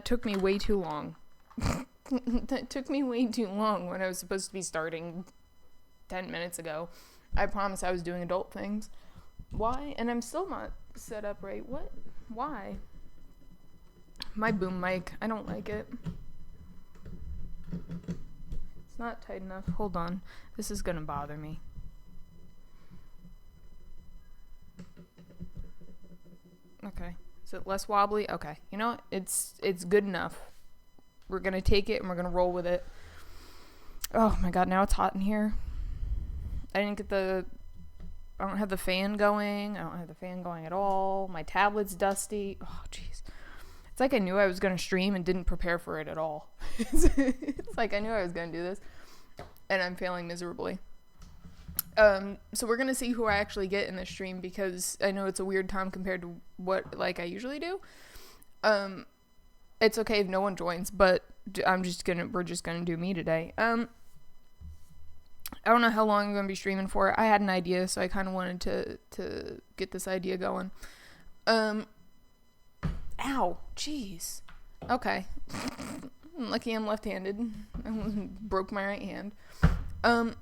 took me way too long. That took me way too long when I was supposed to be starting 10 minutes ago. I promised I was doing adult things. Why? And I'm still not set up right. What? Why? My boom mic. I don't like it. It's not tight enough. Hold on. This is gonna bother me. Okay. Is it less wobbly? Okay. You know what? It's good enough. We're gonna take it and we're gonna roll with it. Oh my god, now it's hot in here. I don't have the fan going. I don't have the fan going at all. My tablet's dusty. Oh, jeez. It's like I knew I was going to stream and didn't prepare for it at all. It's like I knew I was going to do this, and I'm failing miserably. So we're going to see who I actually get in this stream, because I know it's a weird time compared to what, like, I usually do. It's okay if no one joins, but we're just going to do me today. I don't know how long I'm going to be streaming for. I had an idea, so I kind of wanted to get this idea going. Ow, jeez. Okay. Lucky I'm left-handed. I broke my right hand. I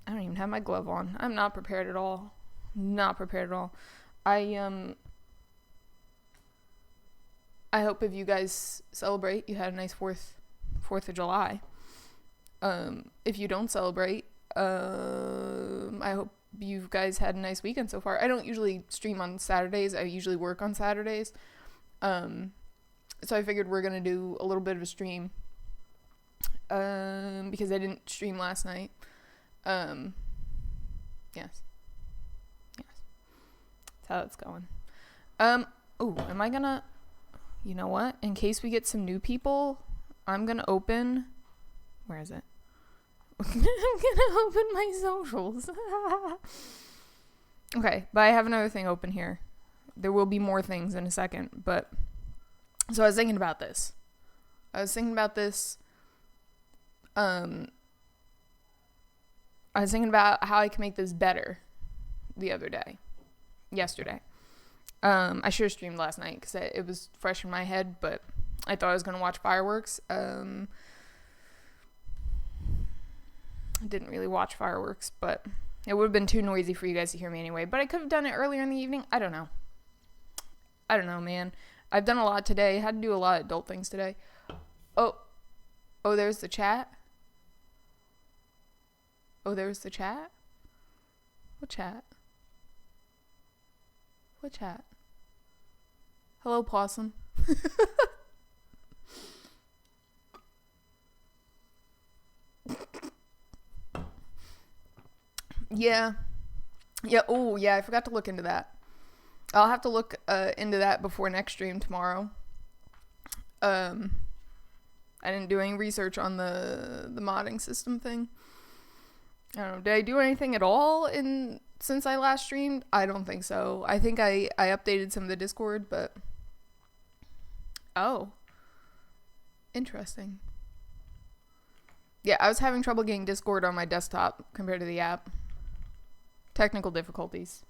don't even have my glove on. I'm not prepared at all. Not prepared at all. I hope if you guys celebrate, you had a nice 4th of July. If you don't celebrate, I hope you guys had a nice weekend so far. I don't usually stream on Saturdays. I usually work on Saturdays. So I figured we're going to do a little bit of a stream, because I didn't stream last night. Yes. That's how it's going. Am I gonna, you know what? In case we get some new people, I'm gonna open, where is it? I'm gonna open my socials. Okay, but I have another thing open here. There will be more things in a second, but so I was thinking about this. I was thinking about how I can make this better yesterday. I should have streamed last night because it was fresh in my head, but I thought I was going to watch fireworks. Didn't really watch fireworks, but it would have been too noisy for you guys to hear me anyway. But I could have done it earlier in the evening. I don't know, man. I've done a lot today. I had to do a lot of adult things today. Oh, there's the chat. What chat? Hello, Possum. Yeah. Oh, yeah, I forgot to look into that. I'll have to look into that before next stream tomorrow. I didn't do any research on the modding system thing. I don't know. Did I do anything at all since I last streamed? I don't think so. I think I updated some of the Discord, but... Oh. Interesting. Yeah, I was having trouble getting Discord on my desktop compared to the app. Technical difficulties.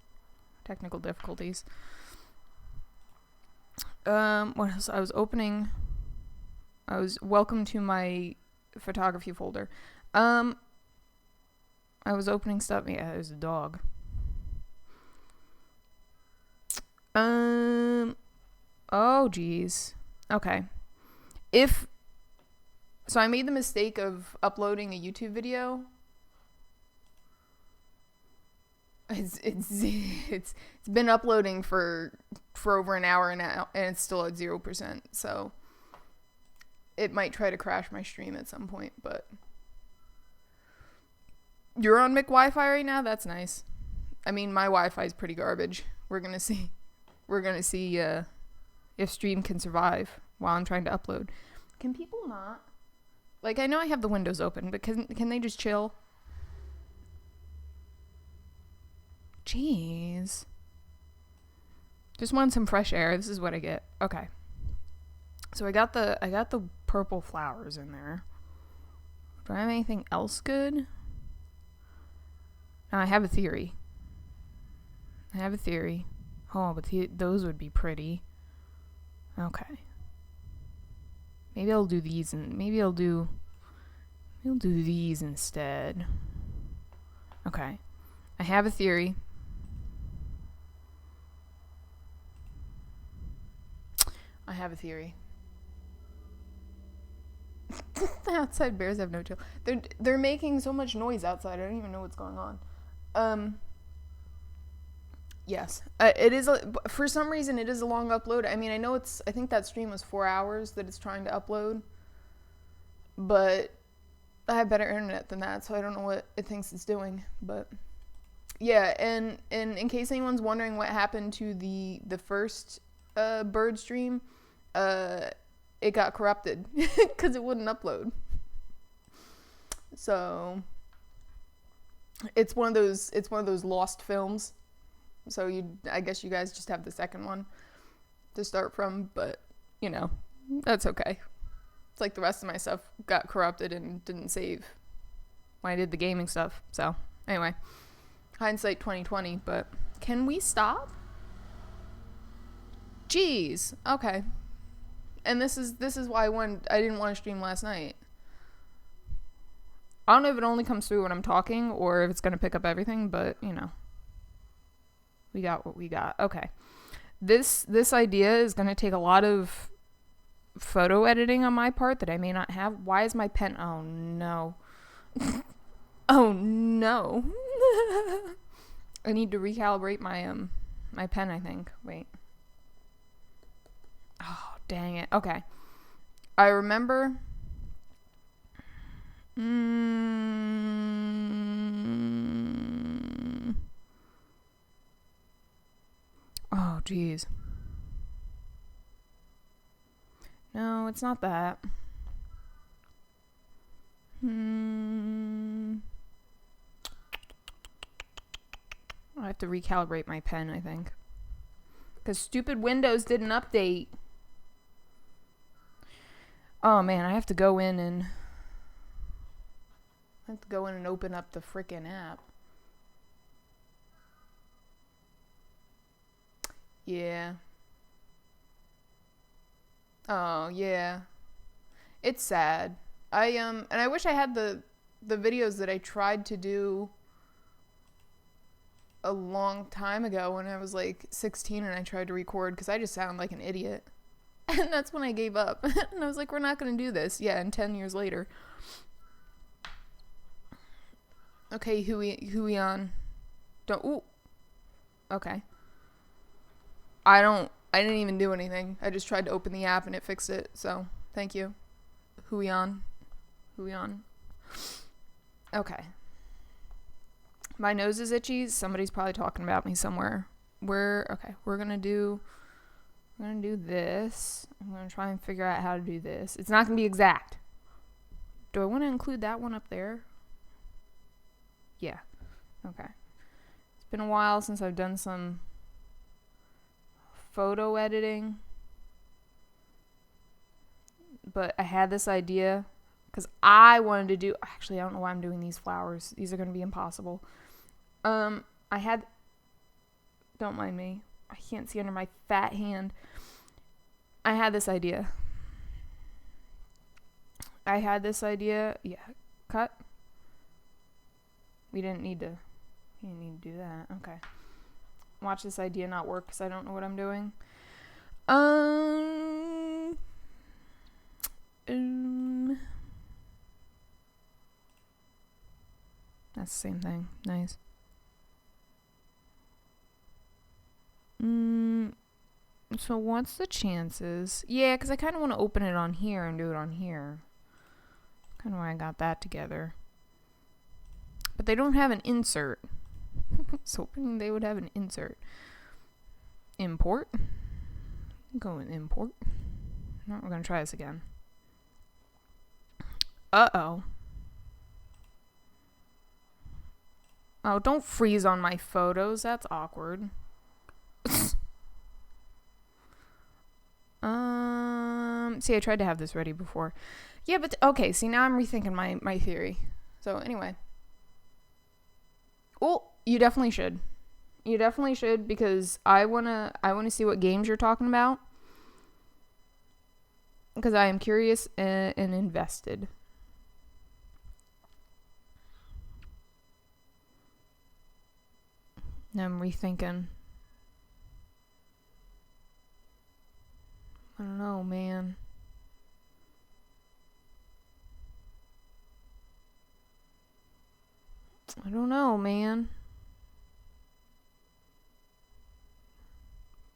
What else? I was welcome to my photography folder. I was opening stuff. Yeah, there's a dog. Oh, geez. Okay. So I made the mistake of uploading a YouTube video. It's been uploading for over an hour now, and it's still at 0%. So it might try to crash my stream at some point, but you're on Mic Wi-Fi right now? That's nice. I mean, my Wi-Fi is pretty garbage. We're gonna see if stream can survive while I'm trying to upload. Can people not? Like, I know I have the windows open, but can they just chill? Jeez. Just want some fresh air. This is what I get. Okay. So I got the purple flowers in there. Do I have anything else good? No, I have a theory. Oh, but those would be pretty. Okay. Maybe I'll do these and maybe I'll do these instead. Okay. I have a theory. The outside bears have no chill. They're making so much noise outside. I don't even know what's going on. Yes. It is for some reason it is a long upload. I mean, I think that stream was 4 hours that it's trying to upload. But I have better internet than that, so I don't know what it thinks it's doing. But yeah, and in case anyone's wondering what happened to the first bird stream, it got corrupted because it wouldn't upload. So it's one of those lost films. So I guess you guys just have the second one to start from, but that's okay. It's like the rest of my stuff got corrupted and didn't save when I did the gaming stuff. So anyway, hindsight 2020. But can we stop? Jeez. Okay. And this is why I didn't want to stream last night. I don't know if it only comes through when I'm talking or if it's going to pick up everything, but we got what we got. Okay. This idea is going to take a lot of photo editing on my part that I may not have. Why is my pen? Oh no. Oh no. I need to recalibrate my pen, I think. Wait. Oh, dang it. Okay. I remember. Oh, geez. No, it's not that. I have to recalibrate my pen, I think. Because stupid Windows didn't update. Oh man, I have to go in and open up the frickin' app. Yeah. Oh, yeah. It's sad. And I wish I had the videos that I tried to do a long time ago when I was like 16 and I tried to record because I just sound like an idiot. And that's when I gave up. And I was like, we're not going to do this. Yeah, and 10 years later. Okay, Hui on. Don't. Ooh. Okay. I didn't even do anything. I just tried to open the app and it fixed it. So, thank you. Hui on. Okay. My nose is itchy. Somebody's probably talking about me somewhere. We're gonna do this. I'm gonna try and figure out how to do this. It's not gonna be exact. Do I want to include that one up there? Yeah. Okay. It's been a while since I've done some photo editing. But I had this idea because I wanted to do. Actually, I don't know why I'm doing these flowers. These are going to be impossible. Don't mind me. I can't see under my fat hand. I had this idea. Yeah. Cut. We didn't need to do that. Okay. Watch this idea not work because I don't know what I'm doing. That's the same thing. Nice. So what's the chances? Yeah, because I kind of want to open it on here and do it on here. Kind of why I got that together. But they don't have an insert. I was hoping they would have an insert. Import. Go and import. No, we're going to try this again. Uh-oh. Oh, don't freeze on my photos. That's awkward. See, I tried to have this ready before. Yeah, but okay, see, now I'm rethinking my theory. So, anyway. Oh, you definitely should. You definitely should because I wanna see what games you're talking about. because I am curious and invested. Now I'm rethinking. I don't know, man. I don't know, man.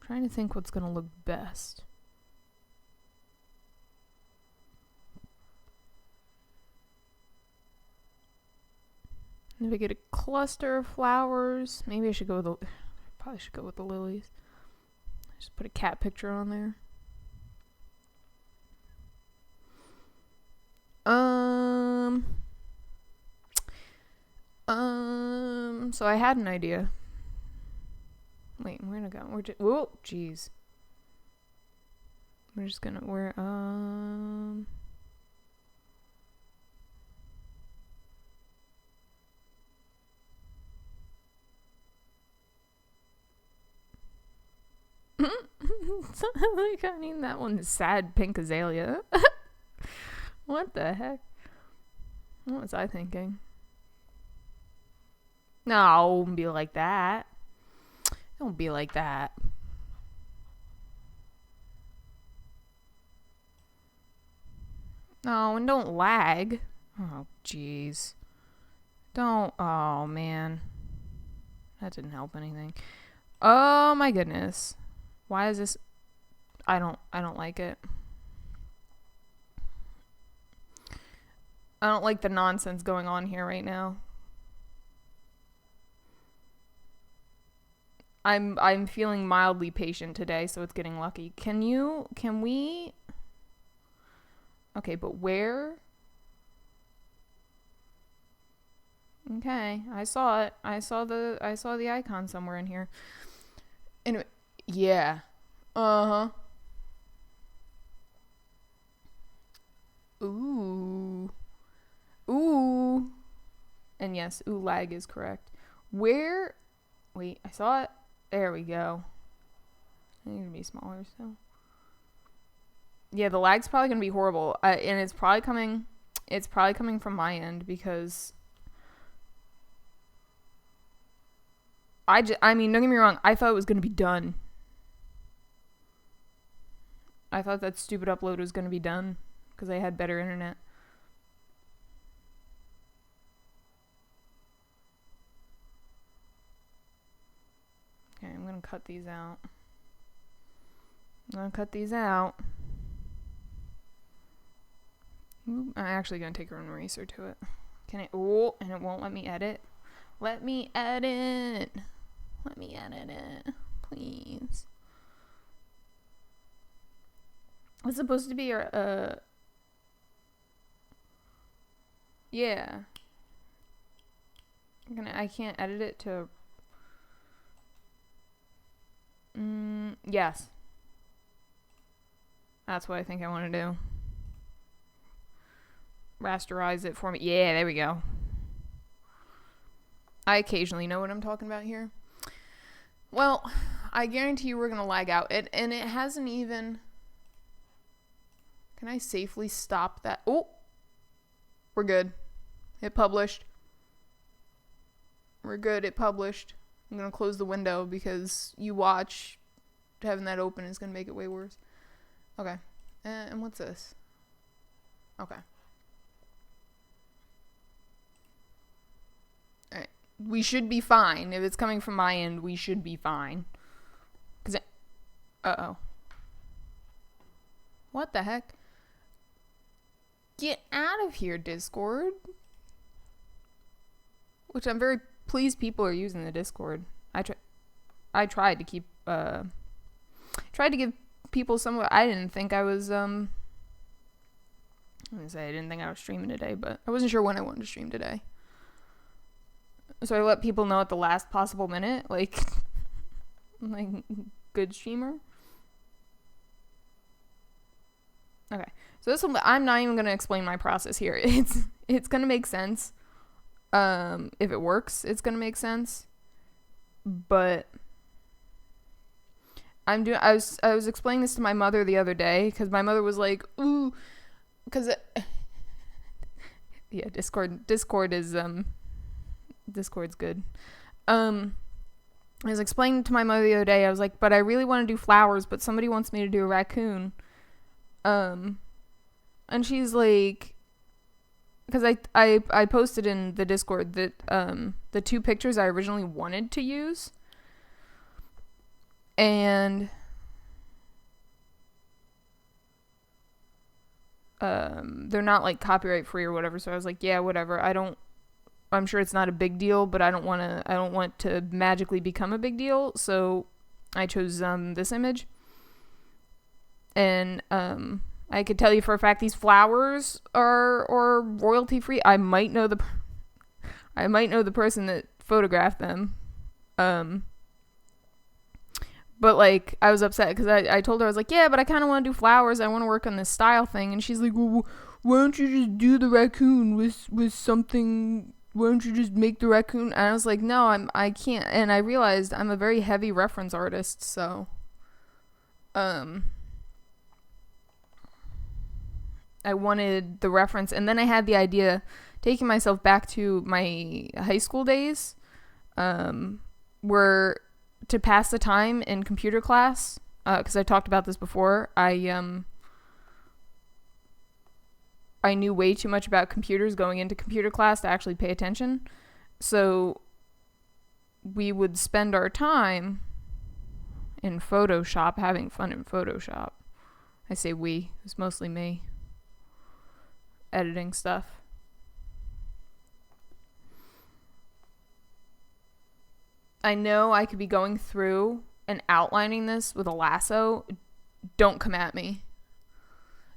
I'm trying to think what's gonna look best. If I get a cluster of flowers, maybe I should go with the. Probably should go with the lilies. Just put a cat picture on there. So I had an idea. Wait, where'd it go? Whoa, jeez. We're just gonna, like, I mean, that one's sad pink azalea. What the heck? What was I thinking? No, don't be like that. Don't be like that. No, and don't lag. Oh, jeez. Don't. Oh, man. That didn't help anything. Oh, my goodness. Why is this? I don't like it. I don't like the nonsense going on here right now. I'm feeling mildly patient today, so it's getting lucky. Can we? Okay, but where? Okay, I saw it. I saw the icon somewhere in here. Anyway, yeah. Uh-huh. Ooh. Ooh. And yes, ooh, lag is correct. Where? Wait, I saw it. There we go. I need to be smaller, so. Yeah, the lag's probably gonna be horrible, and it's probably coming from my end because I mean, don't get me wrong, I thought it was gonna be done. I thought that stupid upload was gonna be done because I had better internet. Okay, I'm gonna cut these out. I'm actually gonna take an eraser to it. Can I? Oh, and it won't let me edit. Let me edit it, please. It's supposed to be your yeah. I can't edit it to. Yes. That's what I think I want to do. Rasterize it for me. Yeah, there we go. I occasionally know what I'm talking about here. Well, I guarantee you we're going to lag out. And it hasn't even... Can I safely stop that? Oh! We're good. It published. We're good. It published. I'm going to close the window because you watch. Having that open is going to make it way worse. Okay. And what's this? Okay. Alright. We should be fine. If it's coming from my end, we should be fine. Uh-oh. What the heck? Get out of here, Discord. Which I'm very pleased people are using the Discord. I tried to keep, tried to give people some. I didn't think I was, I'm gonna say I didn't think I was streaming today, but I wasn't sure when I wanted to stream today. So I let people know at the last possible minute, like good streamer. Okay, so this one, I'm not even gonna explain my process here. It's gonna make sense. If it works, it's gonna make sense. But I was explaining this to my mother the other day because my mother was like, ooh, because yeah, Discord is Discord's good. I was explaining to my mother the other day. I was like, but I really want to do flowers, but somebody wants me to do a raccoon. And she's like, because I posted in the Discord that the two pictures I originally wanted to use, and they're not like copyright free or whatever. So I was like, yeah, whatever. I'm sure it's not a big deal, but I don't want to magically become a big deal. So I chose this image, and I could tell you for a fact these flowers are royalty free. I might know the person that photographed them. But like I was upset because I told her, I was like, yeah, but I kind of want to do flowers. I want to work on this style thing, and she's like, well, why don't you just do the raccoon with something? Why don't you just make the raccoon? And I was like, no, I can't. And I realized I'm a very heavy reference artist, so I wanted the reference, and then I had the idea, taking myself back to my high school days, where to pass the time in computer class, because I talked about this before, I knew way too much about computers going into computer class to actually pay attention. So we would spend our time in Photoshop, having fun in Photoshop. I say we, it was mostly me, editing stuff. I know I could be going through and outlining this with a lasso. Don't come at me.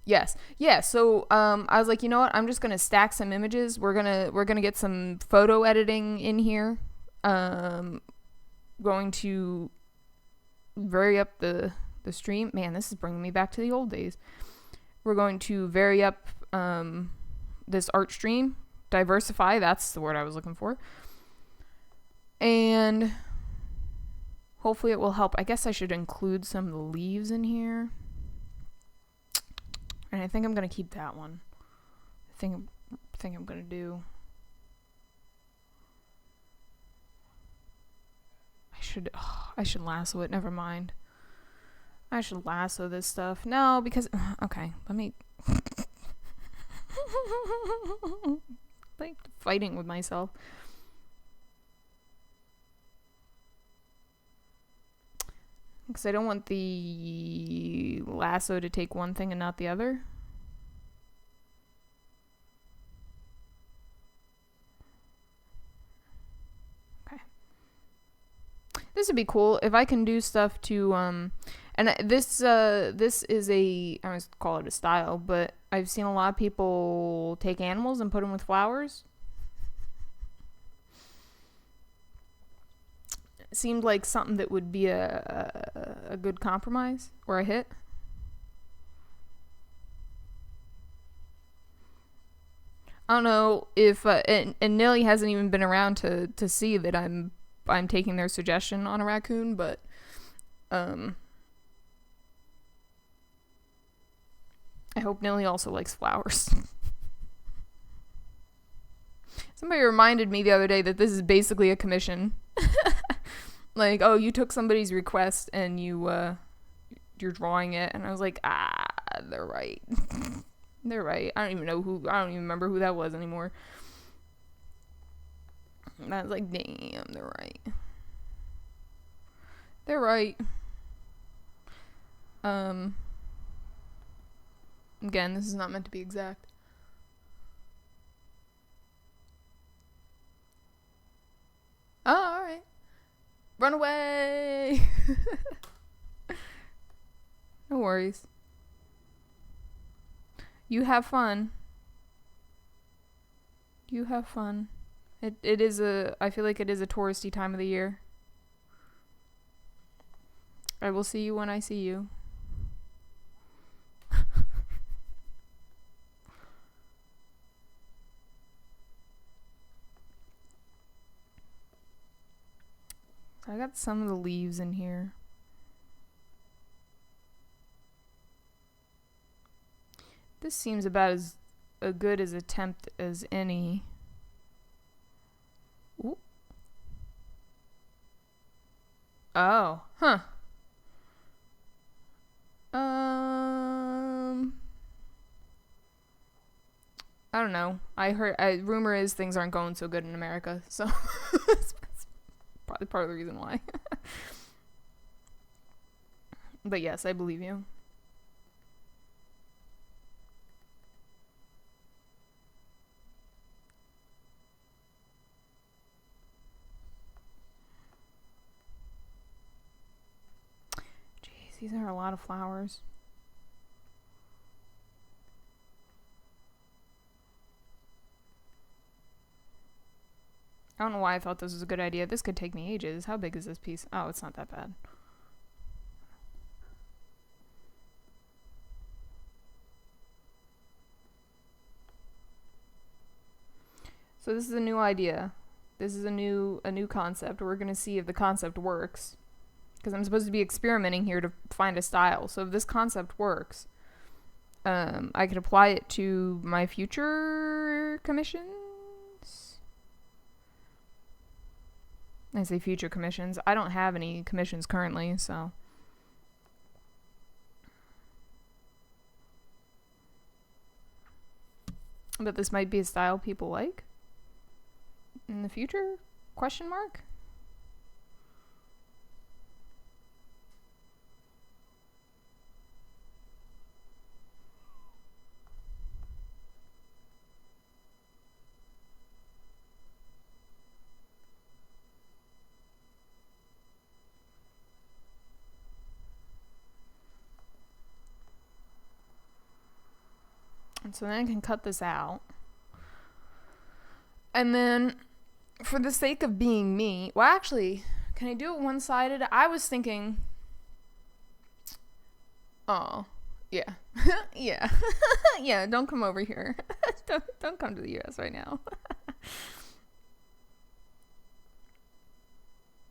Yes. Yeah, so I was like, you know what? I'm just going to stack some images. We're going to get some photo editing in here. Going to vary up the stream. Man, this is bringing me back to the old days. We're going to vary up this art stream. Diversify, that's the word I was looking for. And hopefully it will help. I guess I should include some of the leaves in here. And I think I'm going to keep that one. I think I'm going to do... I should lasso it. Never mind. I should lasso this stuff. No, because... Okay, let me... like fighting with myself. Because I don't want the lasso to take one thing and not the other. Okay. This would be cool if I can do stuff to and this is I don't call it a style, but I've seen a lot of people take animals and put them with flowers. Seemed like something that would be a good compromise or a hit. I don't know if and Nilly hasn't even been around to see that I'm taking their suggestion on a raccoon, but I hope Nilly also likes flowers. Somebody reminded me the other day that this is basically a commission. Like, oh, you took somebody's request and you're drawing it, and I was like, they're right. They're right. I don't even remember who that was anymore. And I was like, damn, they're right. They're right. Again, this is not meant to be exact. Oh, alright. Run away! No worries. You have fun. You have fun. I feel like it is a touristy time of the year. I will see you when I see you. I got some of the leaves in here. This seems about as a good as attempt as any. Ooh. Oh, huh. I don't know. Rumor is things aren't going so good in America, so that's probably part of the reason why. But yes, I believe you. Jeez, these are a lot of flowers. I don't know why I thought this was a good idea. This could take me ages. How big is this piece? Oh, it's not that bad. So this is a new idea. This is a new concept. We're going to see if the concept works. Because I'm supposed to be experimenting here to find a style. So if this concept works, I could apply it to my future commissions. I say future commissions. I don't have any commissions currently, so. But this might be a style people like in the future? Question mark? And so then I can cut this out. And then, for the sake of being me, well, actually, can I do it one-sided? I was thinking, oh, yeah, yeah, yeah. Don't come over here. don't come to the U.S. right now.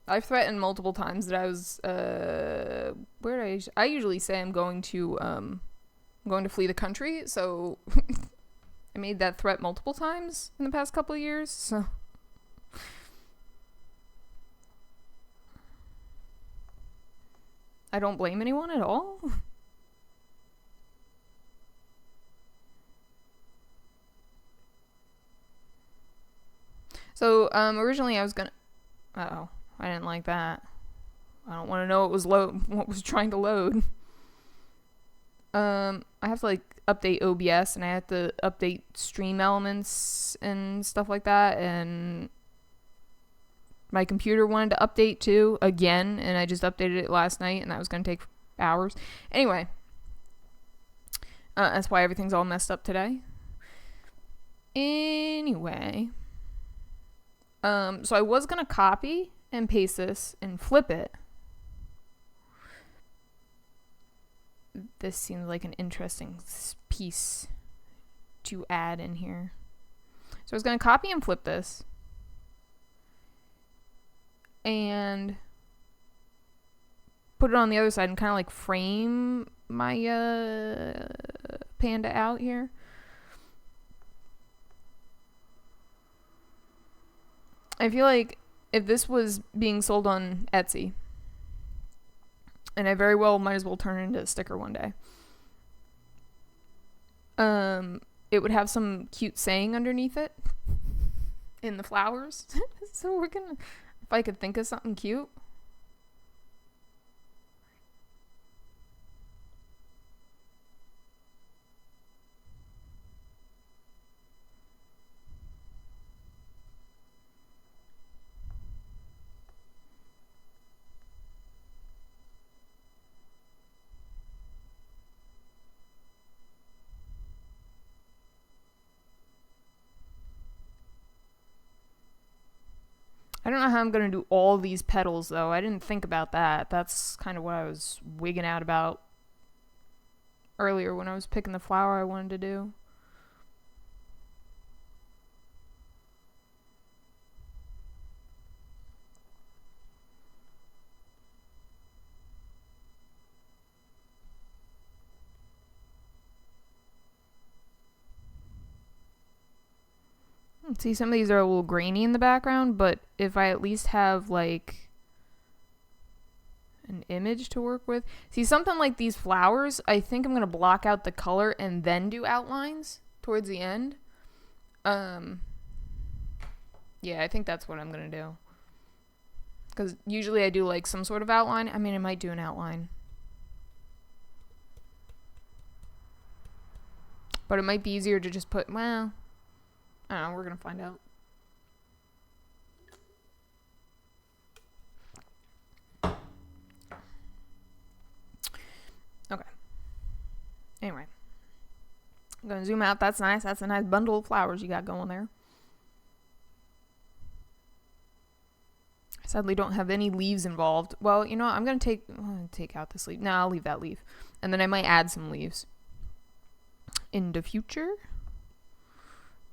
I've threatened multiple times that I was, I usually say I'm going to flee the country, so I made that threat multiple times in the past couple of years, so. I don't blame anyone at all. So, originally I was gonna, uh-oh, I didn't like that. I don't want to know what was trying to load. I have to like update OBS and I have to update stream elements and stuff like that, and my computer wanted to update too again, and I just updated it last night, and that was going to take hours. Anyway, that's why everything's all messed up today. Anyway, so I was going to copy and paste this and flip it. This seems like an interesting piece to add in here. So I was going to copy and flip this and put it on the other side and kind of like frame my panda out here. I feel like if this was being sold on Etsy, and I very well might as well turn it into a sticker one day, it would have some cute saying underneath it in the flowers. So we're gonna, if I could think of something cute. I don't know how I'm going to do all these petals, though. I didn't think about that. That's kind of what I was wigging out about earlier when I was picking the flower I wanted to do. See, some of these are a little grainy in the background, but if I at least have like an image to work with. See, something like these flowers, I think I'm going to block out the color and then do outlines towards the end. Yeah, I think that's what I'm going to do. Because usually I do like some sort of outline. I mean, I might do an outline. But it might be easier to just put, well, I don't know, we're going to find out. Okay. Anyway. I'm going to zoom out. That's nice. That's a nice bundle of flowers you got going there. I sadly don't have any leaves involved. Well, you know what? I'm going to take out this leaf. No, I'll leave that leaf. And then I might add some leaves. In the future.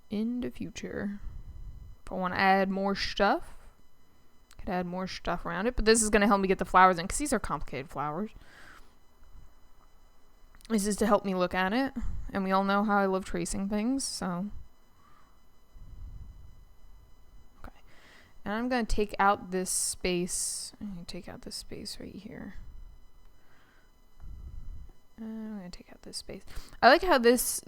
If I want to add more stuff, I could add more stuff around it. But this is going to help me get the flowers in, because these are complicated flowers. This is to help me look at it. And we all know how I love tracing things, so. Okay. And I'm going to take out this space. I'm going to take out this space right here. I'm going to take out this space. I like how this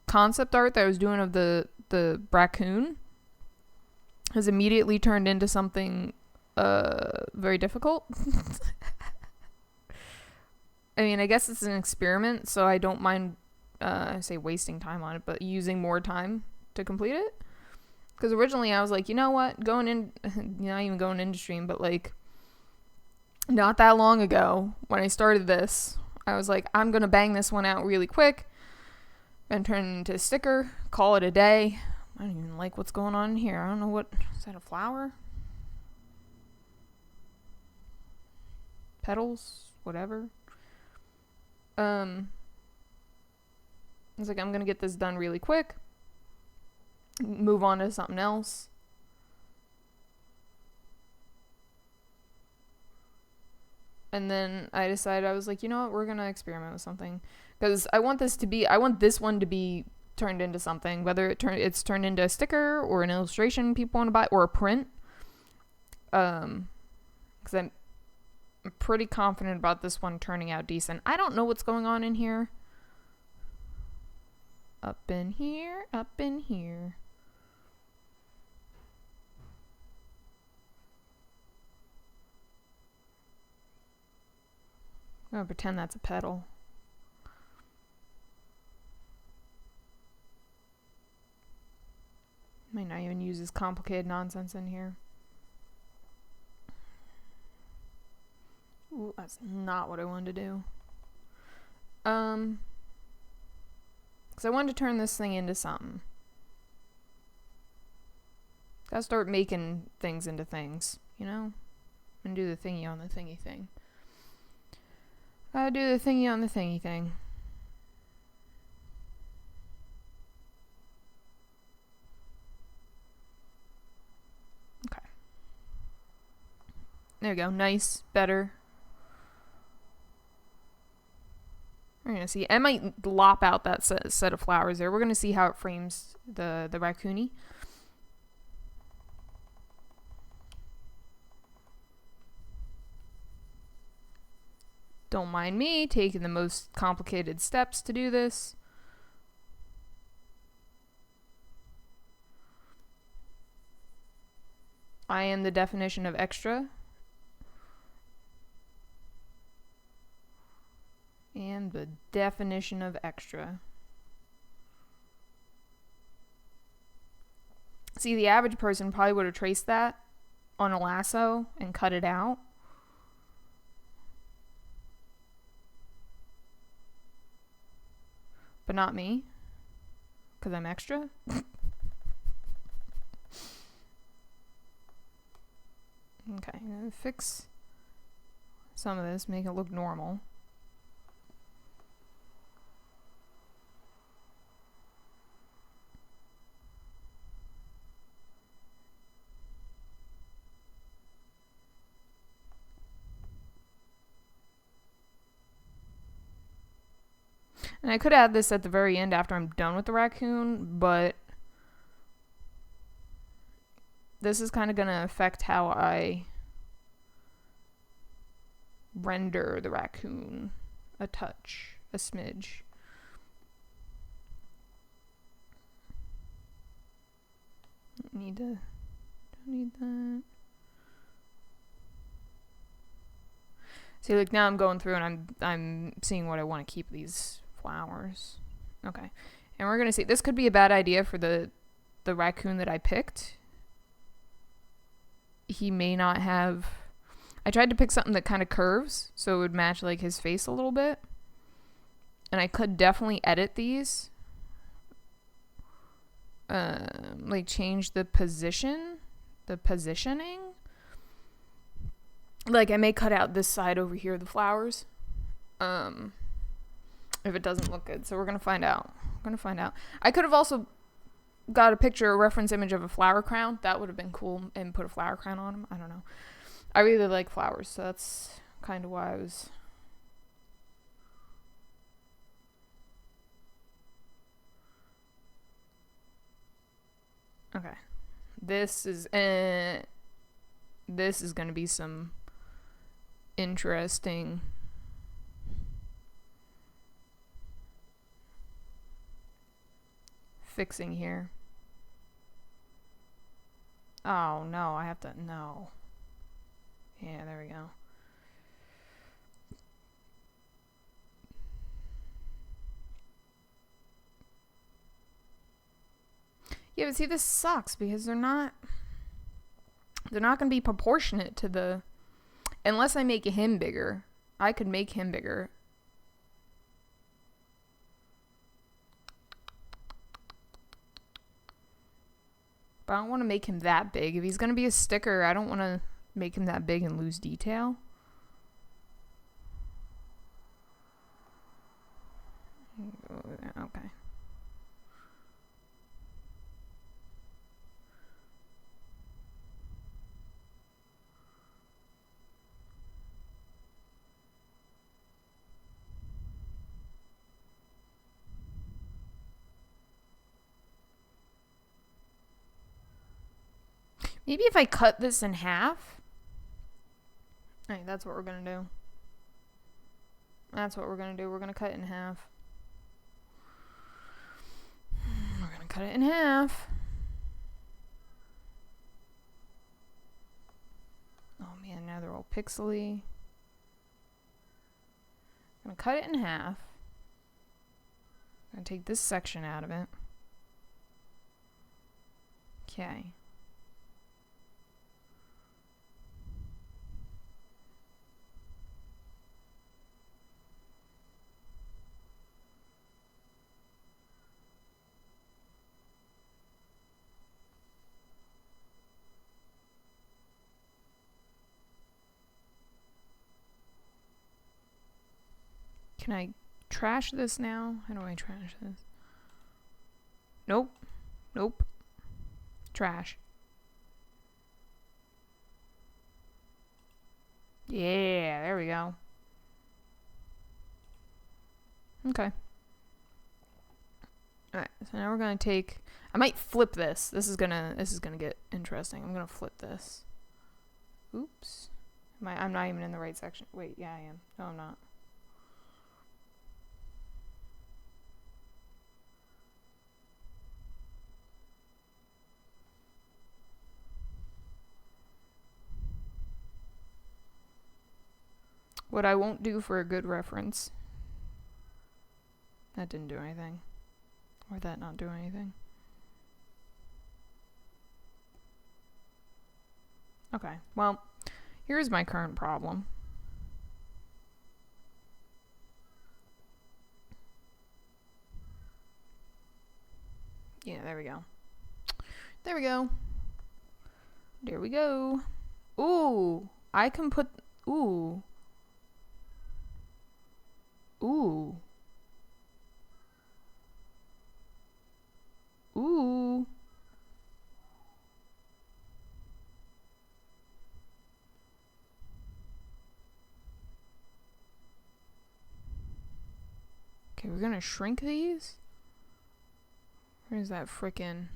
concept art that I was doing of the raccoon has immediately turned into something very difficult. I mean, I guess it's an experiment, so I don't mind, I say wasting time on it, but using more time to complete it. Because originally I was like, you know what, not even going into stream, but like, not that long ago, when I started this, I was like, I'm going to bang this one out really quick, and turn it into a sticker, call it a day. I don't even like what's going on in here. I don't know what, is that a flower? Petals? Whatever. I was like, I'm gonna get this done really quick, move on to something else. And then I decided, I was like, you know what, we're gonna experiment with something, because I want this one to be turned into something, whether it's turned into a sticker or an illustration people want to buy, or a print. Because I'm pretty confident about this one turning out decent. I don't know what's going on in here. Up in here. I'm gonna pretend that's a petal. Might not even use this complicated nonsense in here. Ooh, that's not what I wanted to do. Because I wanted to turn this thing into something. Gotta start making things into things, you know? And do the thingy on the thingy thing. Gotta do the thingy on the thingy thing. Okay. There we go. Nice. Better. We're gonna see. I might lop out that set of flowers there. We're gonna see how it frames the raccoony. Don't mind me taking the most complicated steps to do this. I am the definition of extra. And the definition of extra. See, the average person probably would have traced that on a lasso and cut it out. But not me. Because I'm extra. Okay, I'm gonna fix some of this, make it look normal. And I could add this at the very end after I'm done with the raccoon, but this is kind of going to affect how I render the raccoon a touch, a smidge. Don't need that. See, like now I'm going through and I'm seeing what I want to keep these flowers. Okay. And we're going to see, this could be a bad idea for the raccoon that I picked. He may not have, I tried to pick something that kind of curves so it would match like his face a little bit. And I could definitely edit these. Like change the positioning. Like I may cut out this side over here, the flowers. If it doesn't look good. So we're going to find out. I could have also got a reference image of a flower crown. That would have been cool, and put a flower crown on him. I don't know. I really like flowers, so that's kind of why I was... Okay. This is going to be some interesting... fixing here. Oh, no, I have to... No. Yeah, there we go. Yeah, but see, this sucks because they're not going to be proportionate to the... Unless I make him bigger. I could make him bigger. But I don't want to make him that big. If he's going to be a sticker, I don't want to make him that big and lose detail. Okay. Maybe if I cut this in half. Alright, that's what we're going to do. We're going to cut it in half. We're going to cut it in half. Oh man, now they're all pixely. I'm going to cut it in half. I'm going to take this section out of it. Okay. Can I trash this now? How do I trash this? Nope. Nope. Trash. Yeah, there we go. Okay. Alright, so now we're gonna take... I might flip this. This is gonna get interesting. I'm gonna flip this. Oops. I'm not even in the right section. Wait, yeah, I am. No, I'm not. What I won't do for a good reference. That didn't do anything. Or that not do anything. Okay, well, here's my current problem. Yeah, there we go. There we go. There we go. Ooh, I can put... Ooh. Ooh. Ooh. Okay, we're gonna shrink these. Where's that frickin'...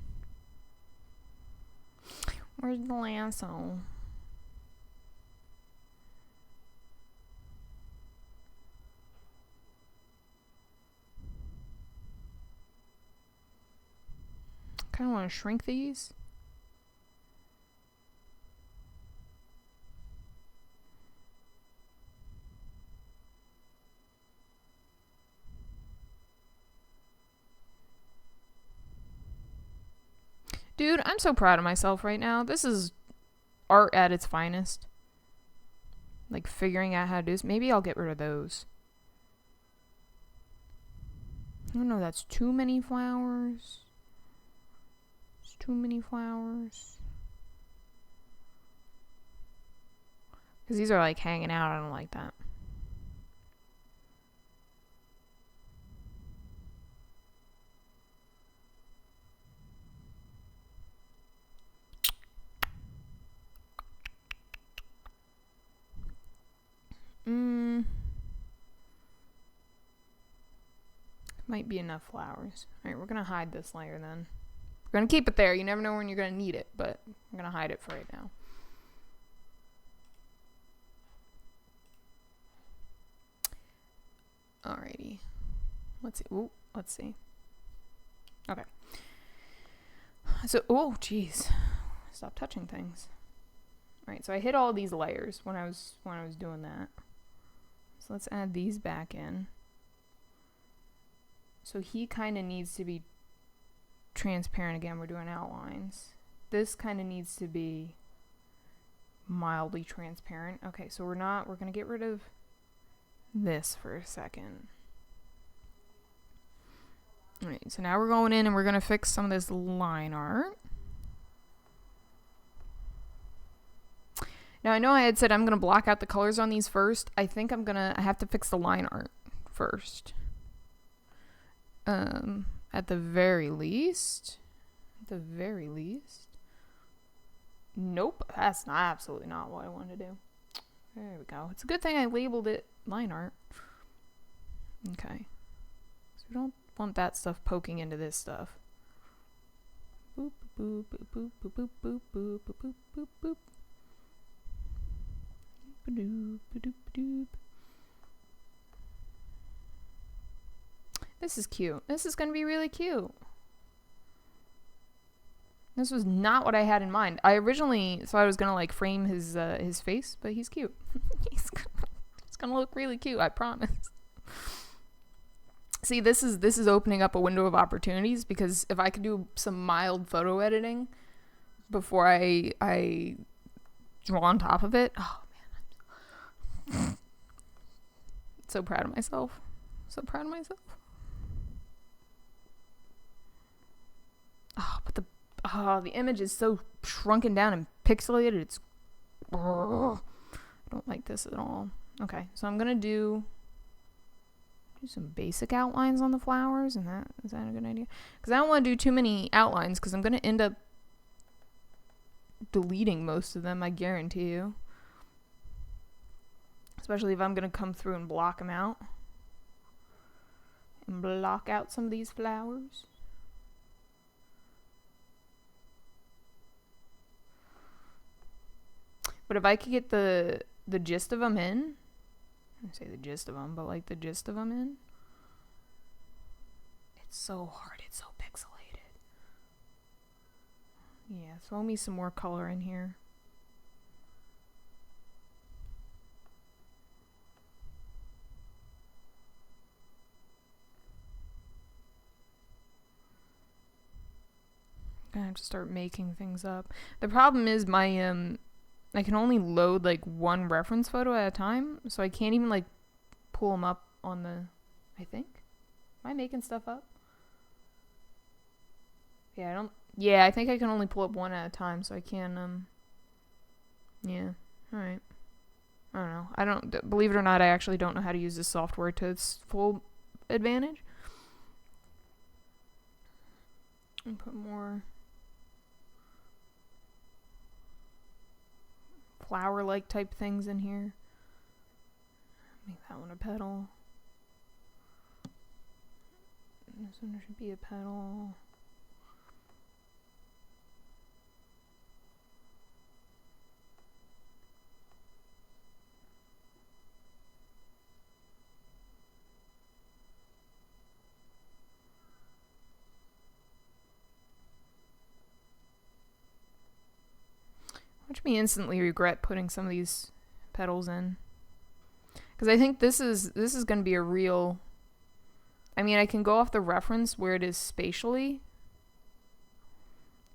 Where's the lasso? Kind of want to shrink these. Dude, I'm so proud of myself right now. This is art at its finest. Like figuring out how to do this. Maybe I'll get rid of those. I don't know, that's too many flowers. It's too many flowers. Because these are like hanging out. I don't like that. Might be enough flowers. Alright, we're gonna hide this layer then. We're gonna keep it there. You never know when you're gonna need it, but I'm gonna hide it for right now. Alrighty. Let's see. Ooh, let's see. Okay. So, oh, jeez. Stop touching things. Alright, so I hit all these layers when I was doing that. So let's add these back in. So he kind of needs to be transparent again. We're doing outlines. This kind of needs to be mildly transparent. Okay, so we're going to get rid of this for a second. Alright, so now we're going in and we're going to fix some of this line art. Now I know I had said I'm going to block out the colors on these first. I think I have to fix the line art first. At the very least. Nope, that's absolutely not what I wanted to do. There we go. It's a good thing I labeled it line art. Okay. So we don't want that stuff poking into this stuff. Boop, boop, boop, boop, boop, boop, boop, boop, boop, boop, boop. Ba-doop, ba-doop, ba-doop. This is cute. This is going to be really cute. This was not what I had in mind. I originally thought I was going to like frame his face, but he's cute. He's going to look really cute, I promise. See, this is opening up a window of opportunities, because if I could do some mild photo editing before I draw on top of it. Oh man. I'm so proud of myself. So proud of myself. Oh, but the image is so shrunken down and pixelated. It's I don't like this at all. Okay, so I'm gonna do some basic outlines on the flowers, and is that a good idea? Because I don't want to do too many outlines, because I'm gonna end up deleting most of them. I guarantee you. Especially if I'm gonna come through and block them out, and block out some of these flowers. But if I could get the gist of them in, I say the gist of them, but like the gist of them in, it's so hard, it's so pixelated. Yeah, throw me some more color in here. I'm gonna have to start making things up. The problem is my I can only load like one reference photo at a time, so I can't even like pull them up on the, I think. Am I making stuff up? Yeah, I think I can only pull up one at a time, so I can, yeah, alright. I don't know. Believe it or not, I actually don't know how to use this software to its full advantage. And put more flower-like type things in here. Make that one a petal. This one should be a petal. me instantly regret putting some of these petals in. Because I think this is going to be a real... I mean, I can go off the reference where it is spatially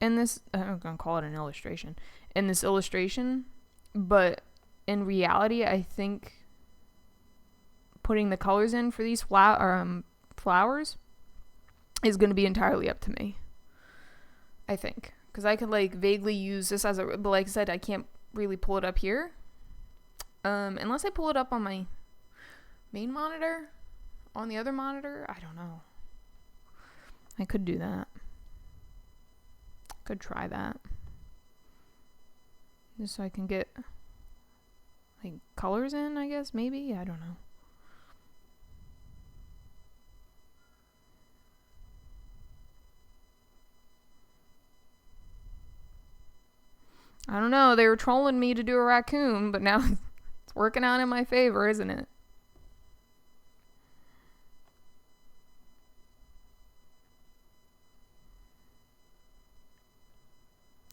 in this... I'm going to call it an illustration. In this illustration. But in reality, I think putting the colors in for these flowers is going to be entirely up to me. I think. Because I could, like, vaguely use this as a... But like I said, I can't really pull it up here. Unless I pull it up on my main monitor. On the other monitor. I don't know. I could do that. Could try that. Just so I can get, like, colors in, I guess. Maybe. I don't know. I don't know. They were trolling me to do a raccoon, but now it's working out in my favor, isn't it?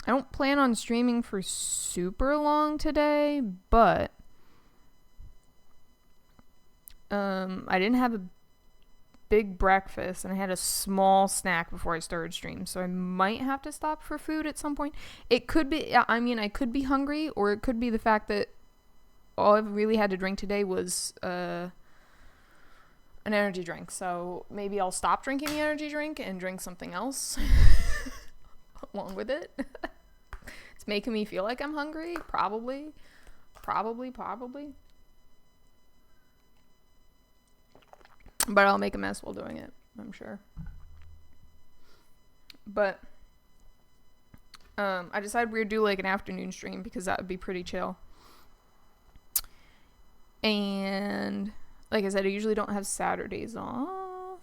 I don't plan on streaming for super long today, but I didn't have a big breakfast and I had a small snack before I started stream, so I might have to stop for food at some point. It could be, I mean, I could be hungry, or it could be the fact that all I've really had to drink today was an energy drink, so maybe I'll stop drinking the energy drink and drink something else along with it. It's making me feel like I'm hungry, probably. But I'll make a mess while doing it, I'm sure. But I decided we would do like an afternoon stream because that would be pretty chill. And like I said, I usually don't have Saturdays off.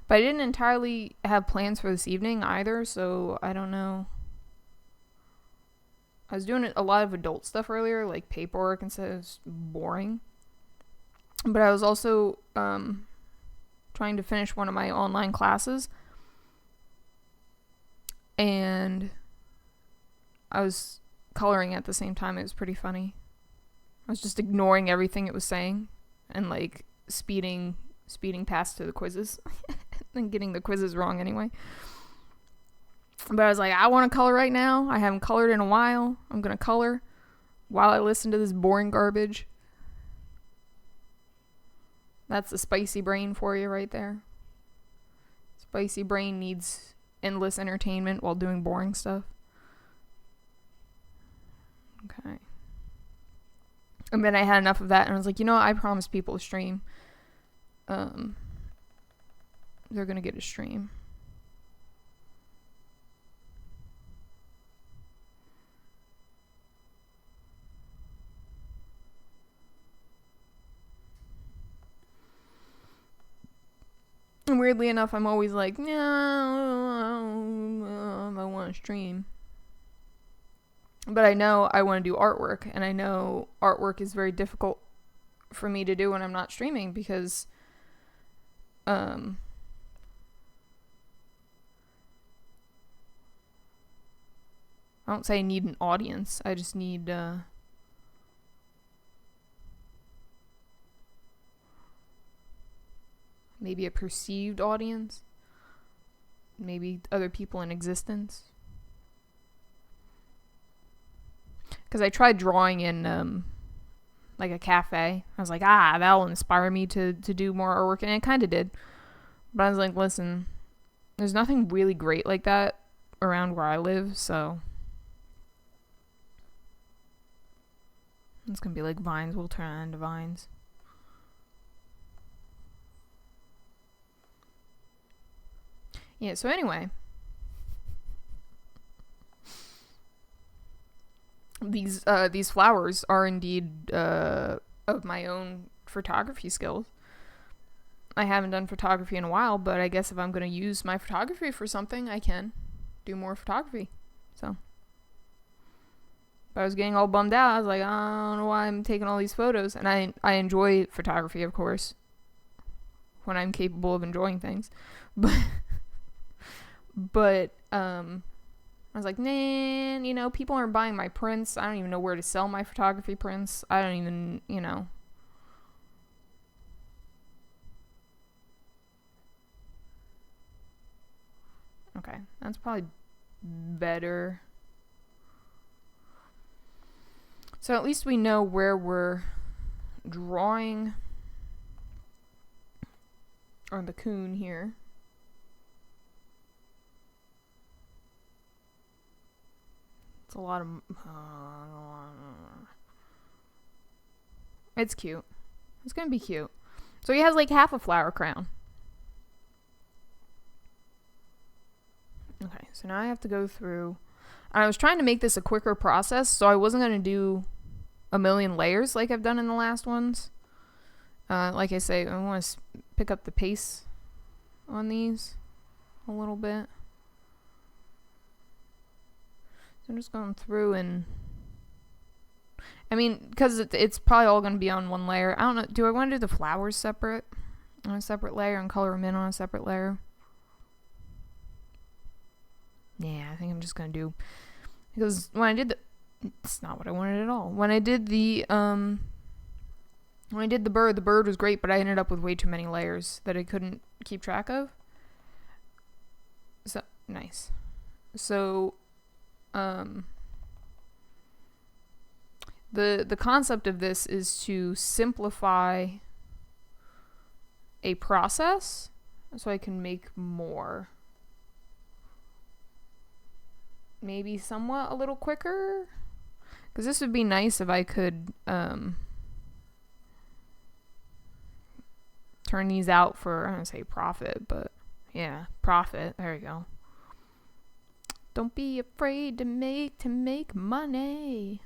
But I didn't entirely have plans for this evening either, so I don't know. I was doing a lot of adult stuff earlier, like paperwork and stuff. It was boring. But I was also trying to finish one of my online classes. And I was coloring at the same time. It was pretty funny. I was just ignoring everything it was saying and like speeding past to the quizzes and getting the quizzes wrong anyway. But I was like, I want to color right now. I haven't colored in a while. I'm going to color while I listen to this boring garbage. That's the spicy brain for you right there. Spicy brain needs endless entertainment while doing boring stuff. Okay. And then I had enough of that, and I was like, you know what? I promised people a stream. They're gonna get a stream. And weirdly enough, I'm always like, no, I want to stream. But I know I want to do artwork, and I know artwork is very difficult for me to do when I'm not streaming because I don't say I need an audience. I just need maybe a perceived audience. Maybe other people in existence. Because I tried drawing in like a cafe. I was like, that'll inspire me to do more artwork. And it kind of did. But I was like, listen, there's nothing really great like that around where I live. So it's going to be like vines. We'll turn it into vines. Yeah, so anyway. These flowers are indeed of my own photography skills. I haven't done photography in a while, but I guess if I'm going to use my photography for something, I can do more photography. So, but I was getting all bummed out. I was like, I don't know why I'm taking all these photos. And I enjoy photography, of course, when I'm capable of enjoying things. But I was like, nah, you know, people aren't buying my prints. I don't even know where to sell my photography prints. I don't even, you know. Okay, that's probably better. So at least we know where we're drawing on the coon here. It's a lot of... it's cute. It's gonna be cute. So he has like half a flower crown. Okay, so now I have to go through... I was trying to make this a quicker process, so I wasn't going to do a million layers like I've done in the last ones. Like I say, I want to pick up the pace on these a little bit. So I'm just going through and... I mean, because it's probably all going to be on one layer. I don't know. Do I want to do the flowers separate? On a separate layer and color them in on a separate layer? Yeah, I think I'm just going to do... Because when I did the... It's not what I wanted at all. When I did the... When I did the bird was great, but I ended up with way too many layers that I couldn't keep track of. So, nice. So, the concept of this is to simplify a process so I can make more. Maybe somewhat a little quicker. Because this would be nice if I could turn these out for, I'm going to say profit, but yeah, profit. There you go. Don't be afraid to make money.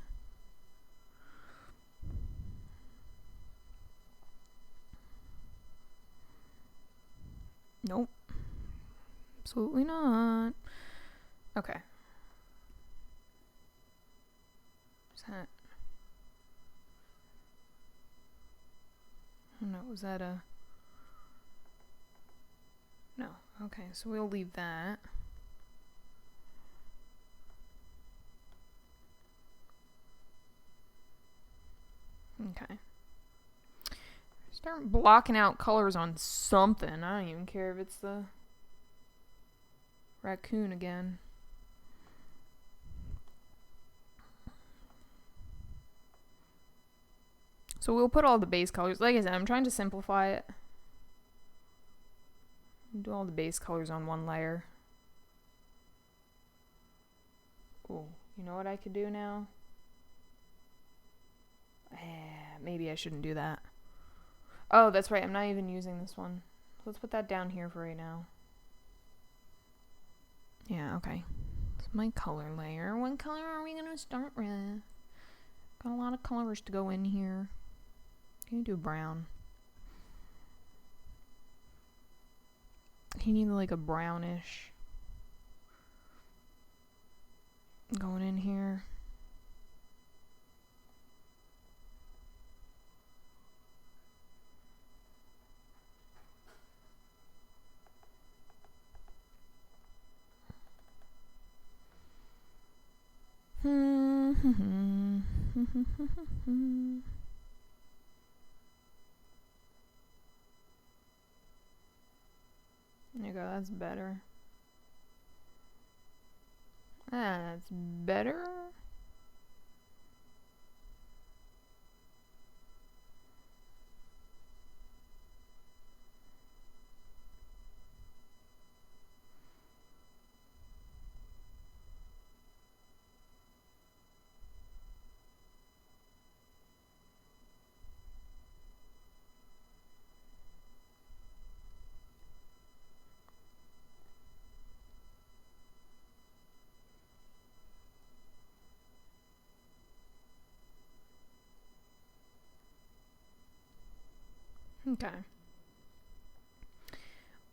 Nope. Absolutely not. Okay. What's that? Oh no, was that a... No. Okay, so we'll leave that. Okay. Start blocking out colors on something. I don't even care if it's the raccoon again. So we'll put all the base colors. Like I said, I'm trying to simplify it. Do all the base colors on one layer. Oh, you know what I could do now? Maybe I shouldn't do that. Oh, that's right. I'm not even using this one. So let's put that down here for right now. Yeah, okay. It's my color layer. What color are we going to start with? Got a lot of colors to go in here. Can you do brown? You need like a brownish going in here. There you go, that's better. That's better. Okay.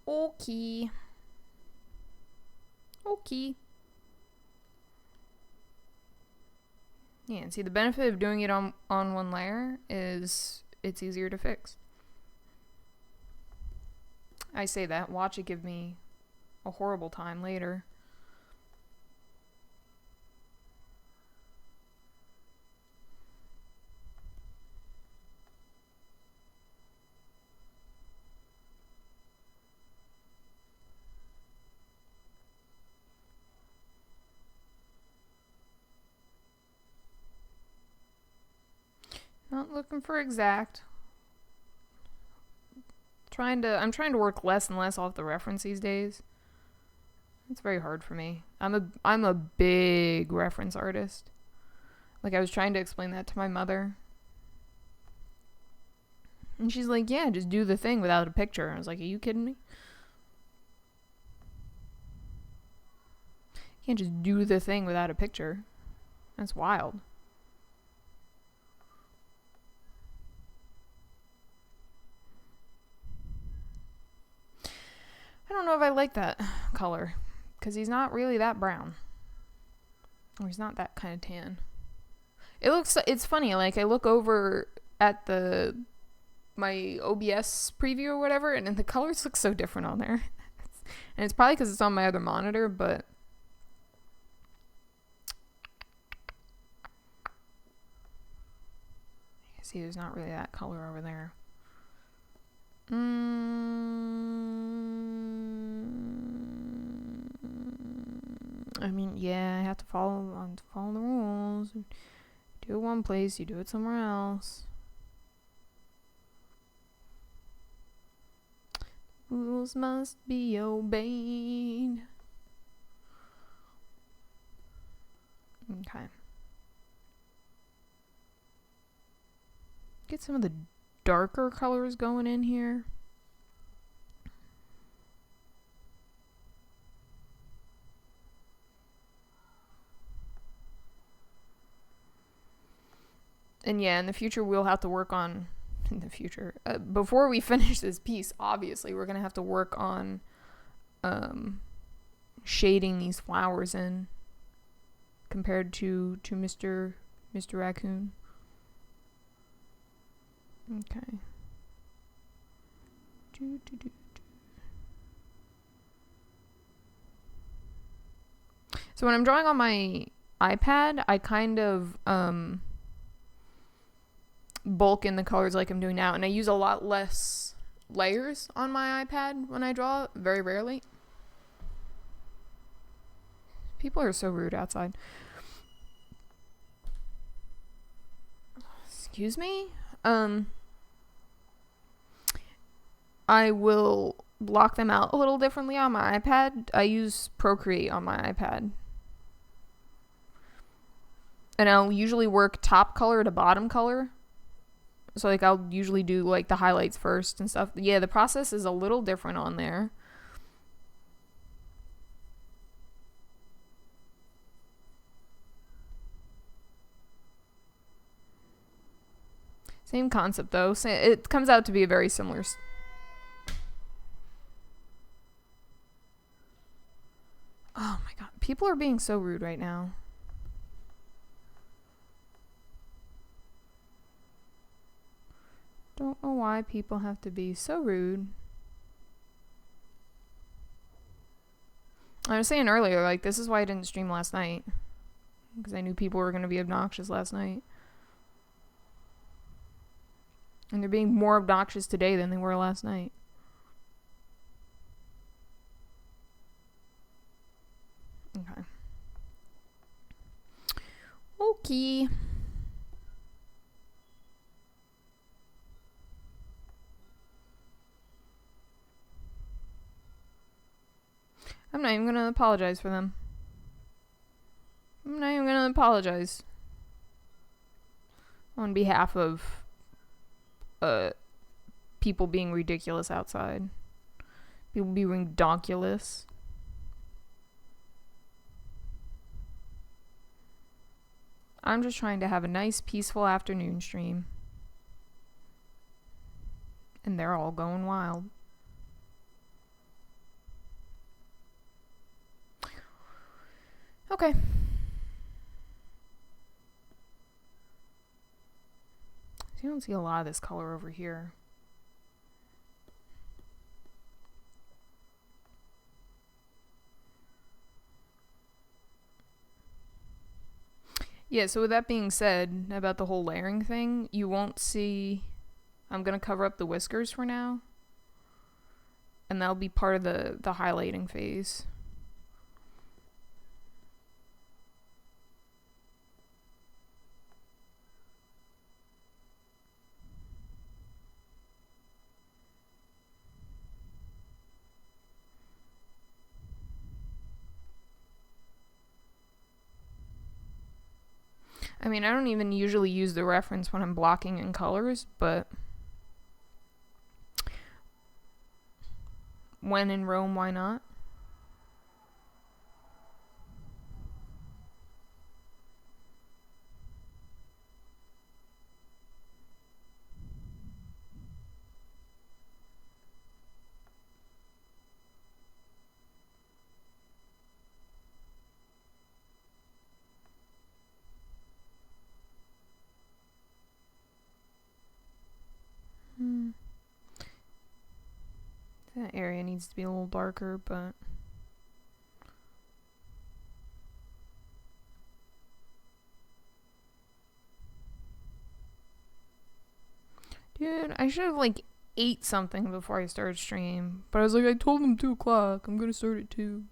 Okay. Okay. Yeah, and see, the benefit of doing it on one layer is it's easier to fix. I say that. Watch it give me a horrible time later. looking for exact. I'm trying to work less and less off the reference these days. It's very hard for me. I'm a big reference artist. Like, I was trying to explain that to my mother. And she's like, yeah, just do the thing without a picture. I was like, are you kidding me? You can't just do the thing without a picture. That's wild. I don't know if I like that color. Because he's not really that brown. Or he's not that kind of tan. It's funny, like, I look over at my OBS preview or whatever, and then the colors look so different on there. And it's probably because it's on my other monitor, but... See, there's not really that color over there. I mean, yeah, I have to follow the rules. You do it one place, you do it somewhere else. Rules must be obeyed. Okay. Get some of the darker colors going in here. And yeah, in the future we'll have to work on... In the future. Before we finish this piece, obviously, we're going to have to work on shading these flowers in compared to Mr. Raccoon. Okay. So when I'm drawing on my iPad, I kind of bulk in the colors like I'm doing now, and I use a lot less layers on my iPad when I draw, very rarely. People are so rude outside. Excuse me? I will block them out a little differently on my iPad. I use Procreate on my iPad. And I'll usually work top color to bottom color. So, like, I'll usually do, like, the highlights first and stuff. Yeah, the process is a little different on there. Same concept, though. It comes out to be a very similar... Oh, my God. People are being so rude right now. Don't know why people have to be so rude. I was saying earlier, like, this is why I didn't stream last night. Because I knew people were going to be obnoxious last night. And they're being more obnoxious today than they were last night. Okay. Okay. I'm not even gonna apologize for them. I'm not even gonna apologize. On behalf of people being ridiculous outside. People being ridiculous. I'm just trying to have a nice, peaceful afternoon stream. And they're all going wild. Okay. You don't see a lot of this color over here. Yeah, so with that being said, about the whole layering thing, you won't see... I'm going to cover up the whiskers for now. And that'll be part of the highlighting phase. I mean, I don't even usually use the reference when I'm blocking in colors, but when in Rome, why not? That area needs to be a little darker, but dude, I should have like ate something before I started stream. But I was like, I told them 2 o'clock. I'm gonna start at 2.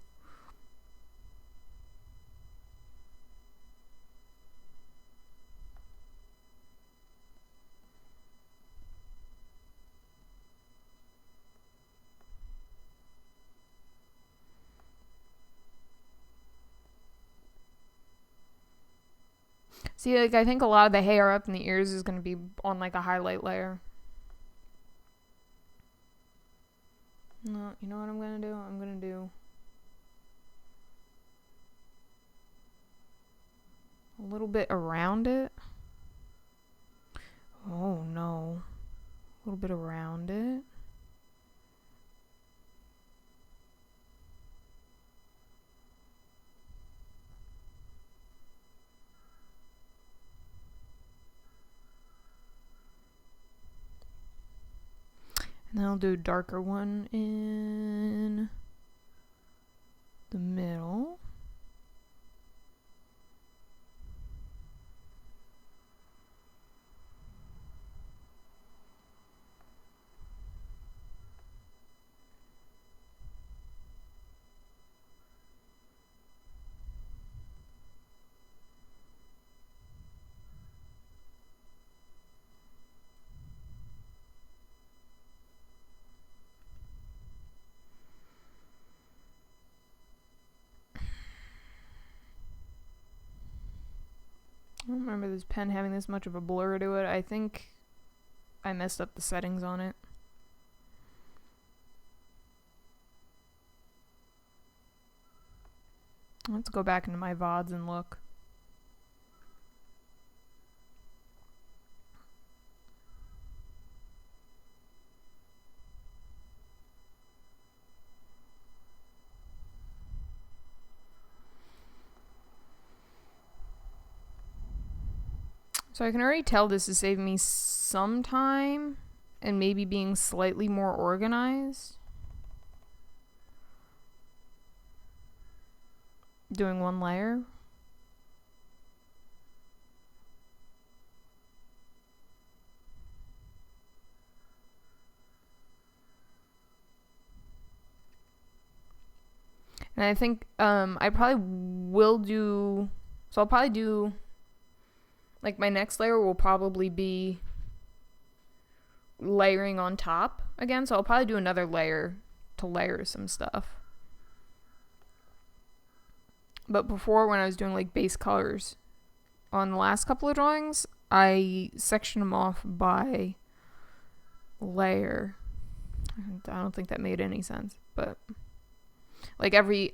See, like, I think a lot of the hair up in the ears is going to be on, like, a highlight layer. No, you know what I'm going to do? I'm going to do a little bit around it. Oh, no. A little bit around it. And then I'll do a darker one in the middle. I don't remember this pen having this much of a blur to it. I think I messed up the settings on it. Let's go back into my VODs and look. So I can already tell this is saving me some time and maybe being slightly more organized. Doing one layer. And I think I probably will do... So I'll probably do... Like, my next layer will probably be layering on top again. So I'll probably do another layer to layer some stuff. But before, when I was doing, like, base colors on the last couple of drawings, I sectioned them off by layer. I don't think that made any sense. But, like, every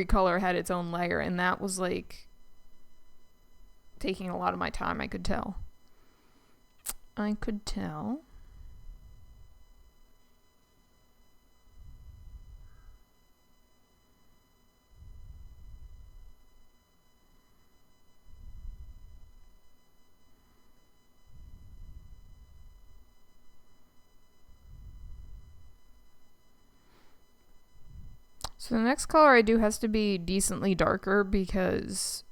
color had its own layer. And that was, like... taking a lot of my time, I could tell. So the next color I do has to be decently darker because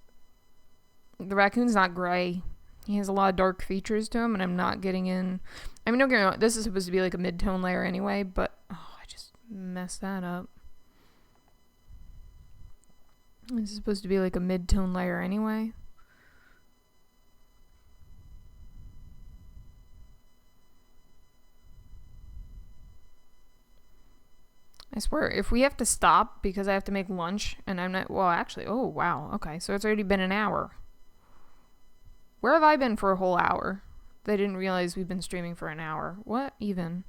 the raccoon's not gray. He has a lot of dark features to him, and I'm not getting in... I mean, don't get me wrong, this is supposed to be like a mid-tone layer anyway, but... Oh, I just messed that up. This is supposed to be like a mid-tone layer anyway. I swear, if we have to stop because I have to make lunch, and I'm not... Well, actually, oh, wow. Okay, so it's already been an hour. Where have I been for a whole hour? They didn't realize we've been streaming for an hour. What even?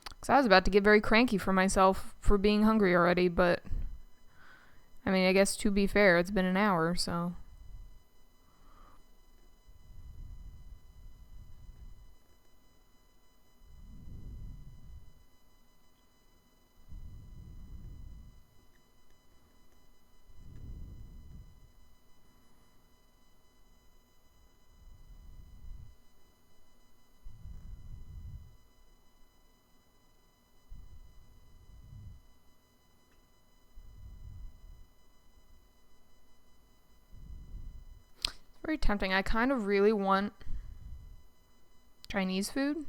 Because I was about to get very cranky for myself for being hungry already, but I mean, I guess to be fair, it's been an hour, so. Very tempting. I kind of really want Chinese food.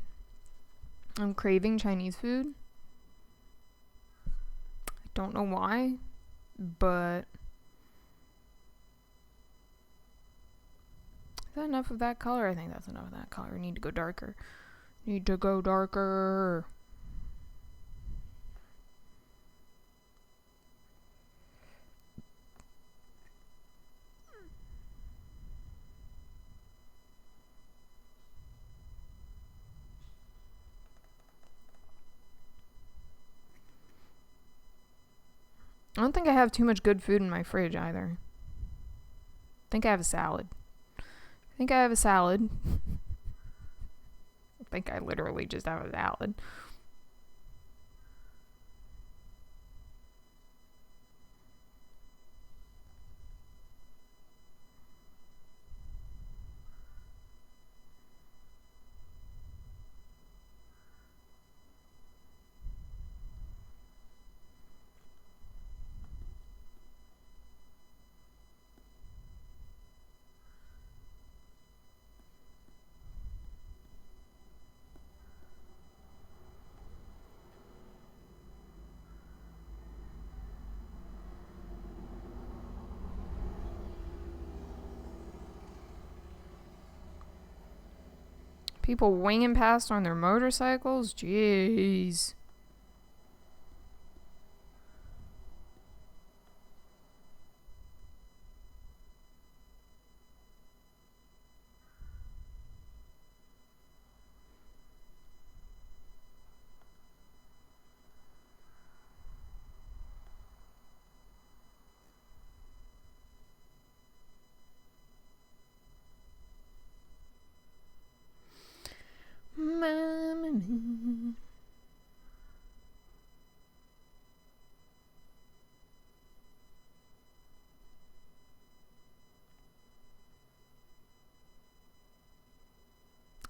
I'm craving Chinese food. I don't know why, but is that enough of that color? I think that's enough of that color. I need to go darker. Need to go darker. I don't think I have too much good food in my fridge either. I think I have a salad. I think I literally just have a salad. People winging past on their motorcycles? Jeez.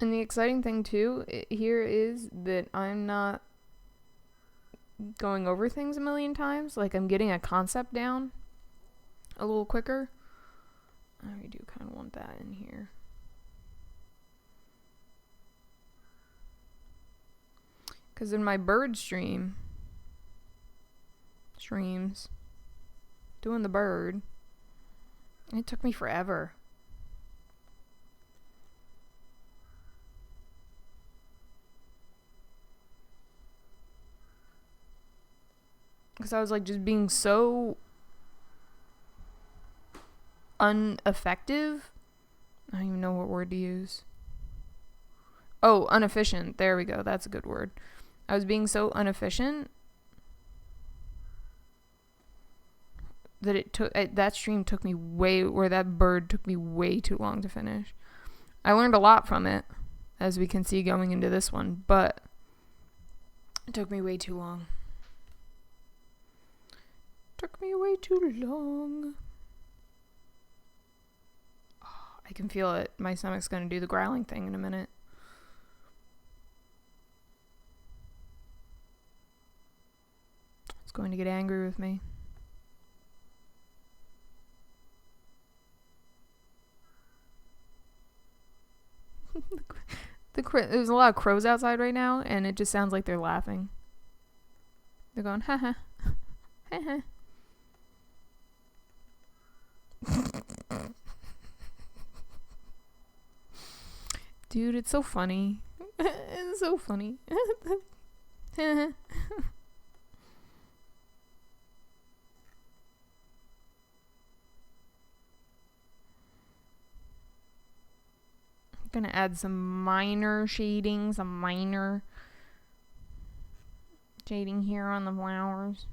And the exciting thing too here is that I'm not going over things a million times. Like, I'm getting a concept down a little quicker. I do kind of want that in here. Because in my bird streams, doing the bird, it took me forever. Because I was like just being so ineffective. I don't even know what word to use. Oh, inefficient. There we go. That's a good word. I was being so inefficient that that stream took me that bird took me way too long to finish. I learned a lot from it, as we can see going into this one, but it took me way too long. Took me way too long. Oh, I can feel it. My stomach's gonna do the growling thing in a minute. It's going to get angry with me. There's a lot of crows outside right now, and it just sounds like they're laughing. They're going, ha ha, ha ha. Dude, it's so funny. It's so funny. Gonna add some minor shading, some minor shading here on the flowers.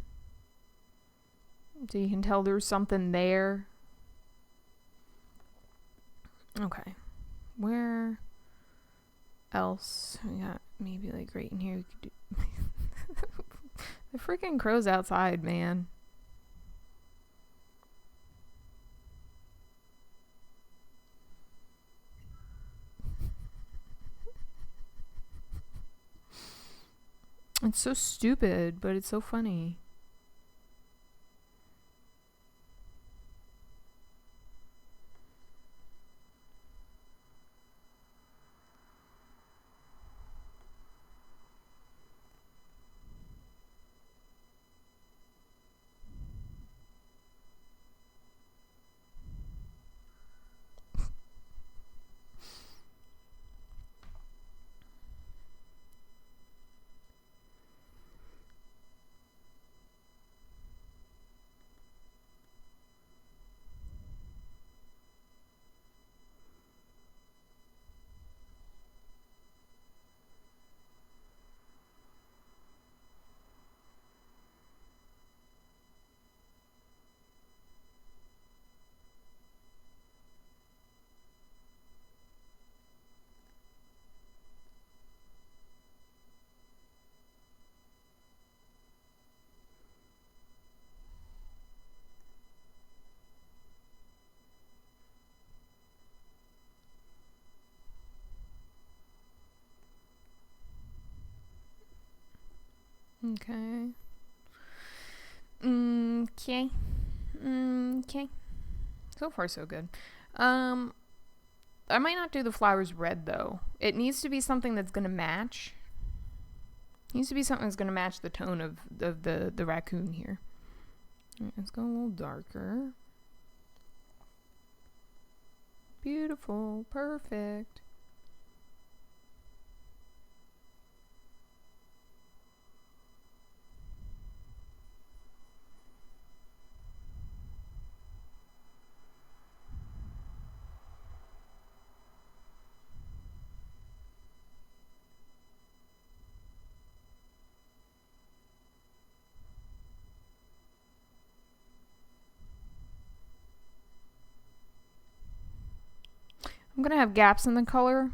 So you can tell there's something there. Okay. Where else? We got maybe like right in here we could do the freaking crow's outside, man. It's so stupid, but it's so funny. Okay. Okay. Okay. So far, so good. I might not do the flowers red, though. It needs to be something that's going to match. It needs to be something that's going to match the tone of the raccoon here. All right, let's go a little darker. Beautiful. Perfect. I'm going to have gaps in the color,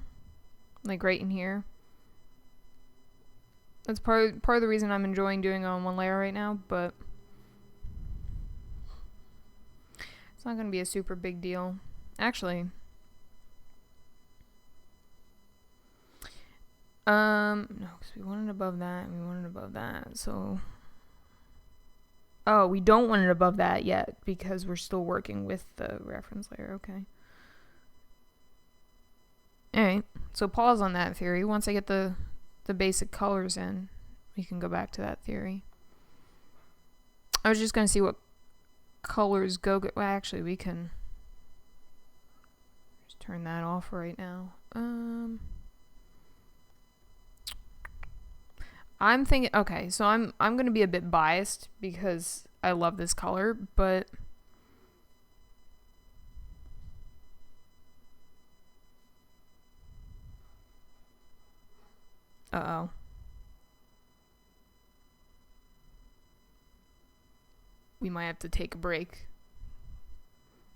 like right in here. That's part of the reason I'm enjoying doing it on one layer right now, but it's not going to be a super big deal. Actually, no, because we want it above that, and we want it above that, so... Oh, we don't want it above that yet, because we're still working with the reference layer, okay. Alright, so pause on that theory. Once I get the basic colors in, we can go back to that theory. I was just going to see what colors go... Well, actually, we can just turn that off right now. I'm thinking... Okay, so I'm going to be a bit biased because I love this color, but... Uh-oh. We might have to take a break.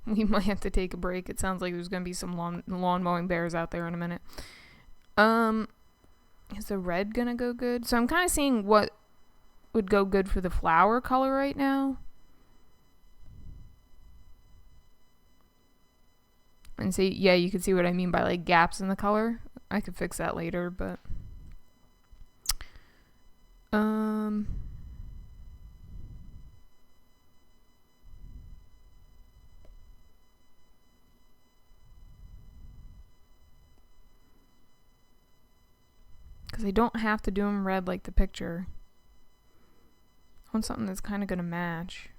We might have to take a break. It sounds like there's going to be some lawn mowing bears out there in a minute. Is the red going to go good? So I'm kind of seeing what would go good for the flower color right now. And see, yeah, you can see what I mean by like gaps in the color. I could fix that later, but... Because I don't have to do them red like the picture. I want something that's kind of going to match.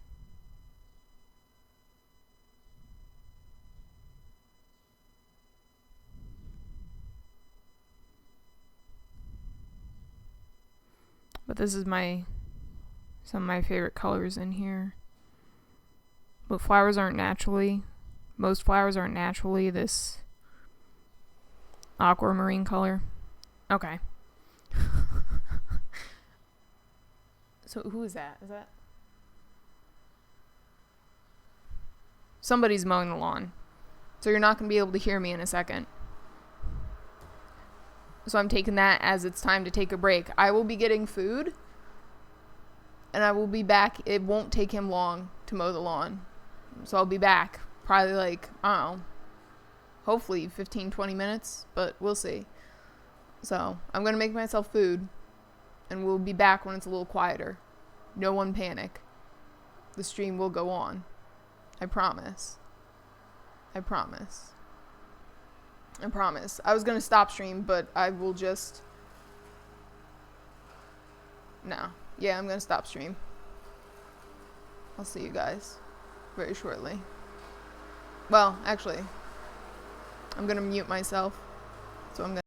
But this is some of my favorite colors in here. But flowers aren't naturally, most flowers aren't naturally this Aquamarine color. Okay. So who is that? Is that somebody's mowing the lawn? So you're not going to be able to hear me in a second. So I'm taking that as it's time to take a break. I will be getting food, and I will be back. It won't take him long to mow the lawn. So I'll be back. Probably like, I don't know, hopefully 15, 20 minutes, but we'll see. So I'm going to make myself food, and we'll be back when it's a little quieter. No one panic. The stream will go on. I promise. I promise. I promise. I was going to stop stream, but I will just... No. Yeah, I'm going to stop stream. I'll see you guys very shortly. Well, actually, I'm going to mute myself. So I'm going to...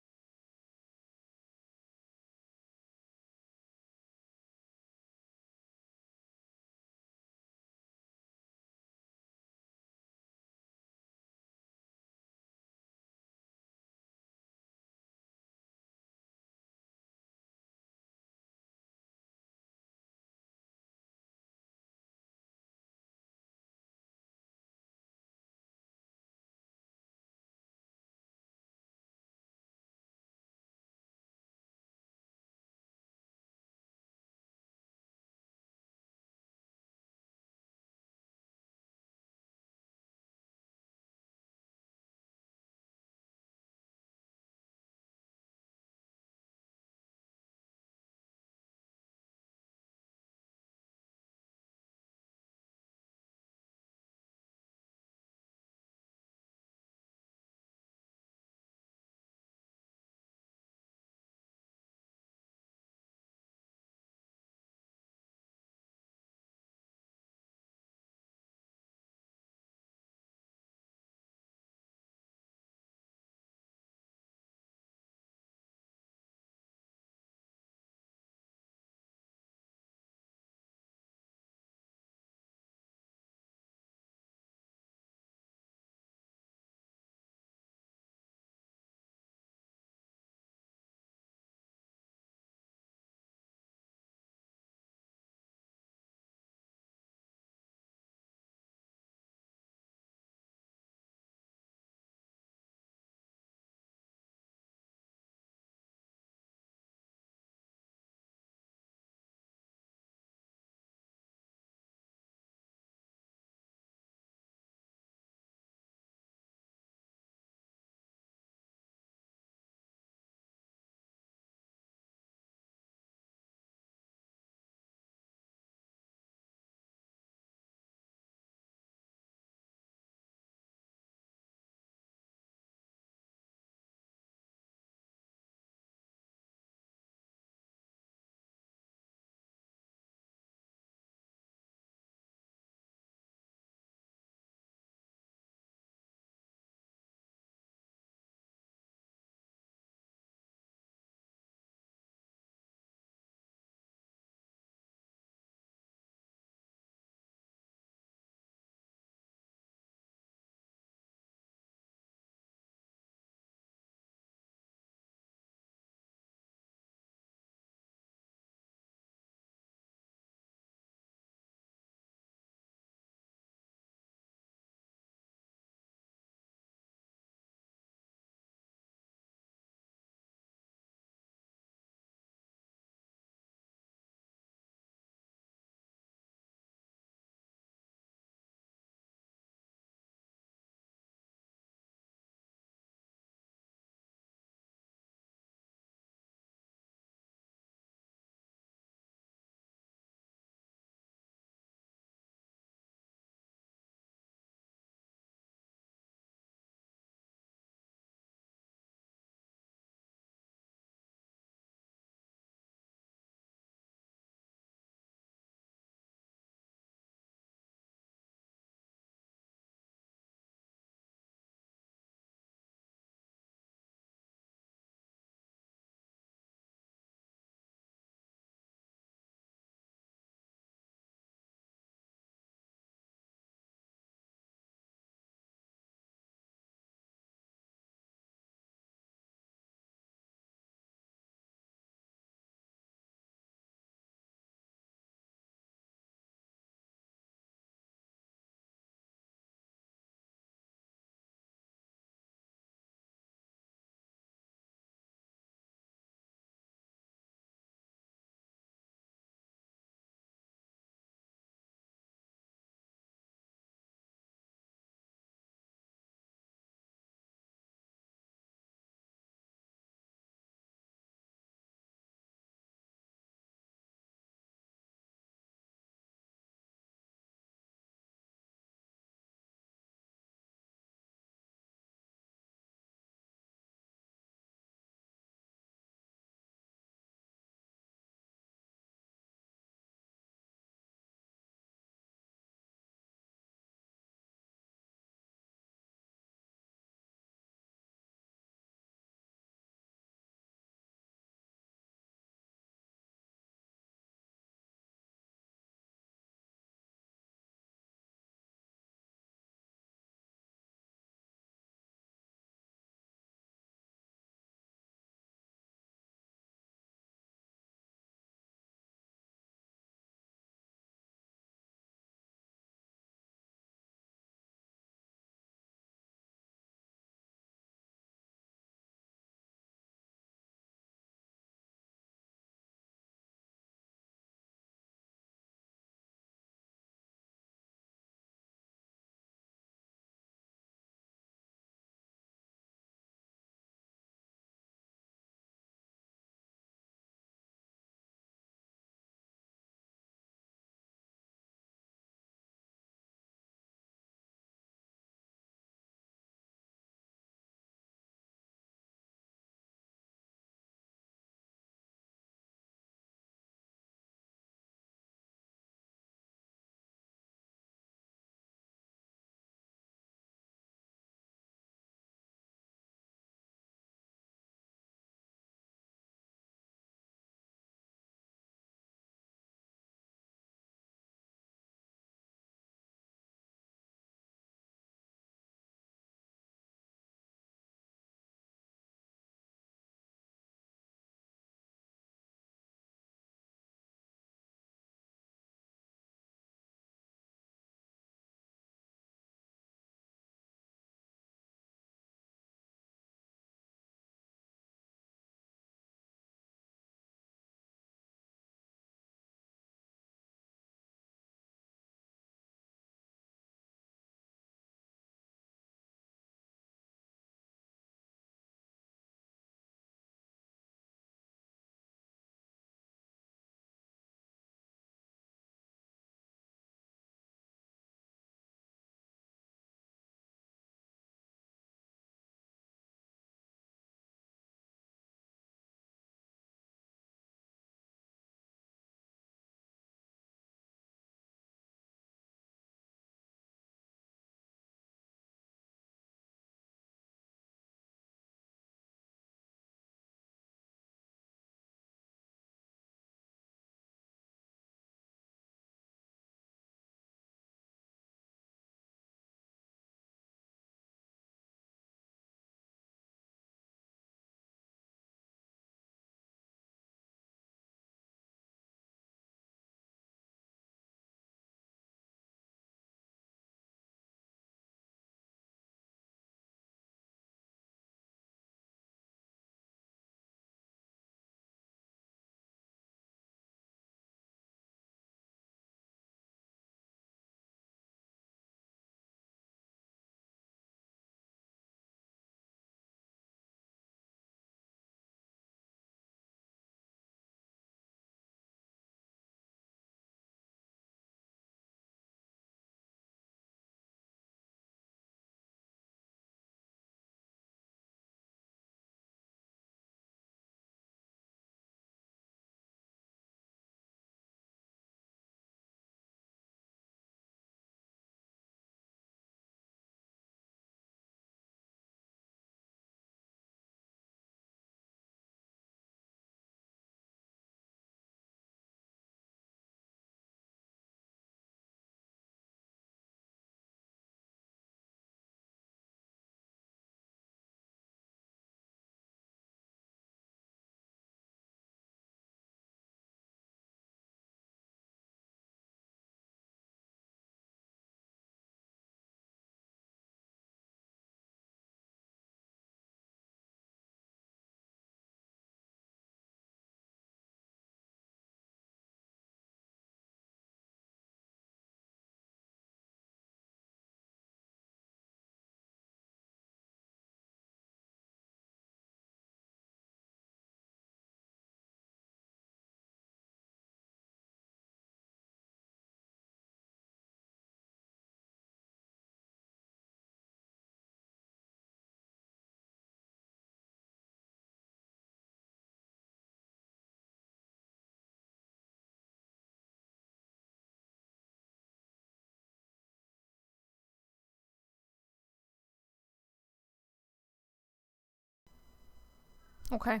Okay.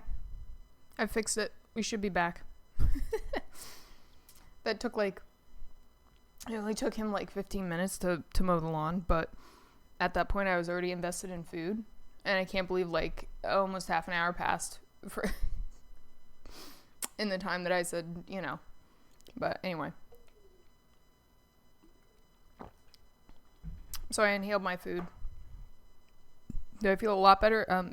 I fixed it. We should be back. That took like, it only took him like 15 minutes to mow the lawn, but at that point I was already invested in food. And I can't believe like almost half an hour passed for in the time that I said, you know. But anyway. So I inhaled my food. Do I feel a lot better?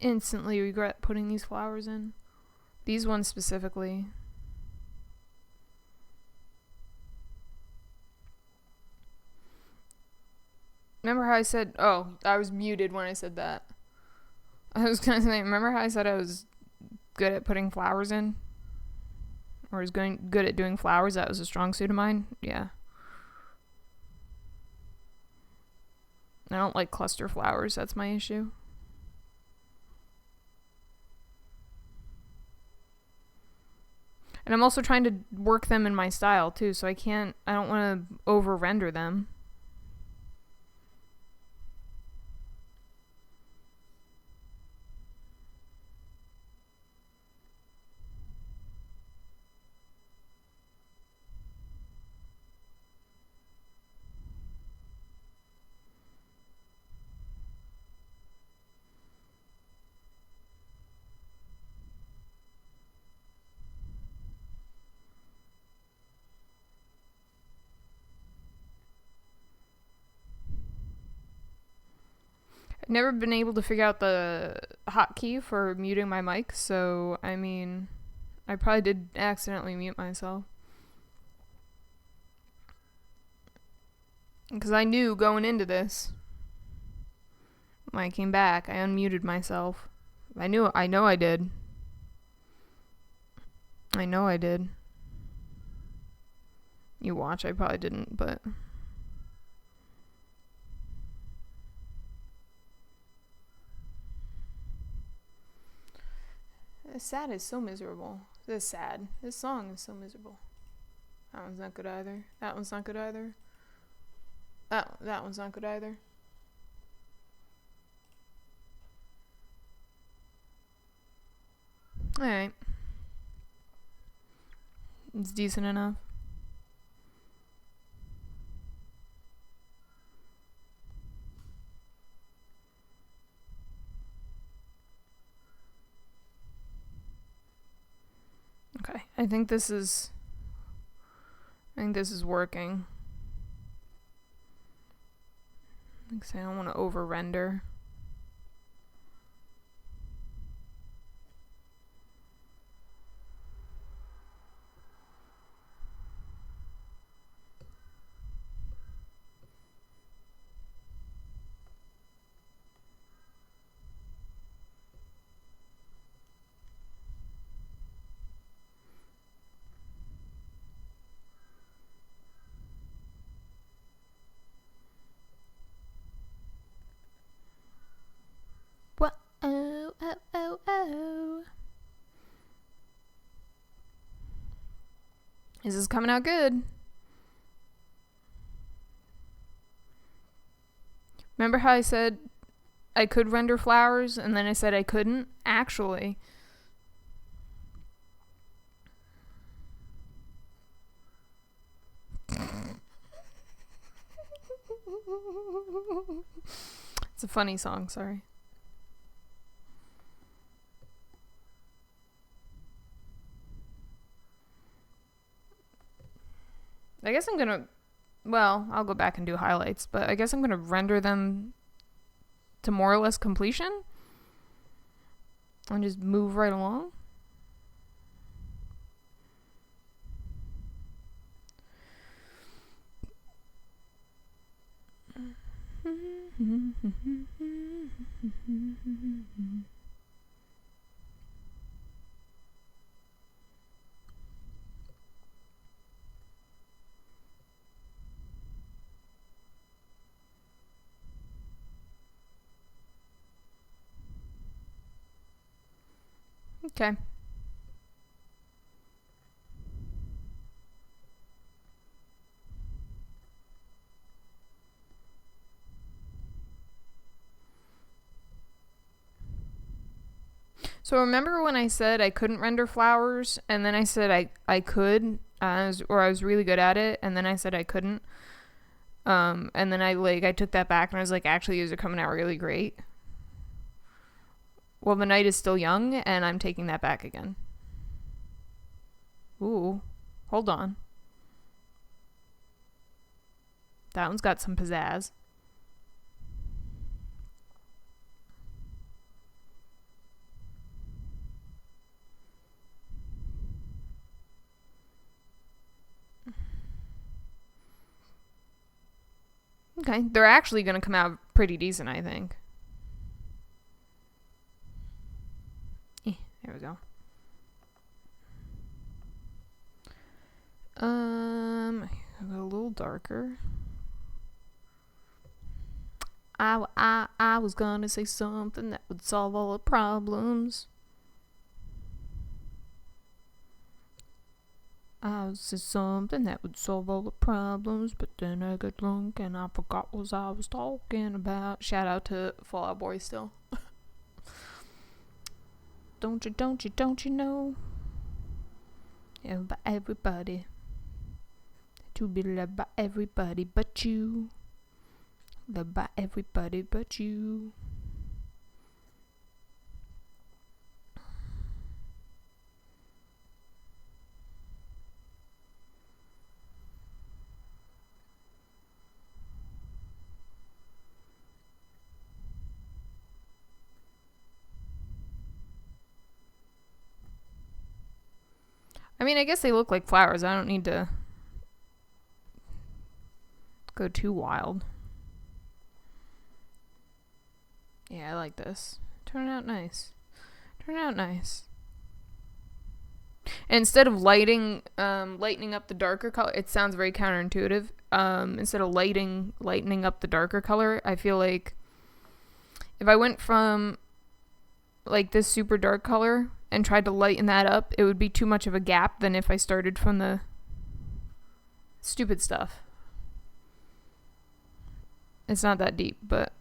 instantly regret putting these flowers in. These ones specifically. Remember how I said, oh, I was muted when I said that. I was going to say, remember how I said I was good at putting flowers in? Or was good at doing flowers? That was a strong suit of mine? Yeah. I don't like cluster flowers. That's my issue. And I'm also trying to work them in my style, too, so I don't want to over-render them. I've never been able to figure out the hotkey for muting my mic, so, I mean, I probably did accidentally mute myself. Because I knew going into this, when I came back, I unmuted myself. I know I did. I know I did. You watch, I probably didn't, but... Sad is so miserable. This is sad. This song is so miserable. That one's not good either. That one's not good either. That one's not good either. Alright. It's decent enough. Okay, I think this is working. I don't want to over render. Oh. Is this coming out good? Remember how I said I could render flowers and then I said I couldn't? Actually. It's a funny song, sorry. I guess I'm gonna, well, I'll go back and do highlights, but I guess I'm gonna render them to more or less completion and just move right along. Okay. So remember when I said I couldn't render flowers, and then I said I could, or I was really good at it, and then I said I couldn't, and then I took that back and I was like, actually, these are coming out really great. Well, the night is still young, and I'm taking that back again. Ooh, hold on. That one's got some pizzazz. Okay, they're actually going to come out pretty decent, I think. There we go. A little darker. I was gonna say something that would solve all the problems. I was say something that would solve all the problems, but then I got drunk and I forgot what I was talking about. Shout out to Fall Out Boy still. Don't you know? Everybody. To be loved by everybody but you. Loved by everybody but you. I mean, I guess they look like flowers. I don't need to go too wild. Yeah, I like this. Turn out nice. And instead of lightening up the darker color, it sounds very counterintuitive. Instead of lightening up the darker color, I feel like if I went from like this super dark color and tried to lighten that up, it would be too much of a gap than if I started from the stupid stuff. It's not that deep, but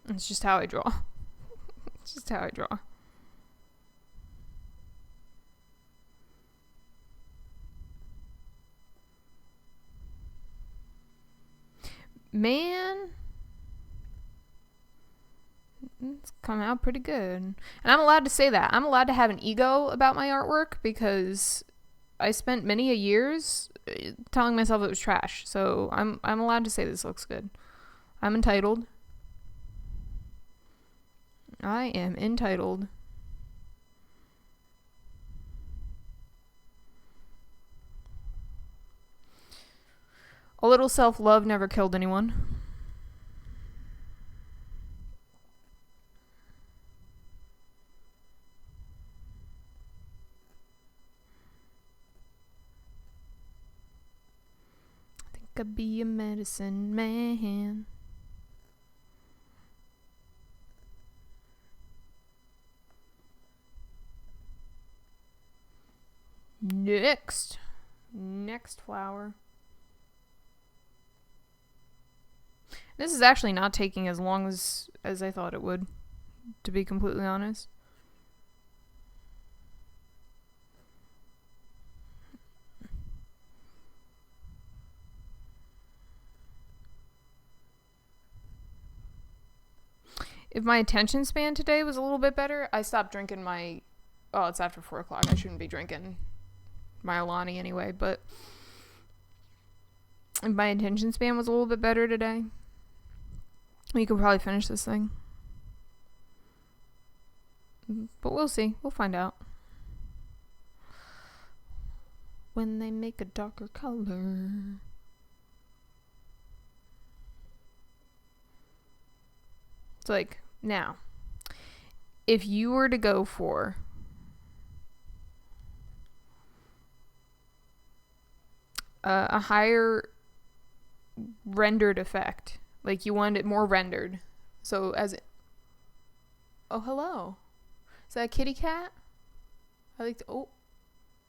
it's just how I draw. It's just how I draw. Man, it's come out pretty good. And I'm allowed to say that. I'm allowed to have an ego about my artwork because I spent many a years telling myself it was trash. So I'm allowed to say this looks good. I'm entitled. I am entitled. A little self-love never killed anyone. I think I'd be a medicine man. Next flower. This is actually not taking as long as I thought it would, to be completely honest. If my attention span today was a little bit better, I stopped drinking my... Oh, it's after 4 o'clock. I shouldn't be drinking my Alani anyway, but if my attention span was a little bit better today, we could probably finish this thing. But we'll see. We'll find out. When they make a darker color. It's like, now, if you were to go for a higher rendered effect, like you wanted it more rendered, so as it... Oh, hello. Is that a kitty cat? I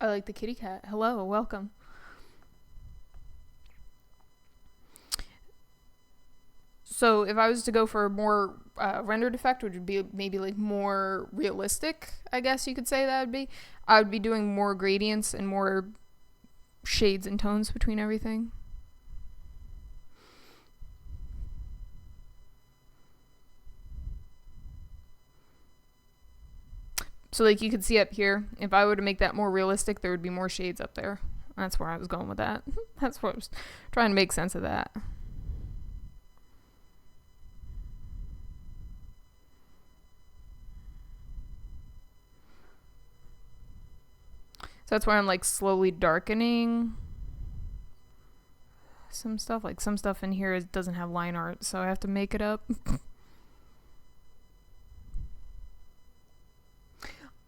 like the kitty cat. Hello, welcome. So if I was to go for a more rendered effect, which would be maybe like more realistic, I guess you could say that would be, I would be doing more gradients and more shades and tones between everything. So like you could see up here, if I were to make that more realistic, there would be more shades up there. That's where I was going with that. That's what I was trying to make sense of that. So that's why I'm like slowly darkening some stuff. Like some stuff in here doesn't have line art, so I have to make it up.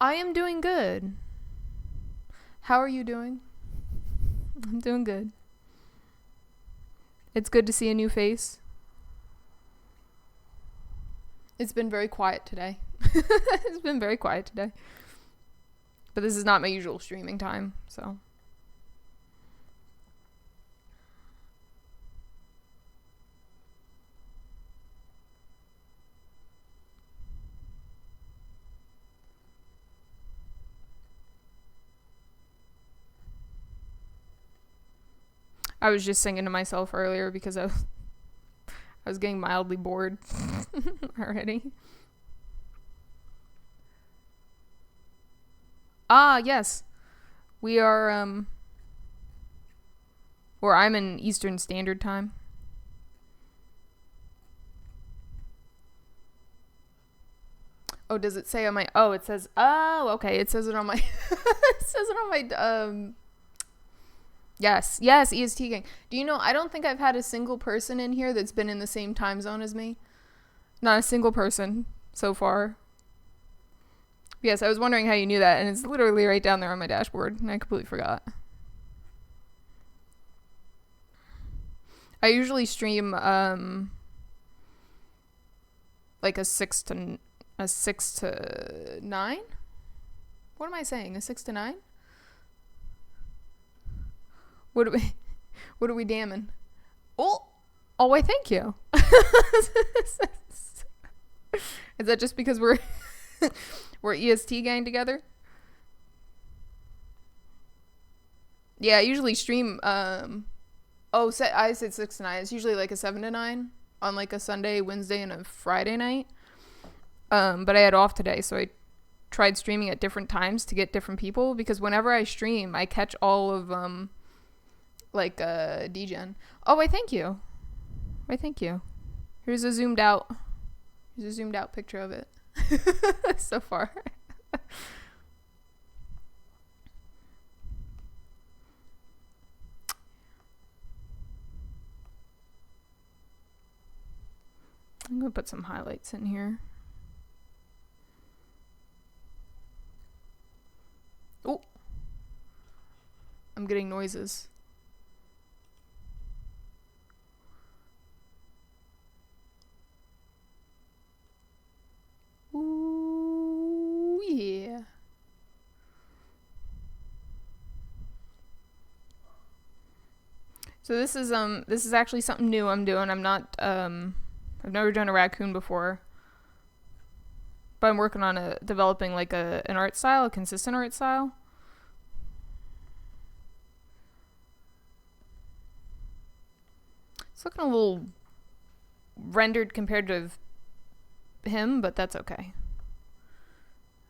I am doing good. How are you doing? I'm doing good. It's good to see a new face. It's been very quiet today. It's been very quiet today. But this is not my usual streaming time, so. I was just singing to myself earlier because I was getting mildly bored already. Ah, yes. We are, or I'm in Eastern Standard Time. Oh, does it say on my, oh, it says, oh, okay. It says it on my, it says it on my, yes, EST gang. Do you know, I don't think I've had a single person in here that's been in the same time zone as me. Not a single person so far. Yes, I was wondering how you knew that, and it's literally right down there on my dashboard, and I completely forgot. I usually stream, like a 6 to 9? What am I saying? A 6 to 9? What are we damning? Oh, why thank you. Is that just because we're EST gang together? Yeah, I usually stream I said 6 to 9. It's usually like a 7 to 9 on like a Sunday, Wednesday, and a Friday night. But I had off today, so I tried streaming at different times to get different people, because whenever I stream, I catch all of like DGen. Oh, why thank you. Why thank you. Here's a zoomed out picture of it. So far. I'm gonna put some highlights in here. Oh, I'm getting noises. Ooh, yeah. So this is actually something new I'm doing. I'm not I've never done a raccoon before. But I'm working on developing like an art style, a consistent art style. It's looking a little rendered compared to him, but that's okay.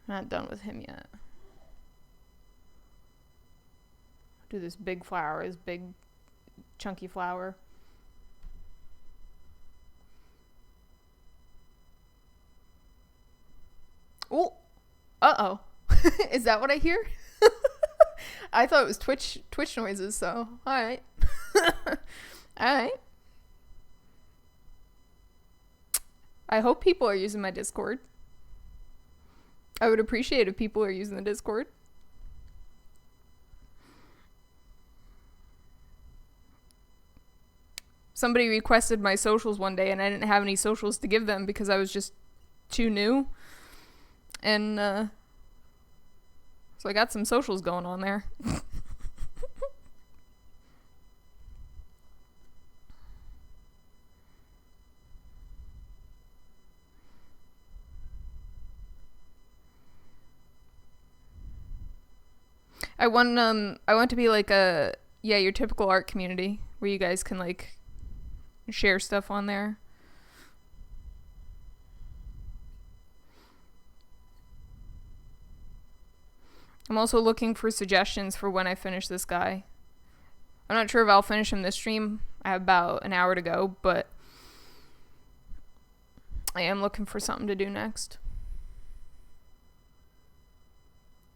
I'm not done with him yet. Do this big flower, this big chunky flower. Oh, uh-oh. Is that what I hear? I thought it was Twitch noises, so alright. Alright. I hope people are using my Discord. I would appreciate if people are using the Discord. Somebody requested my socials one day, and I didn't have any socials to give them because I was just too new. And so I got some socials going on there. I want to be like your typical art community where you guys can like share stuff on there. I'm also looking for suggestions for when I finish this guy. I'm not sure if I'll finish him this stream. I have about an hour to go, but I am looking for something to do next.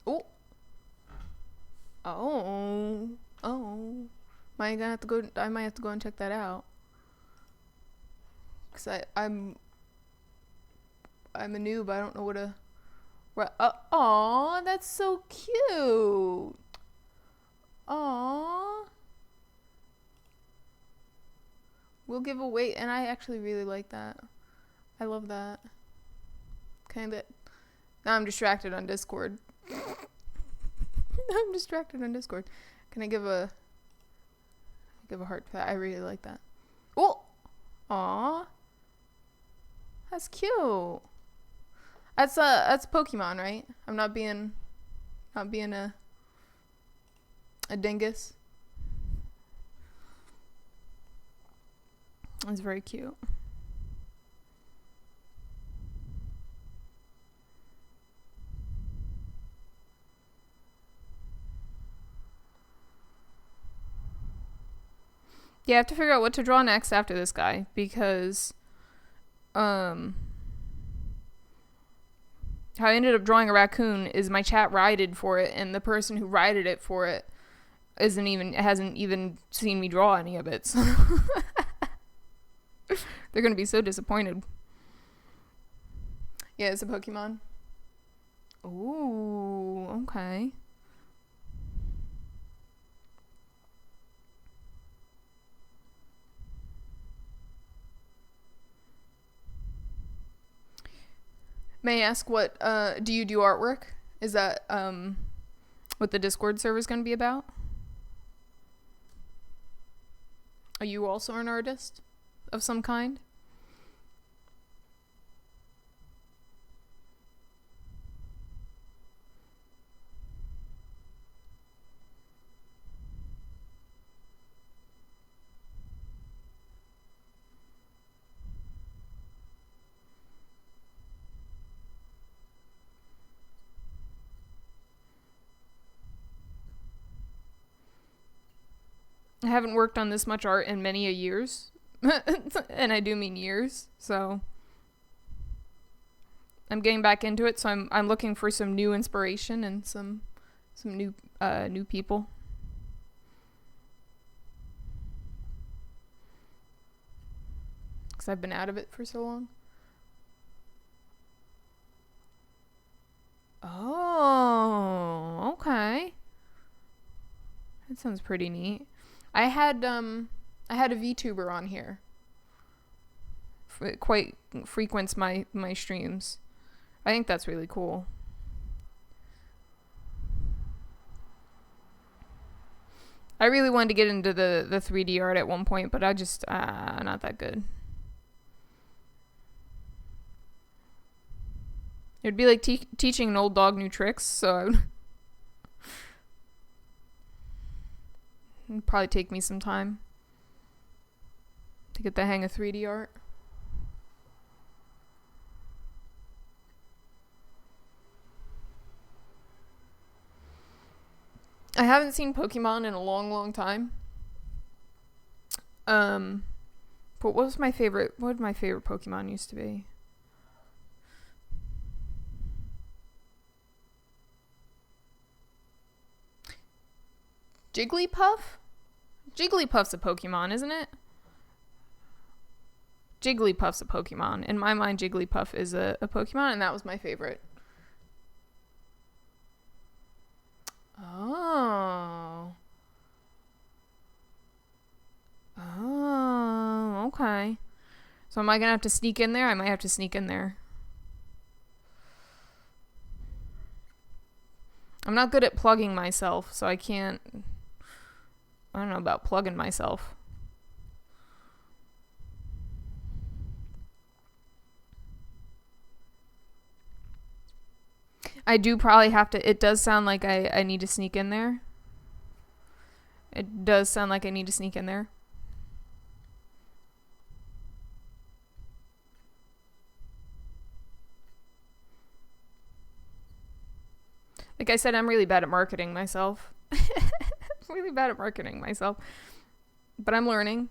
Oh. Oh. Oh. I might have to go and check that out. Cause I'm a noob. I don't know what to. Aw, that's so cute. Aw. We'll give away, and I actually really like that. I love that. Kind of. Now I'm distracted on Discord. I'm distracted on Discord. Can I give a heart to that? I really like that. Oh, aw, that's cute. That's Pokemon, right? I'm not being a dingus. It's very cute. Yeah, I have to figure out what to draw next after this guy because how I ended up drawing a raccoon is my chat righted for it, and the person who righted it for it hasn't even seen me draw any of it. So they're gonna be so disappointed. Yeah, it's a Pokemon. Ooh, okay. May I ask what do you do artwork? Is that what the Discord server is going to be about? Are you also an artist of some kind? I haven't worked on this much art in many a years. And I do mean years. So I'm getting back into it, so I'm looking for some new inspiration and some new people. Cuz I've been out of it for so long. Oh, okay. That sounds pretty neat. I had a VTuber on here. It quite frequents my streams. I think that's really cool. I really wanted to get into the 3D art at one point, but I just not that good. It'd be like teaching an old dog new tricks, so it'd probably take me some time to get the hang of 3D art. I haven't seen Pokemon in a long, long time. But what was my favorite? What would my favorite Pokemon used to be? Jigglypuff? Jigglypuff's a Pokemon, isn't it? Jigglypuff's a Pokemon. In my mind, Jigglypuff is a Pokemon, and that was my favorite. Oh. Oh, okay. So am I gonna have to sneak in there? I might have to sneak in there. I'm not good at plugging myself, so I can't. I don't know about plugging myself. I do probably have to. It does sound like I need to sneak in there. It does sound like I need to sneak in there. Like I said, I'm really bad at marketing myself. Really bad at marketing myself. But I'm learning.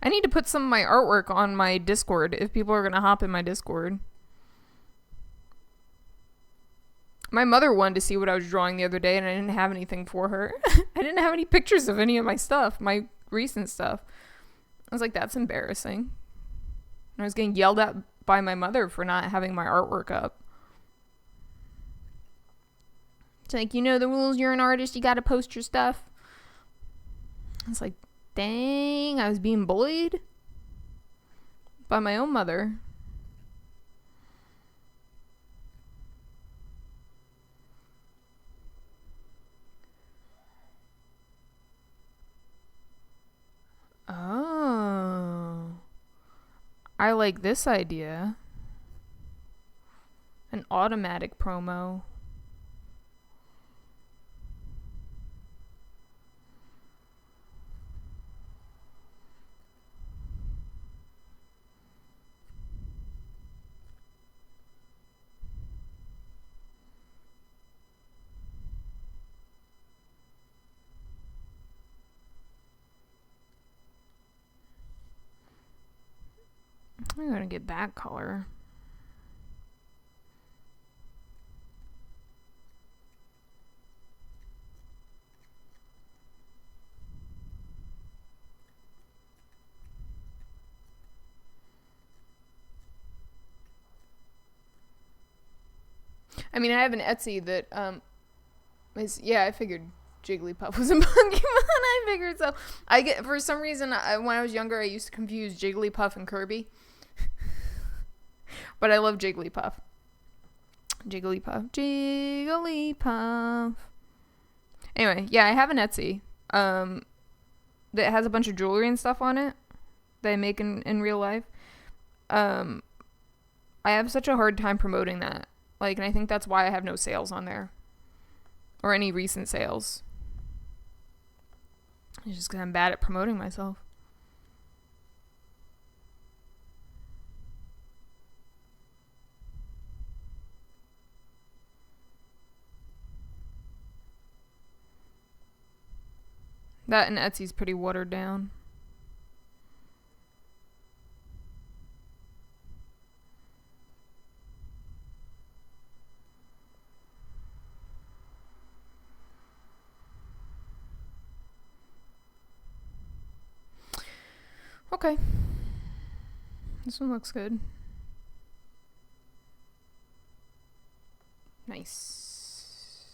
I need to put some of my artwork on my Discord if people are going to hop in my Discord. My mother wanted to see what I was drawing the other day, and I didn't have anything for her. I didn't have any pictures of any of my stuff, my recent stuff. I was like, that's embarrassing. And I was getting yelled at by my mother for not having my artwork up. It's like, you know the rules, you're an artist, you gotta post your stuff. I was like, dang, I was being bullied by my own mother. Oh. I like this idea. An automatic promo. I'm gonna get that color. I mean, I have an Etsy that is, yeah, I figured Jigglypuff was a Pokemon. I figured so. I get, for some reason, when I was younger, I used to confuse Jigglypuff and Kirby. But I love Jigglypuff. Jigglypuff. Jigglypuff. Anyway, yeah, I have an Etsy that has a bunch of jewelry and stuff on it that I make in real life. I have such a hard time promoting that. Like, and I think that's why I have no sales on there. Or any recent sales. It's just because I'm bad at promoting myself. That and Etsy's pretty watered down. Okay. This one looks good. Nice.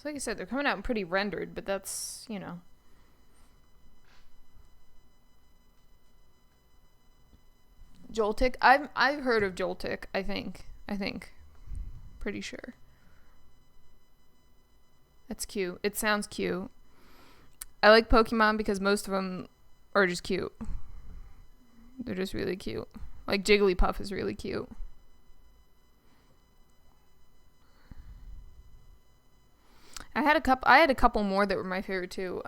Like I said, they're coming out pretty rendered, but that's, you know. Joltik. I've heard of Joltik, I think. Pretty sure. That's cute. It sounds cute. I like Pokemon because most of them are just cute. They're just really cute. Like Jigglypuff is really cute. I had a couple more that were my favorite too.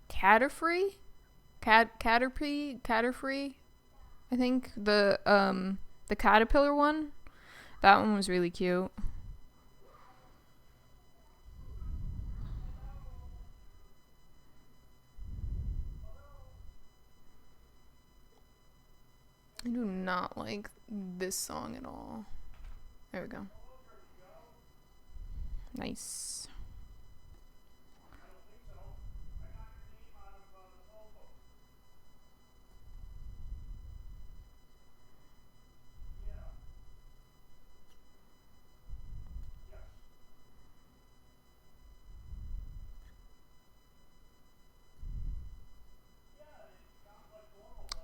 Caterfree? Caterfree? I think the caterpillar one. That one was really cute. I do not like this song at all. There we go. Nice.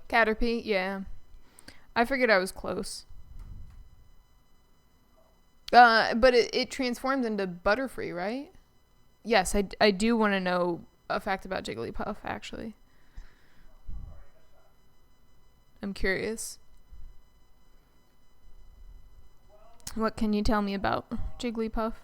Caterpie, yeah. I figured I was close. But it transforms into Butterfree, right? Yes, I do want to know a fact about Jigglypuff, actually. I'm curious. What can you tell me about Jigglypuff?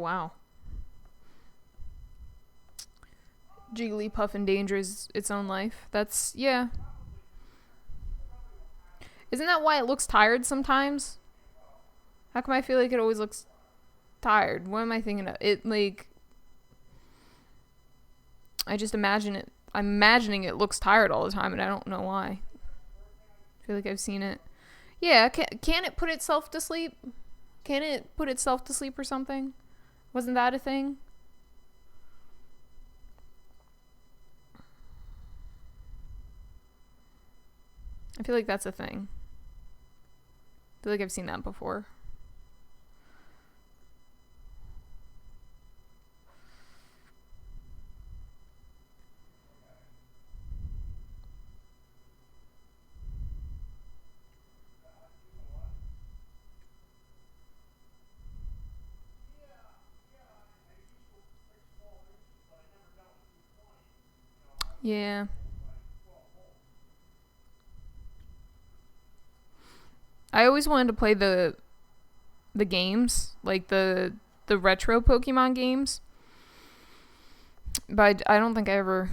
wow. Jigglypuff endangers its own life. That's, yeah. Isn't that why it looks tired sometimes? How come I feel like it always looks tired? What am I thinking of? It, like, I just imagine it. I'm imagining it looks tired all the time, and I don't know why. I feel like I've seen it. Yeah, can it put itself to sleep? Can it put itself to sleep or something? Wasn't that a thing? I feel like that's a thing. I feel like I've seen that before. Yeah. I always wanted to play the games, like the retro Pokemon games. But I don't think I ever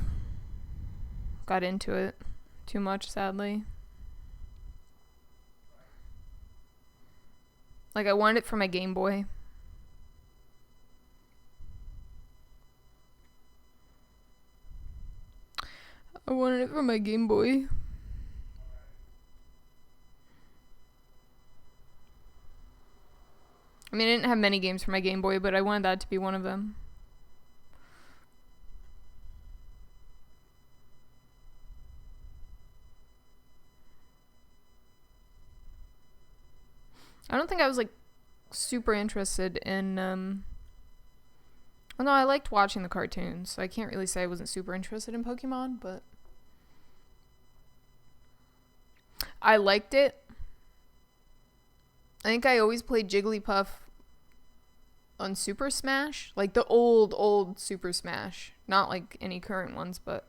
got into it too much, sadly. Like, I wanted it for my Game Boy. I wanted it for my Game Boy. I mean, I didn't have many games for my Game Boy, but I wanted that to be one of them. I don't think I was, like, super interested in, well, no, I liked watching the cartoons, so I can't really say I wasn't super interested in Pokemon, but I liked it. I think I always played Jigglypuff on Super Smash, like the old Super Smash, not like any current ones, but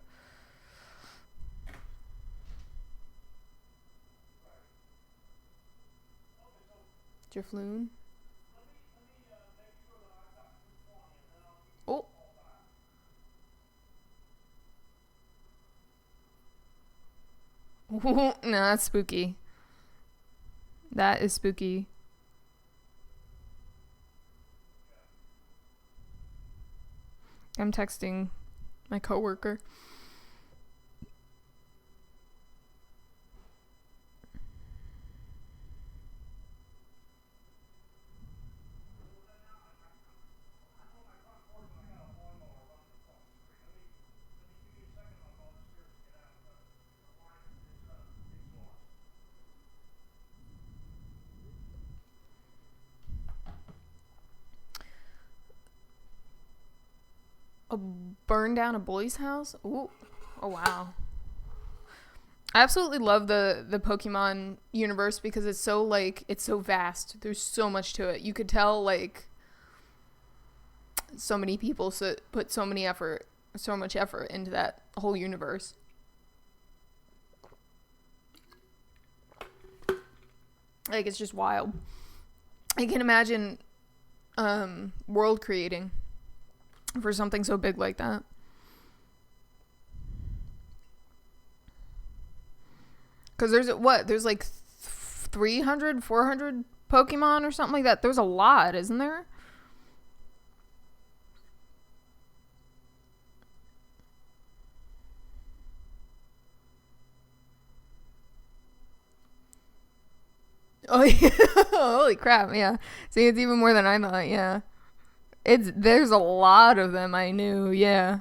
Drifloon. Oh. No, that's spooky. That is spooky. I'm texting my coworker. Burn down a boy's house? Ooh. Oh, wow. I absolutely love the Pokemon universe because it's so, like, it's so vast. There's so much to it. You could tell, like, so many people put so much effort into that whole universe. Like, it's just wild. I can imagine world creating for something so big like that. Because there's like 300, 400 Pokemon or something like that. There's a lot, isn't there? Oh, yeah. Holy crap, yeah. See, it's even more than I thought, yeah. There's a lot of them, I knew, yeah.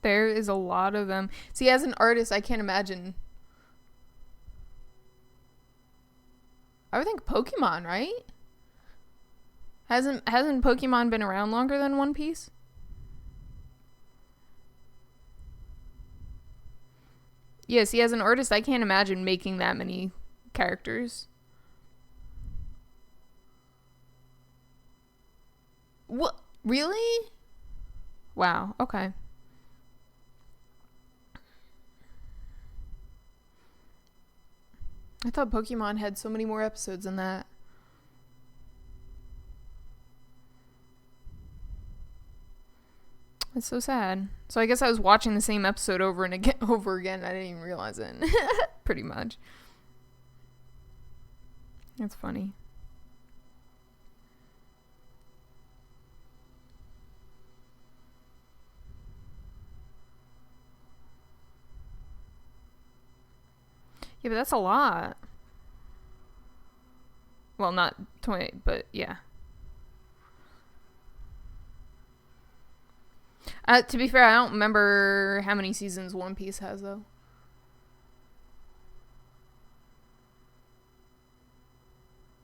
There is a lot of them. See, as an artist, I can't imagine. I would think Pokemon, right? Hasn't Pokemon been around longer than One Piece? Yeah, see, as an artist, I can't imagine making that many characters. What? Really? Wow, okay. I thought Pokemon had so many more episodes than that. It's so sad. So I guess I was watching the same episode over and again, over again. I didn't even realize it. Pretty much. That's funny. Yeah, but that's a lot. Well, not 20, but yeah. To be fair, I don't remember how many seasons One Piece has, though.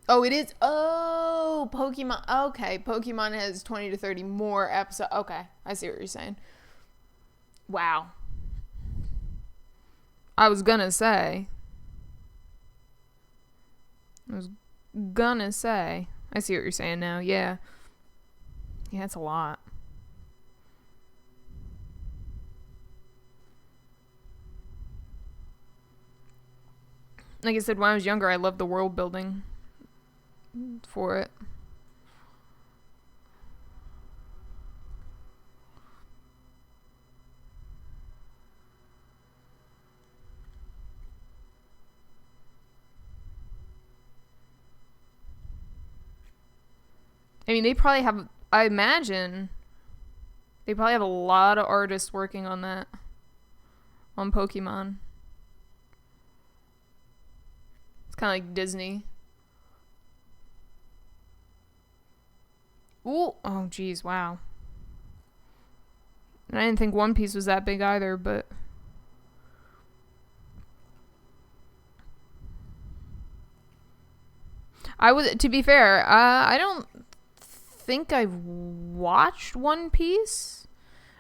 Oh, it is. Oh, Pokemon. Okay, Pokemon has 20 to 30 more episodes. Okay, I see what you're saying. Wow. I was gonna say. I see what you're saying now. Yeah. Yeah, it's a lot. Like I said, when I was younger, I loved the world building for it. I mean, they probably have, I imagine, they probably have a lot of artists working on that, on Pokemon. It's kind of like Disney. Ooh, oh geez, wow. And I didn't think One Piece was that big either, but I was, to be fair, I don't think I've watched One Piece.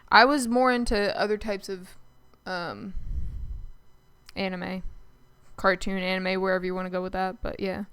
I was more into other types of anime, cartoon anime, wherever you want to go with that, but yeah.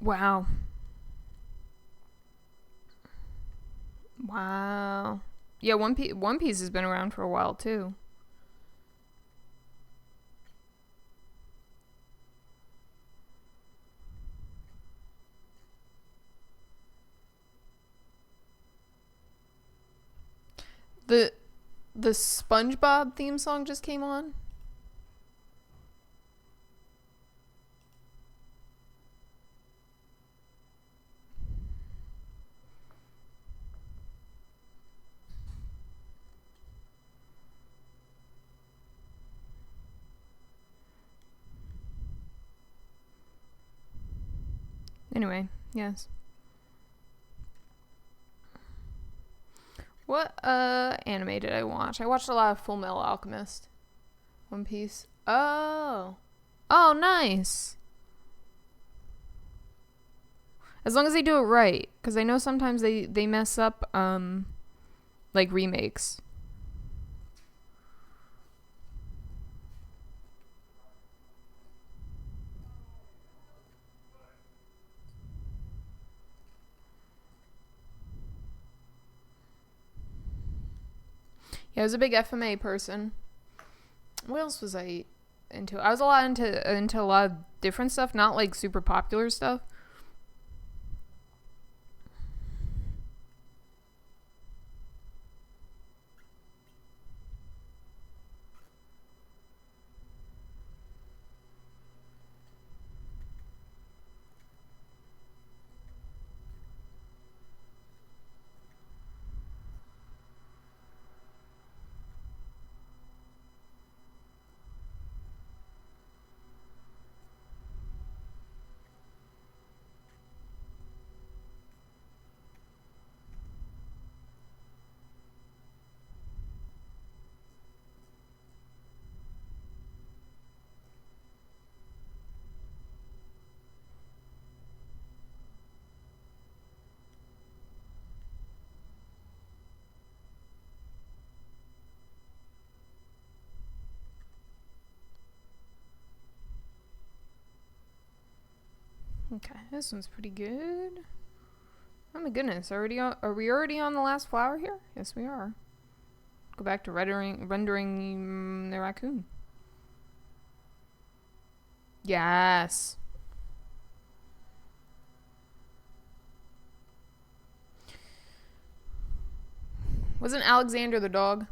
Wow. Wow. Yeah, One Piece has been around for a while too. The the SpongeBob theme song just came on. Anyway, yes. What anime did I watch? I watched a lot of Full Metal Alchemist. One Piece. Oh. Oh, nice. As long as they do it right, because I know sometimes they mess up like remakes. Yeah, I was a big FMA person. What else was I into? I was a lot into a lot of different stuff, not like super popular stuff. Okay, this one's pretty good. Oh my goodness, are we already on the last flower here? Yes, we are. Go back to rendering the raccoon. Yes. Wasn't Alexander the dog?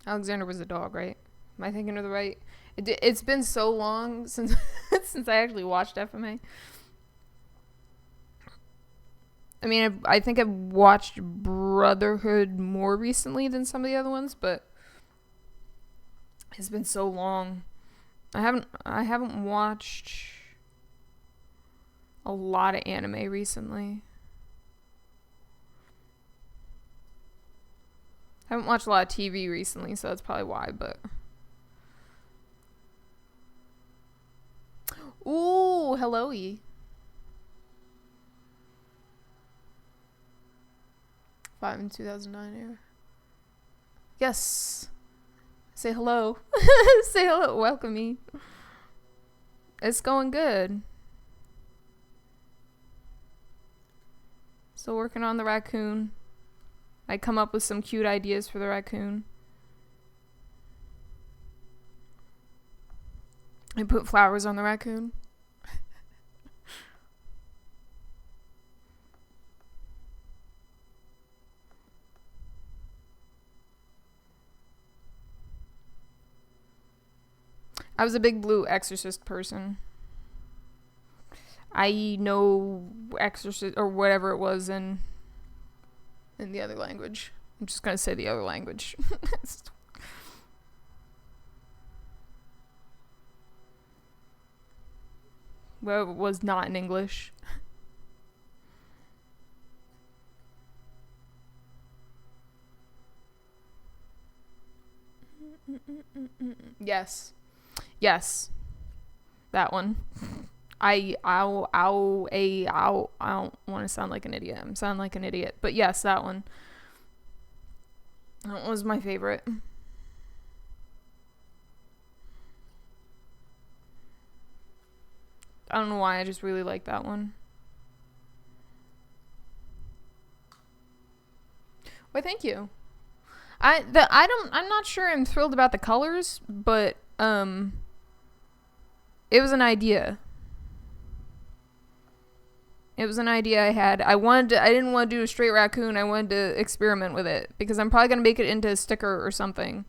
Alexander was the dog, right? Am I thinking of the right? It's been so long since since I actually watched FMA. I mean, I think I've watched Brotherhood more recently than some of the other ones, but it's been so long. I haven't watched a lot of anime recently. I haven't watched a lot of TV recently, so that's probably why, but... Ooh, hello-y. 5 in 2009 era. Yes. Say hello. Say hello. Welcome me. It's going good. Still working on the raccoon. I come up with some cute ideas for the raccoon. I put flowers on the raccoon. I was a big Blue Exorcist person. I know Exorcist or whatever it was in the other language. I'm just gonna say the other language. Well, it was not in English. Yes. Yes. That one. I don't want to sound like an idiot. I'm sounding like an idiot. But yes, that one. That was my favorite. I don't know why, I just really like that one. Why, thank you. I'm not sure I'm thrilled about the colors, but it was an idea. It was an idea I had. I didn't want to do a straight raccoon. I wanted to experiment with it because I'm probably going to make it into a sticker or something.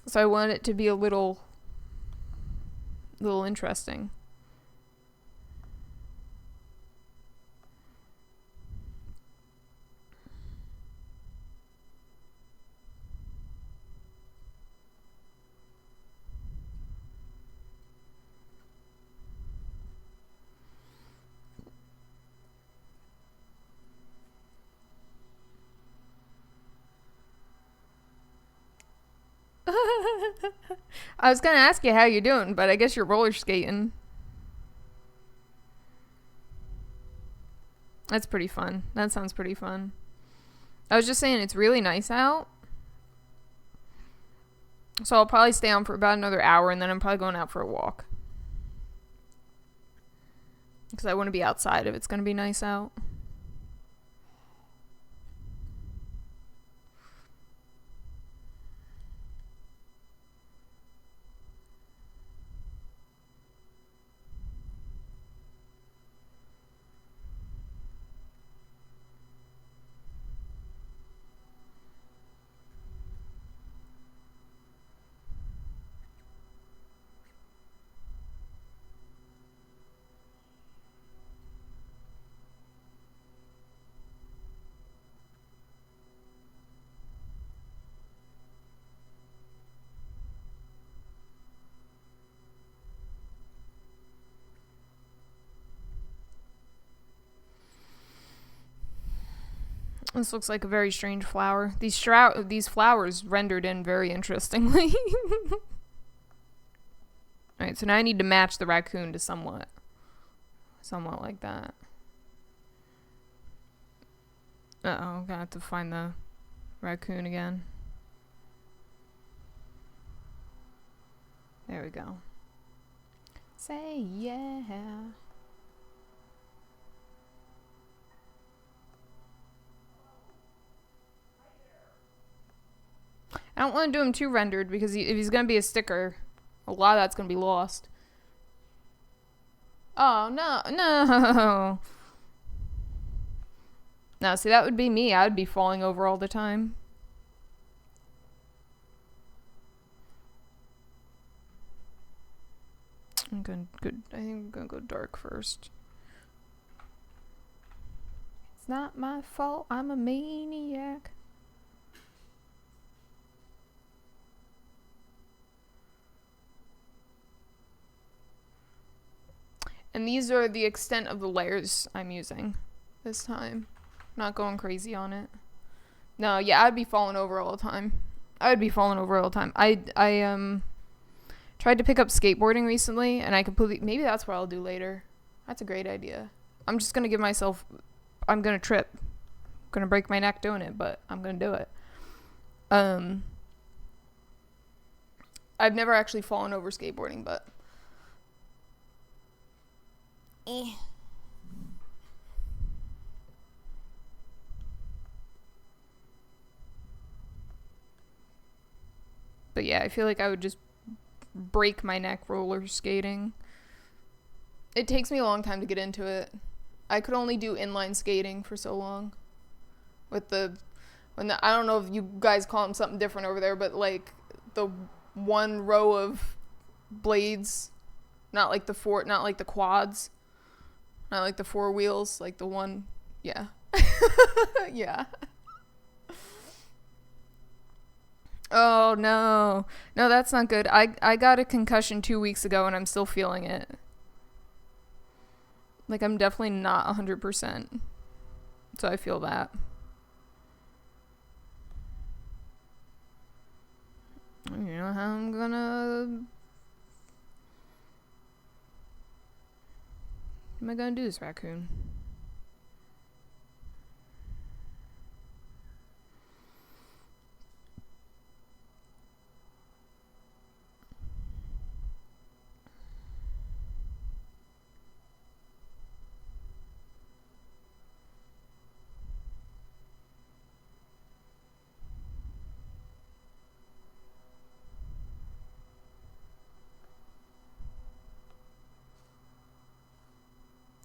So I wanted it to be a little interesting. I was gonna ask you how you're doing, but I guess you're roller skating. That's pretty fun. That sounds pretty fun. I was just saying it's really nice out. So I'll probably stay on for about another hour and then I'm probably going out for a walk. Because I want to be outside if it's going to be nice out. This looks like a very strange flower. These flowers rendered in very interestingly. Alright, so now I need to match the raccoon to somewhat like that. Uh-oh, I'm gonna have to find the raccoon again. There we go. Say yeah. I don't want to do him too rendered because if he's going to be a sticker, a lot of that's going to be lost. Oh, no, no. No, see, that would be me. I would be falling over all the time. I'm going good. I think I'm going to go dark first. It's not my fault. I'm a maniac. And these are the extent of the layers I'm using this time. Not going crazy on it. No, yeah, I'd be falling over all the time. I tried to pick up skateboarding recently, and I completely... Maybe that's what I'll do later. That's a great idea. I'm just going to give myself... I'm going to trip. I'm going to break my neck doing it, but I'm going to do it. I've never actually fallen over skateboarding, but... But yeah, I feel like I would just break my neck roller skating. It takes me a long time to get into it. I could only do inline skating for so long. I don't know if you guys call them something different over there, but like the one row of blades, not like the quads. Not like the four wheels, like the one, yeah. Yeah. Oh, no. No, that's not good. I got a concussion 2 weeks ago and I'm still feeling it. Like, I'm definitely not 100%. So I feel that. You know how I'm gonna... What am I gonna do this raccoon?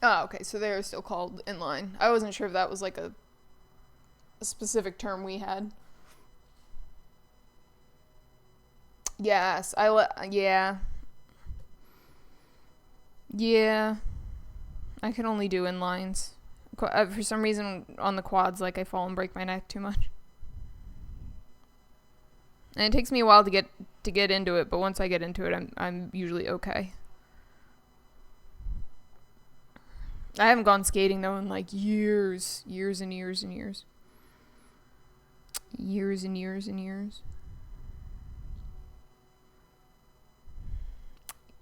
Oh, okay, so they're still called inline. I wasn't sure if that was like a specific term we had. Yes, yeah. Yeah. I can only do inlines. For some reason, on the quads, like, I fall and break my neck too much. And it takes me a while to get into it, but once I get into it, I'm usually okay. I haven't gone skating though in like years and years and years. Years and years and years.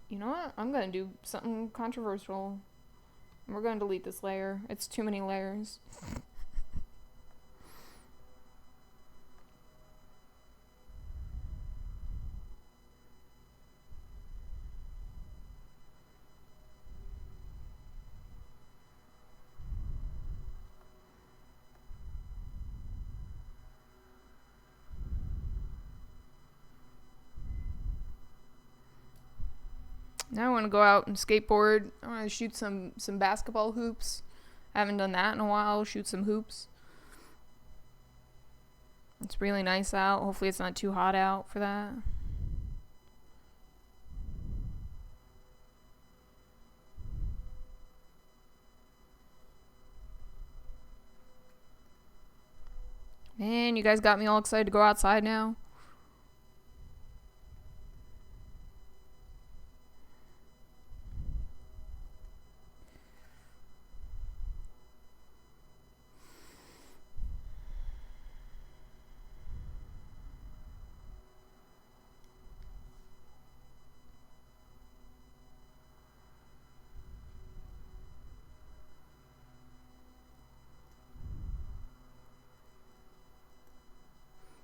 You know what? I'm gonna do something controversial. We're gonna delete this layer. It's too many layers. Now I want to go out and skateboard. I want to shoot some basketball hoops. I haven't done that in a while. Shoot some hoops. It's really nice out. Hopefully it's not too hot out for that. Man, you guys got me all excited to go outside now.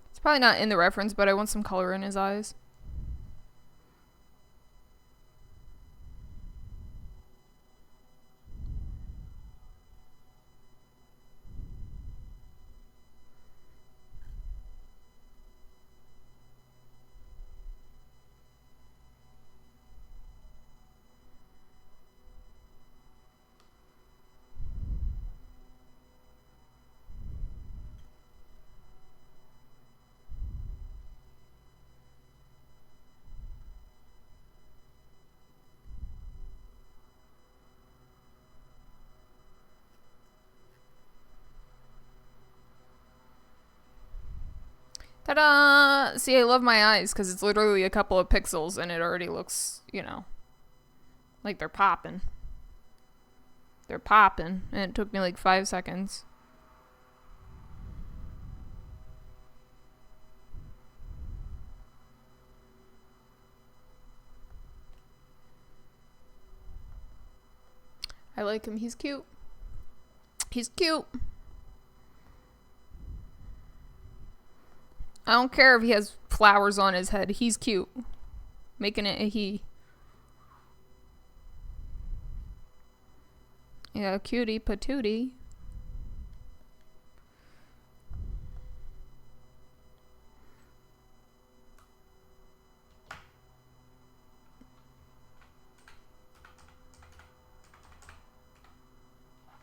It's probably not in the reference, but I want some color in his eyes. Ta-da! See, I love my eyes because it's literally a couple of pixels and it already looks, you know, like they're popping. They're popping, and it took me like 5 seconds. I like him. He's cute. He's cute. I don't care if he has flowers on his head. He's cute. Making it a he. Yeah, cutie patootie.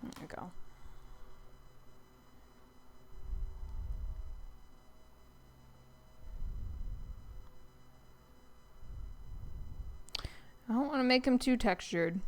There we go. I don't want to make him too textured.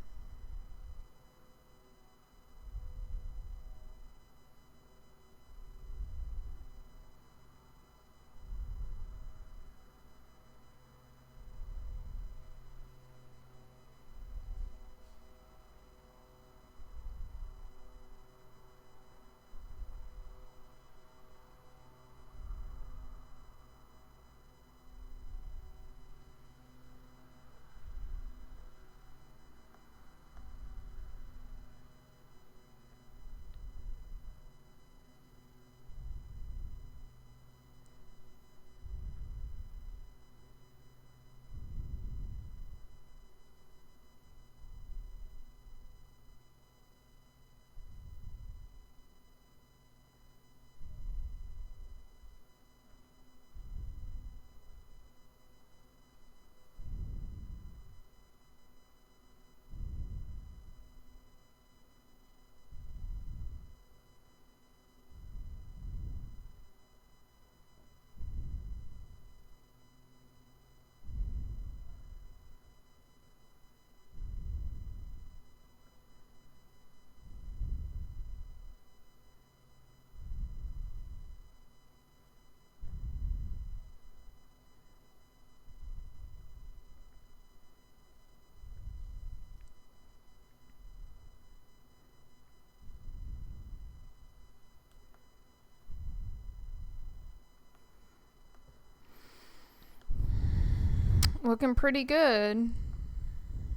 Looking pretty good.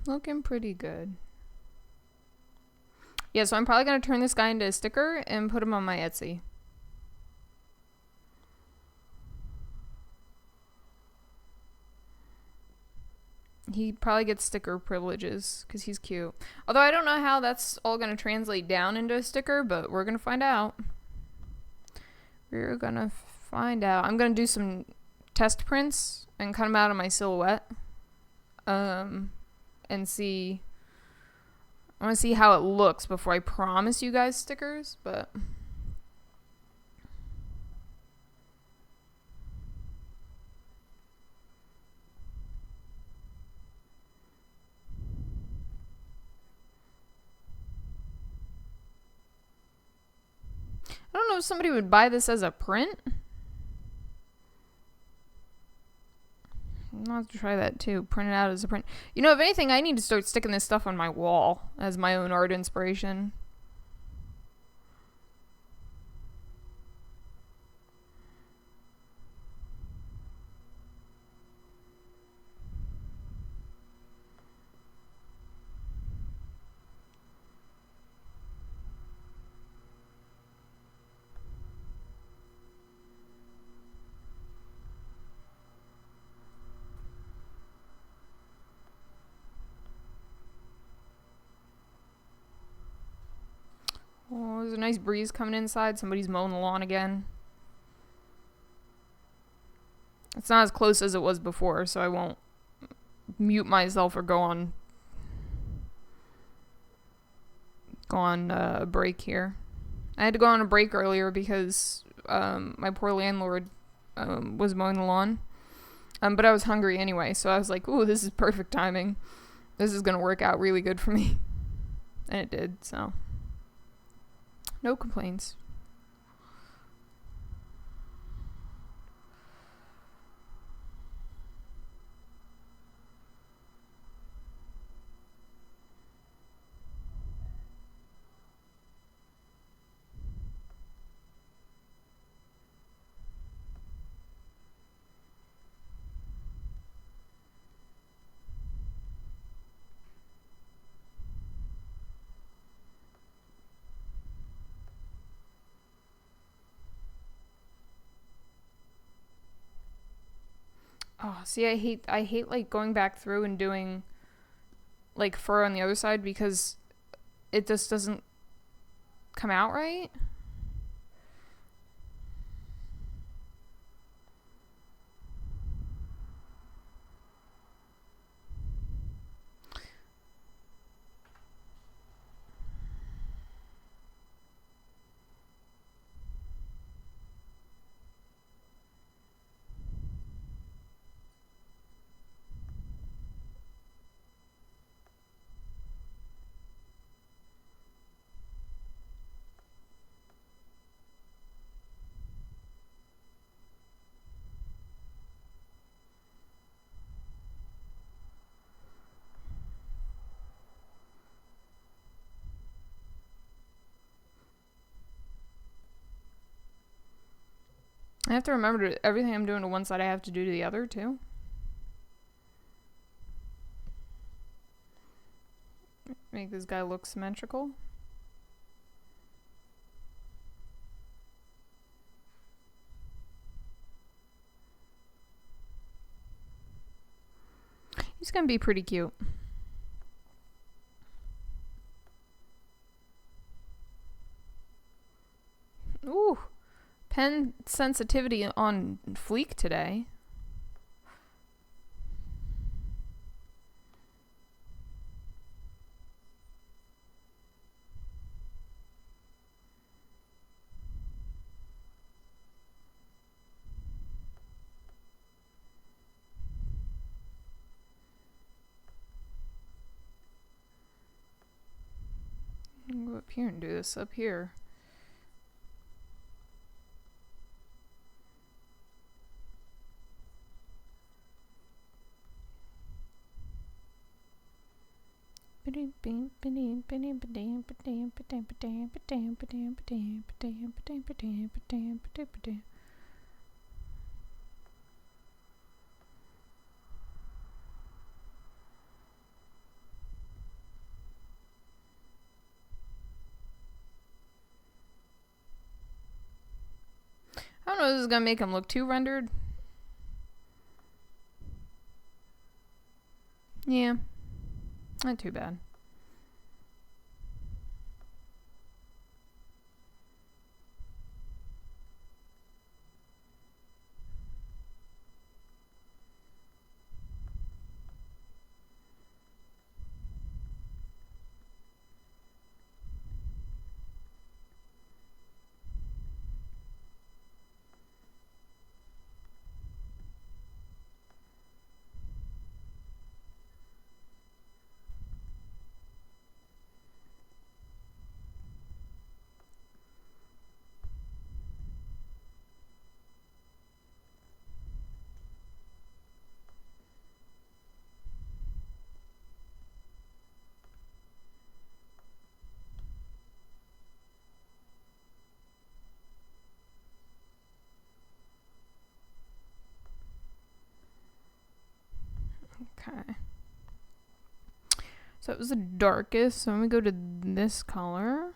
Looking pretty good. Yeah, so I'm probably going to turn this guy into a sticker and put him on my Etsy. He probably gets sticker privileges because he's cute. Although I don't know how that's all going to translate down into a sticker, but we're going to find out. We're going to find out. I'm going to do some test prints and cut them out of my silhouette. And see. I want to see how it looks before I promise you guys stickers, but I don't know if somebody would buy this as a print. I'll have to try that too. Print it out as a print. You know, if anything, I need to start sticking this stuff on my wall as my own art inspiration. Oh, there's a nice breeze coming inside. Somebody's mowing the lawn again. It's not as close as it was before, so I won't mute myself or go on a break here. I had to go on a break earlier because my poor landlord was mowing the lawn. But I was hungry anyway, so I was like, ooh, this is perfect timing. This is going to work out really good for me. And it did, so no complaints. Oh, see, I hate like going back through and doing like fur on the other side because it just doesn't come out right. I have to remember to everything I'm doing to one side I have to do to the other too. Make this guy look symmetrical. He's gonna be pretty cute. Ooh, pen sensitivity on fleek today. I'll go up here and do this up here. I don't know if this is gonna make him look too rendered. Yeah, not too bad. Okay. So it was the darkest. So I'm gonna go to this color.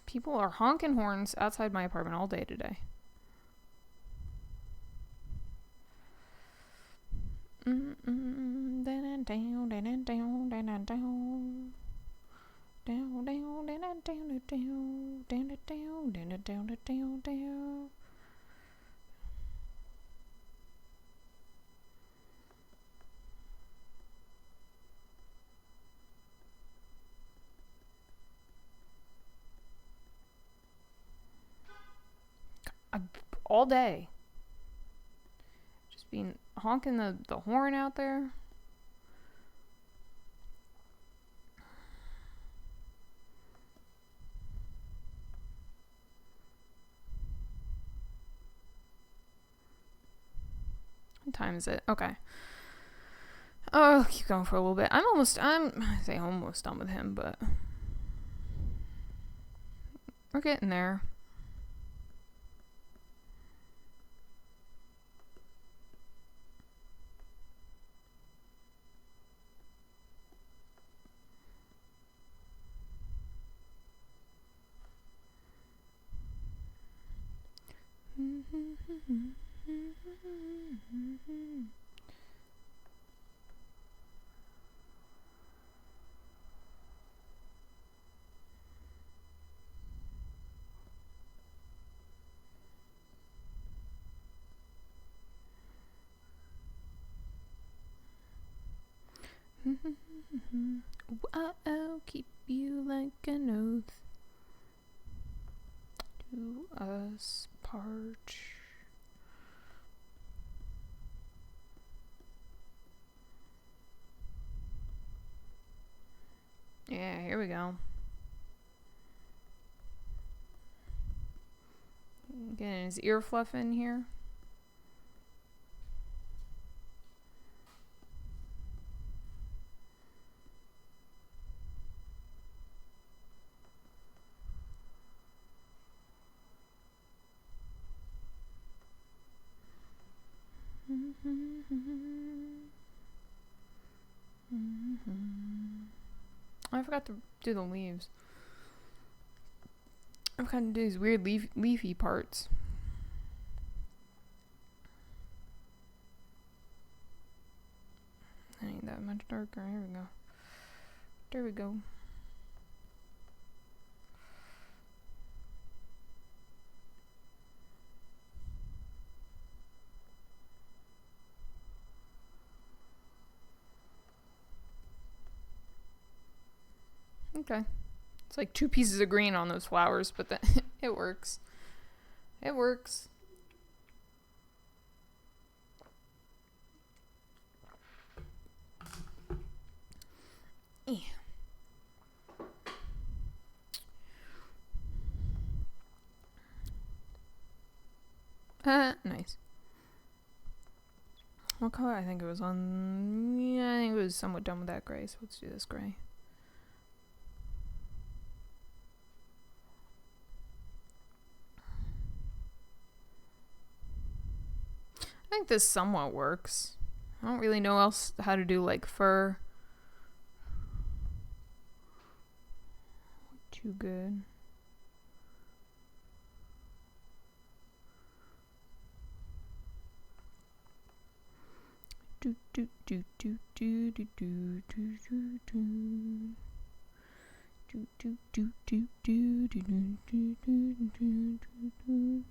People are honking horns outside my apartment all day today. All day. Just being honking the horn out there. What time is it? Okay. Oh, I'll keep going for a little bit. I say almost done with him, but we're getting there. I'll keep you like an oath. To us part. Yeah, here we go. Getting his ear fluff in here. I forgot to do the leaves. I forgot to do these weird leafy parts. I ain't that much darker. Here we go. There we go. Okay. It's like 2 pieces of green on those flowers, but that it works. It works. Yeah. Nice. What color? I think it was on... Yeah, I think it was somewhat done with that gray, so let's do this gray. I think this somewhat works. I don't really know else how to do like fur. Too good. Do do do do do do do do do do. Do do do do do do do do do do do.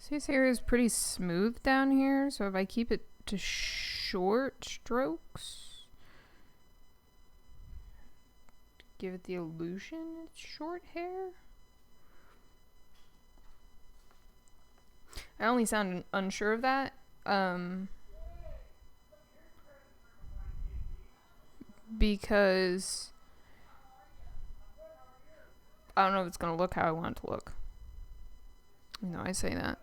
This hair is pretty smooth down here, so if I keep it to short strokes, give it the illusion it's short hair. I only sound unsure of that because I don't know if it's gonna look how I want it to look. You know, I say that.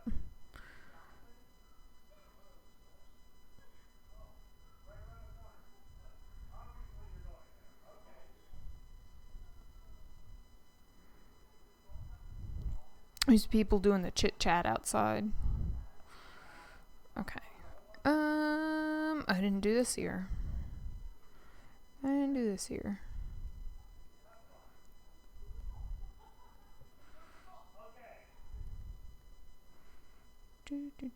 There's people doing the chit chat outside. Okay. I didn't do this here. Do. There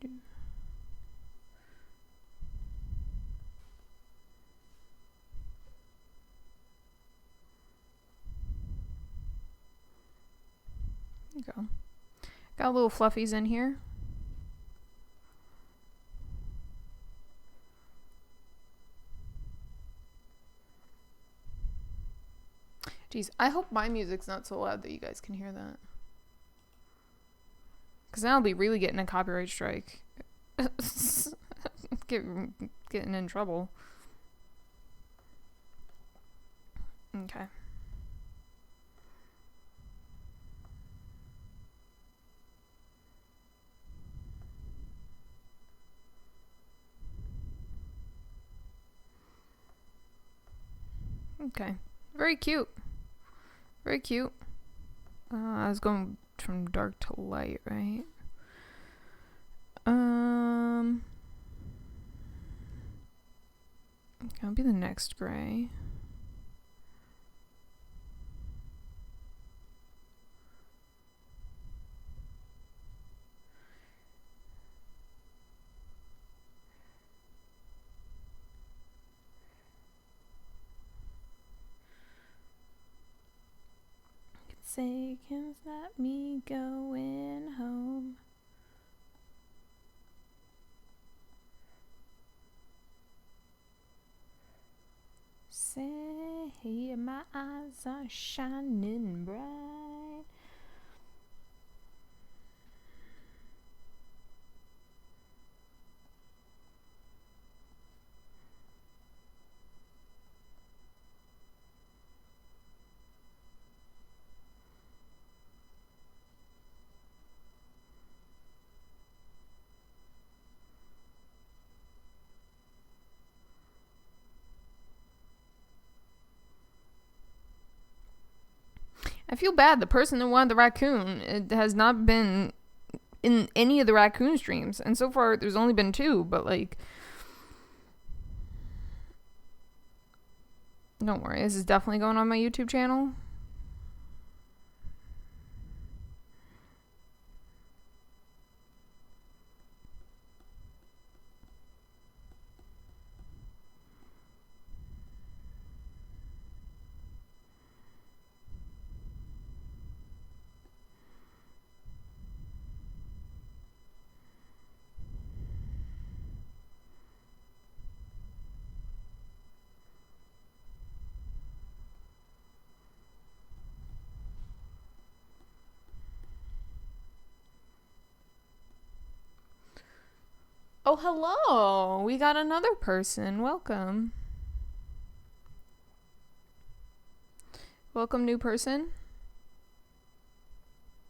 you go. Got little fluffies in here. Jeez, I hope my music's not so loud that you guys can hear that. Because then I'll be really getting a copyright strike. Getting in trouble. Okay. Okay. Very cute. Very cute. I was going from dark to light, right? Okay, I'll be the next gray. Seconds, let me going home. Say my eyes are shining bright. I feel bad. The person that wanted the raccoon, it has not been in any of the raccoon streams. And so far, there's only been 2, but like... Don't worry, this is definitely going on my YouTube channel. Oh, hello. We got another person. Welcome. Welcome, new person.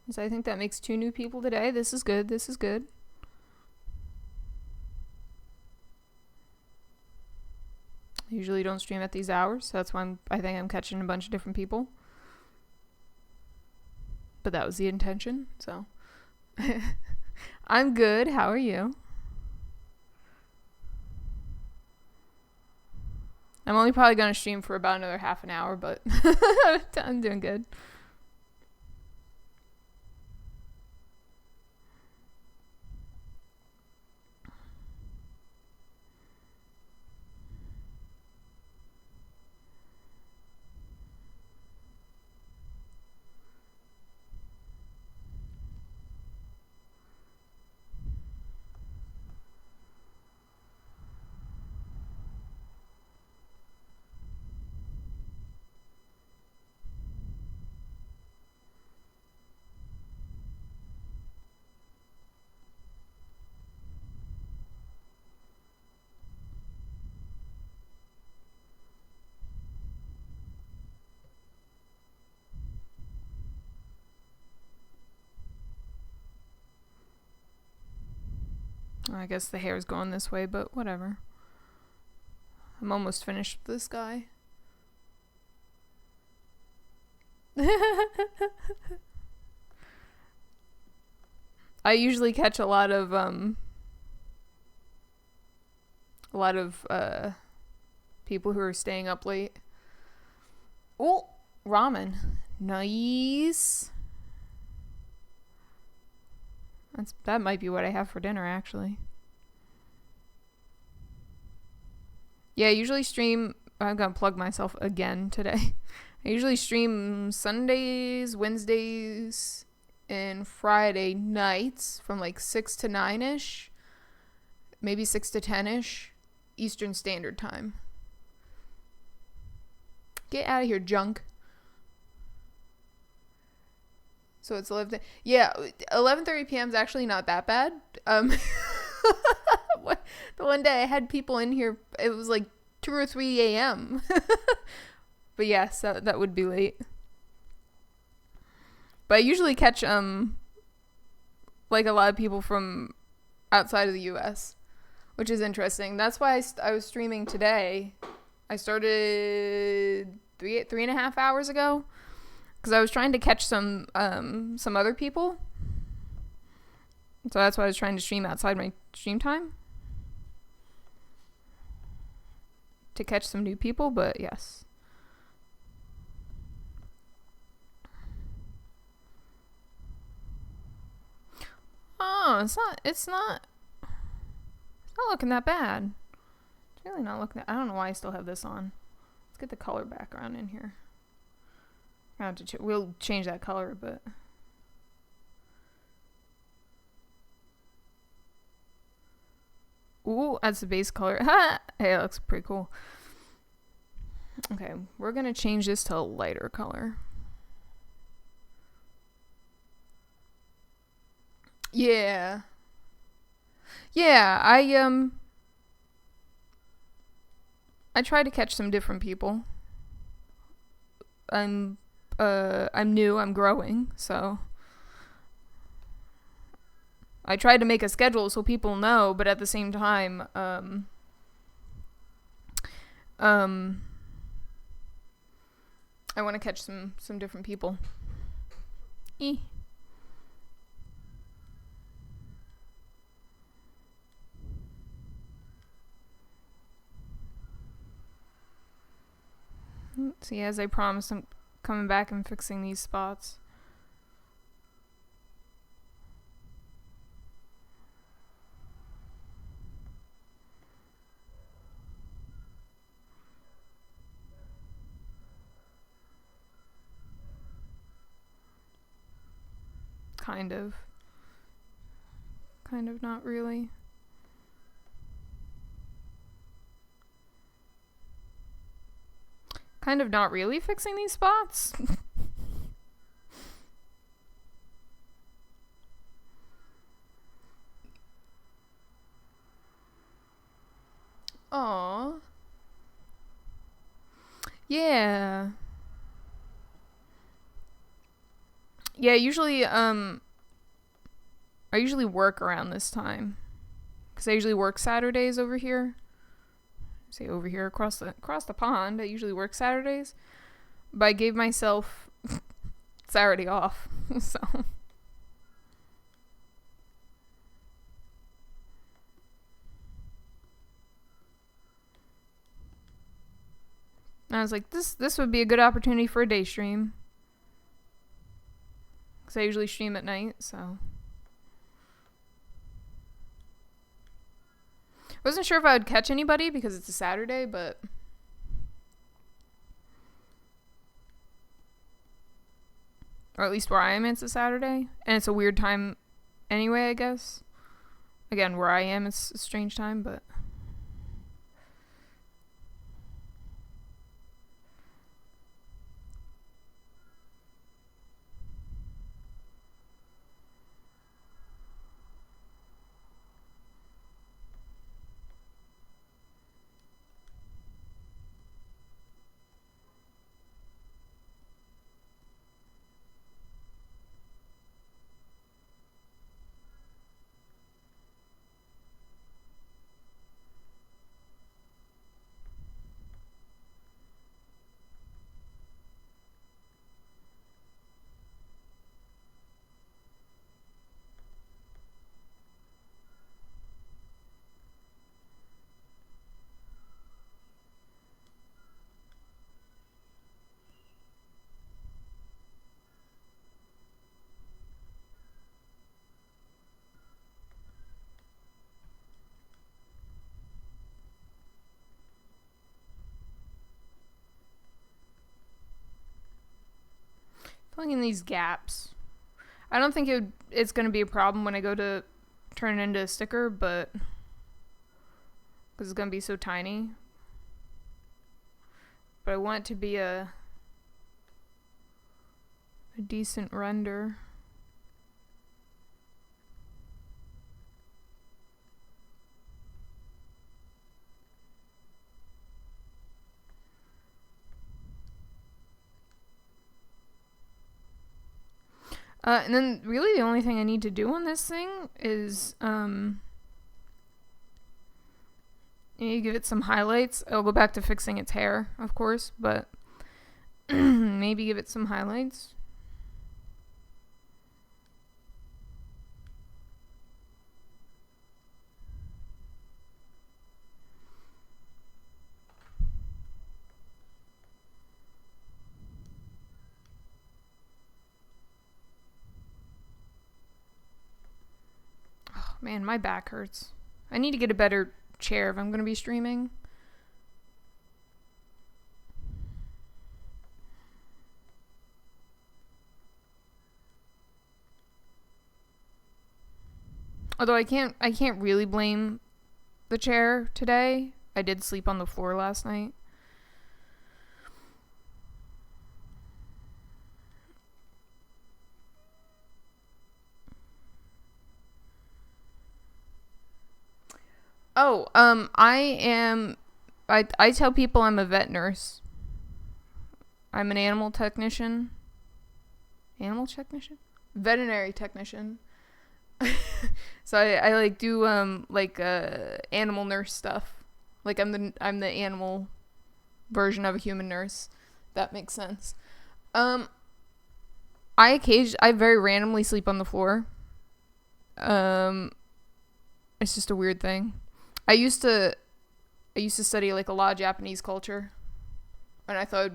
So I think that makes 2 new people today. This is good. This is good. I usually don't stream at these hours, so that's why I think I'm catching a bunch of different people. But that was the intention, so. I'm good. How are you? I'm only probably going to stream for about another half an hour, but I'm doing good. I guess the hair's going this way, but whatever. I'm almost finished with this guy. I usually catch a lot of people who are staying up late. Oh, ramen. Nice. That might be what I have for dinner, actually. Yeah, I usually stream. I'm gonna plug myself again today. I usually stream Sundays, Wednesdays, and Friday nights from like 6 to 9-ish. Maybe 6 to 10-ish. Eastern Standard Time. Get out of here, junk. So it's 11. Yeah, 11:30 p.m. is actually not that bad. The one day I had people in here, it was like 2 or 3 a.m. But yes, that would be late. But I usually catch like a lot of people from outside of the U.S., which is interesting. That's why I was streaming today. I started 3.5 hours ago. Because I was trying to catch some other people. So that's why I was trying to stream outside my stream time. To catch some new people, but yes. Oh, it's not looking that bad. It's really not looking I don't know why I still have this on. Let's get the color background in here. We'll change that color, but ooh, that's the base color. Ha! Hey, that looks pretty cool. Okay, we're gonna change this to a lighter color. Yeah. Yeah, I try to catch some different people. I'm new, I'm growing, so I tried to make a schedule so people know, but at the same time, I want to catch some different people. See, as I promised, I'm coming back and fixing these spots. Kind of, not really. Kind of not really fixing these spots. Aww. Yeah. Yeah, usually, I usually work around this time. Because I usually work Saturdays over here. Say over here across the pond. I usually work Saturdays. But I gave myself Saturday off. So. I was like, this would be a good opportunity for a day stream. Because I usually stream at night, so. I wasn't sure if I would catch anybody because it's a Saturday, but. Or at least where I am, it's a Saturday. And it's a weird time anyway, I guess. Again, where I am, it's a strange time, but. filling in these gaps. I don't think it's going to be a problem when I go to turn it into a sticker, but because it's going to be so tiny. But I want it to be a decent render. And then really the only thing I need to do on this thing is you give it some highlights. I'll go back to fixing its hair, of course, but maybe give it some highlights. Man, my back hurts. I need to get a better chair if I'm going to be streaming. Although I can't really blame the chair today. I did sleep on the floor last night. Oh, I tell people I'm a vet nurse. I'm an animal technician. Animal technician? Veterinary technician. So I like do animal nurse stuff. Like I'm the animal version of a human nurse. That makes sense. I very randomly sleep on the floor. It's just a weird thing. I used to study like a lot of Japanese culture, and I thought it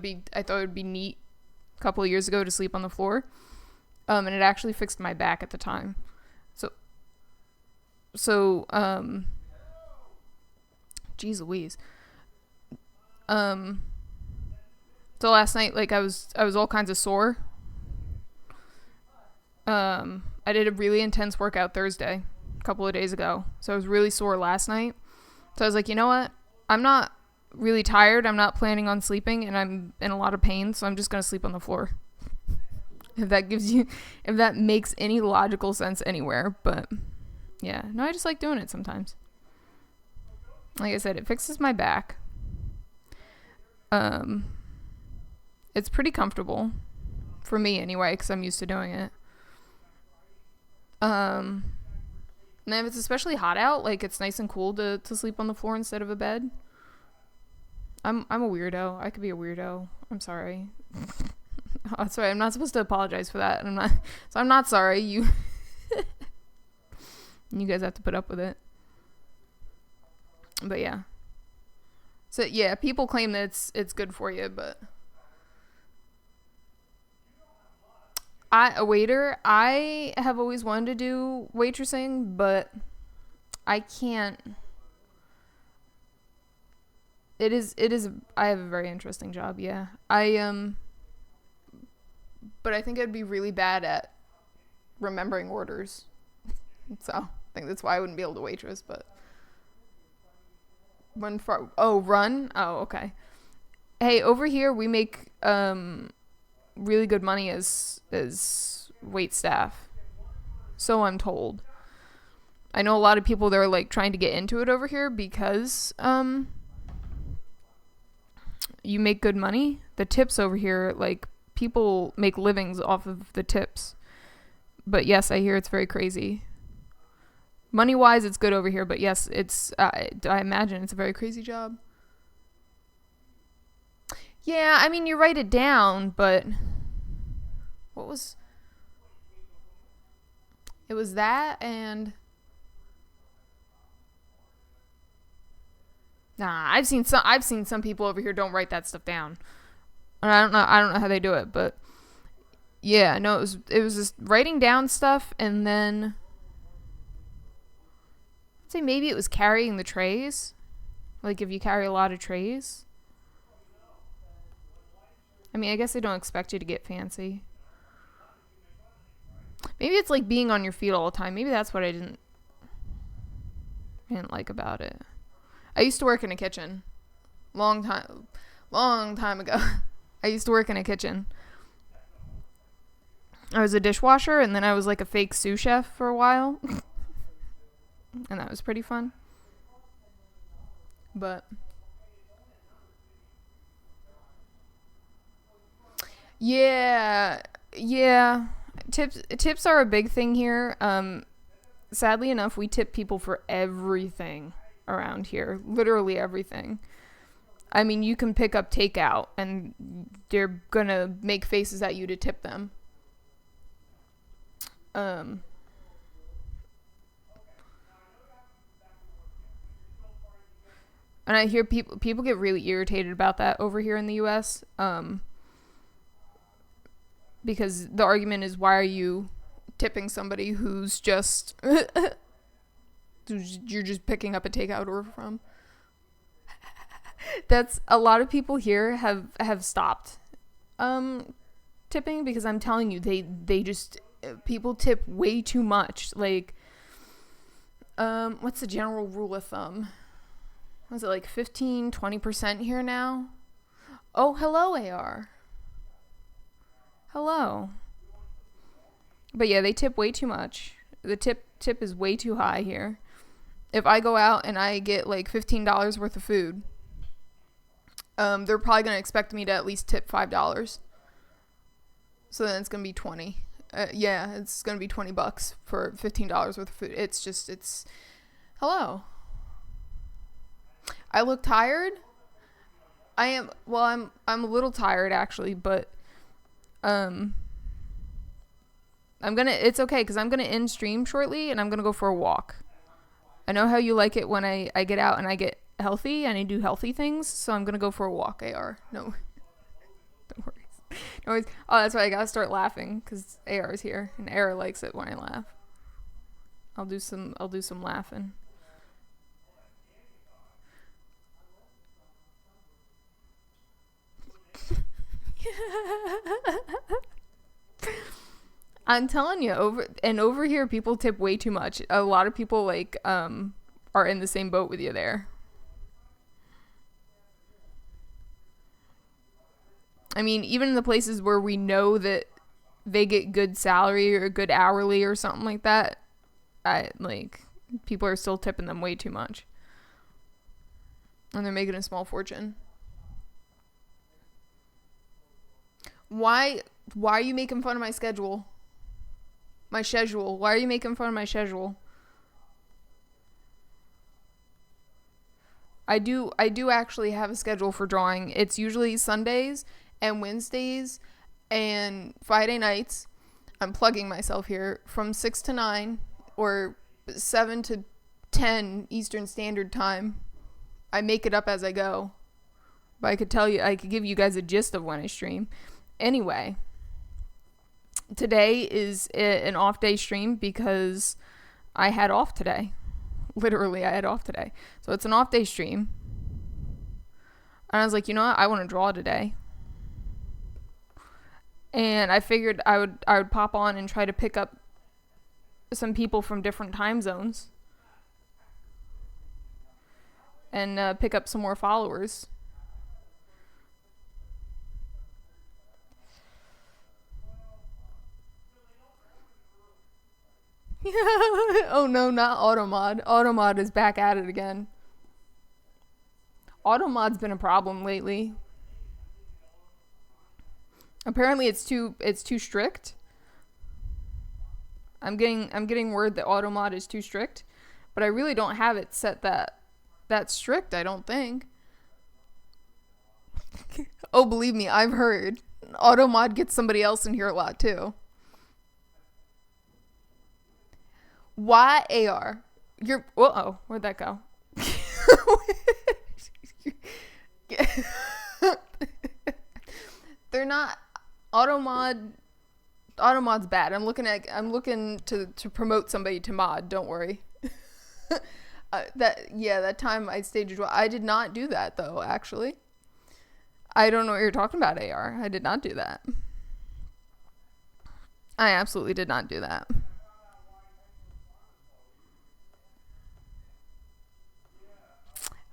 would be neat a couple of years ago to sleep on the floor. And it actually fixed my back at the time. So geez Louise. So last night, like I was all kinds of sore. I did a really intense workout Thursday, a couple of days ago. So I was really sore last night. So I was like, you know what? I'm not really tired. I'm not planning on sleeping, and I'm in a lot of pain, so I'm just going to sleep on the floor. If that makes any logical sense anywhere. But yeah, no, I just like doing it sometimes. Like I said, it fixes my back. It's pretty comfortable for me anyway, because I'm used to doing it. And if it's especially hot out, like it's nice and cool to sleep on the floor instead of a bed. I'm a weirdo. I could be a weirdo. I'm sorry. Oh, sorry, I'm not supposed to apologize for that. I'm not sorry. You guys have to put up with it. But yeah. So yeah, people claim that it's good for you, but a waiter. I have always wanted to do waitressing, but I can't. It is. I have a very interesting job. Yeah, but I think I'd be really bad at remembering orders. So I think that's why I wouldn't be able to waitress. But run. Oh, okay. Hey, over here we make really good money as wait staff. So I'm told. I know a lot of people that are like trying to get into it over here because you make good money. The tips over here, like people make livings off of the tips. But yes, I hear it's very crazy. Money wise, it's good over here, but yes, it's I imagine it's a very crazy job. Yeah, I mean, you write it down, but it was that and I've seen some people over here don't write that stuff down. And I don't know how they do it, but yeah, no, it was just writing down stuff, and then I'd say maybe it was carrying the trays. Like if you carry a lot of trays. I mean, I guess they don't expect you to get fancy. Maybe it's like being on your feet all the time. Maybe that's what I didn't like about it. I used to work in a kitchen. Long time ago. I used to work in a kitchen. I was a dishwasher, and then I was like a fake sous chef for a while. And that was pretty fun. But yeah. Tips are a big thing here. Sadly enough, we tip people for everything around here. Literally everything. I mean, you can pick up takeout and they're gonna make faces at you to tip them. And I hear people get really irritated about that over here in the US. Because the argument is, why are you tipping somebody who's just you're just picking up a takeout order from? That's a lot of people here have stopped tipping, because I'm telling you, they just, people tip way too much. Like, what's the general rule of thumb? Was it like 15-20% here now? Oh, hello, AR. Hello. But yeah, they tip way too much. The tip is way too high here. If I go out and I get like $15 worth of food, they're probably going to expect me to at least tip $5. So then it's going to be 20. Yeah, it's going to be $20 for $15 worth of food. It's hello. I look tired. I'm a little tired actually, but it's okay, because I'm gonna end stream shortly and I'm gonna go for a walk. I know how you like it when I get out and I get healthy and I do healthy things, so I'm gonna go for a walk. AR, no, don't worry. No worries. Oh, that's why I gotta start laughing, because AR is here and AR likes it when I laugh. I'll do some laughing. I'm telling you, over here people tip way too much. A lot of people are in the same boat with you there. I mean, even in the places where we know that they get good salary or good hourly or something like that, people are still tipping them way too much. And they're making a small fortune. Why are you making fun of my schedule? My schedule. Why are you making fun of my schedule? I do actually have a schedule for drawing. It's usually Sundays and Wednesdays and Friday nights. I'm plugging myself here, from 6 to 9 or 7 to 10 Eastern Standard Time. I make it up as I go. But I could give you guys a gist of when I stream. Anyway, today is an off day stream because I had off today. Literally, I had off today. So it's an off day stream. And I was like, you know what? I want to draw today. And I figured I would pop on and try to pick up some people from different time zones. And pick up some more followers. Oh no, not Automod. Automod is back at it again. Automod's been a problem lately. Apparently it's too strict. I'm getting word that Automod is too strict, but I really don't have it set that strict, I don't think. Oh, believe me, I've heard. Automod gets somebody else in here a lot too. Why AR? Where'd that go? They're not. Automod's bad. I'm looking to promote somebody to mod. Don't worry. That time I staged well. I did not do that though. Actually, I don't know what you're talking about, AR. I did not do that. I absolutely did not do that.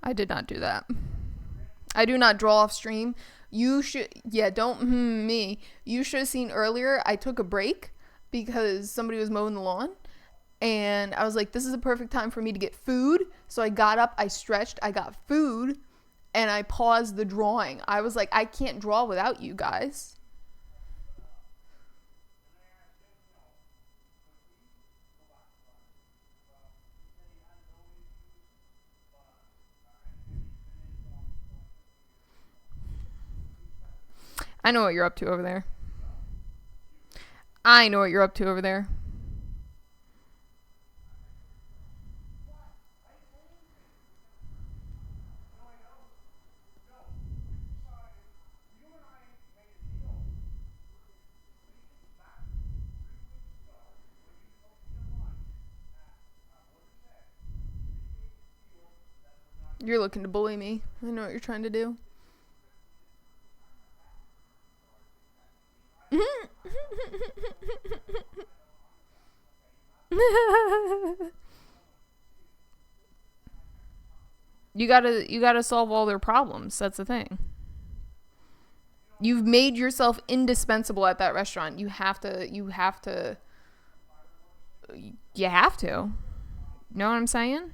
I did not do that. I do not draw off stream. You should, yeah, don't me. You should have seen earlier. I took a break because somebody was mowing the lawn. And I was like, this is a perfect time for me to get food. So I got up, I stretched, I got food, and I paused the drawing. I was like, I can't draw without you guys. I know what you're up to over there. I know what you're up to over there. You're looking to bully me. I know what you're trying to do. You gotta solve all their problems. That's the thing. You've made yourself indispensable at that restaurant. You have to. Know what I'm saying?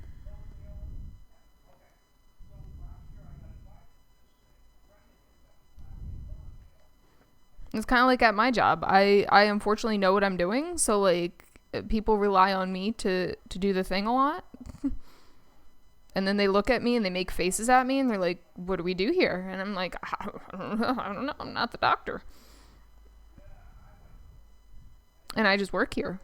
It's kind of like at my job. I unfortunately know what I'm doing, so like people rely on me to do the thing a lot. And then they look at me and they make faces at me and they're like, "What do we do here?" And I'm like, "I don't know. I'm not the doctor." And I just work here.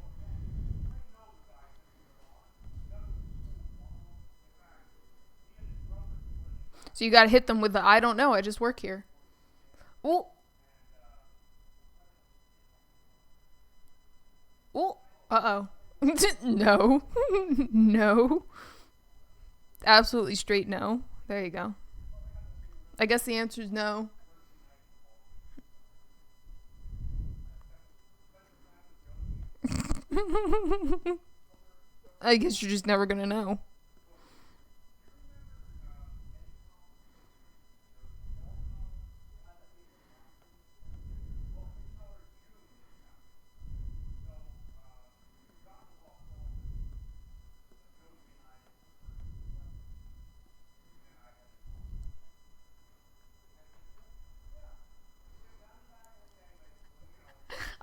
So you got to hit them with the "I don't know. I just work here." Oh, oh, uh oh. No, no. Absolutely straight no. There you go. I guess the answer is no. I guess you're just never gonna know.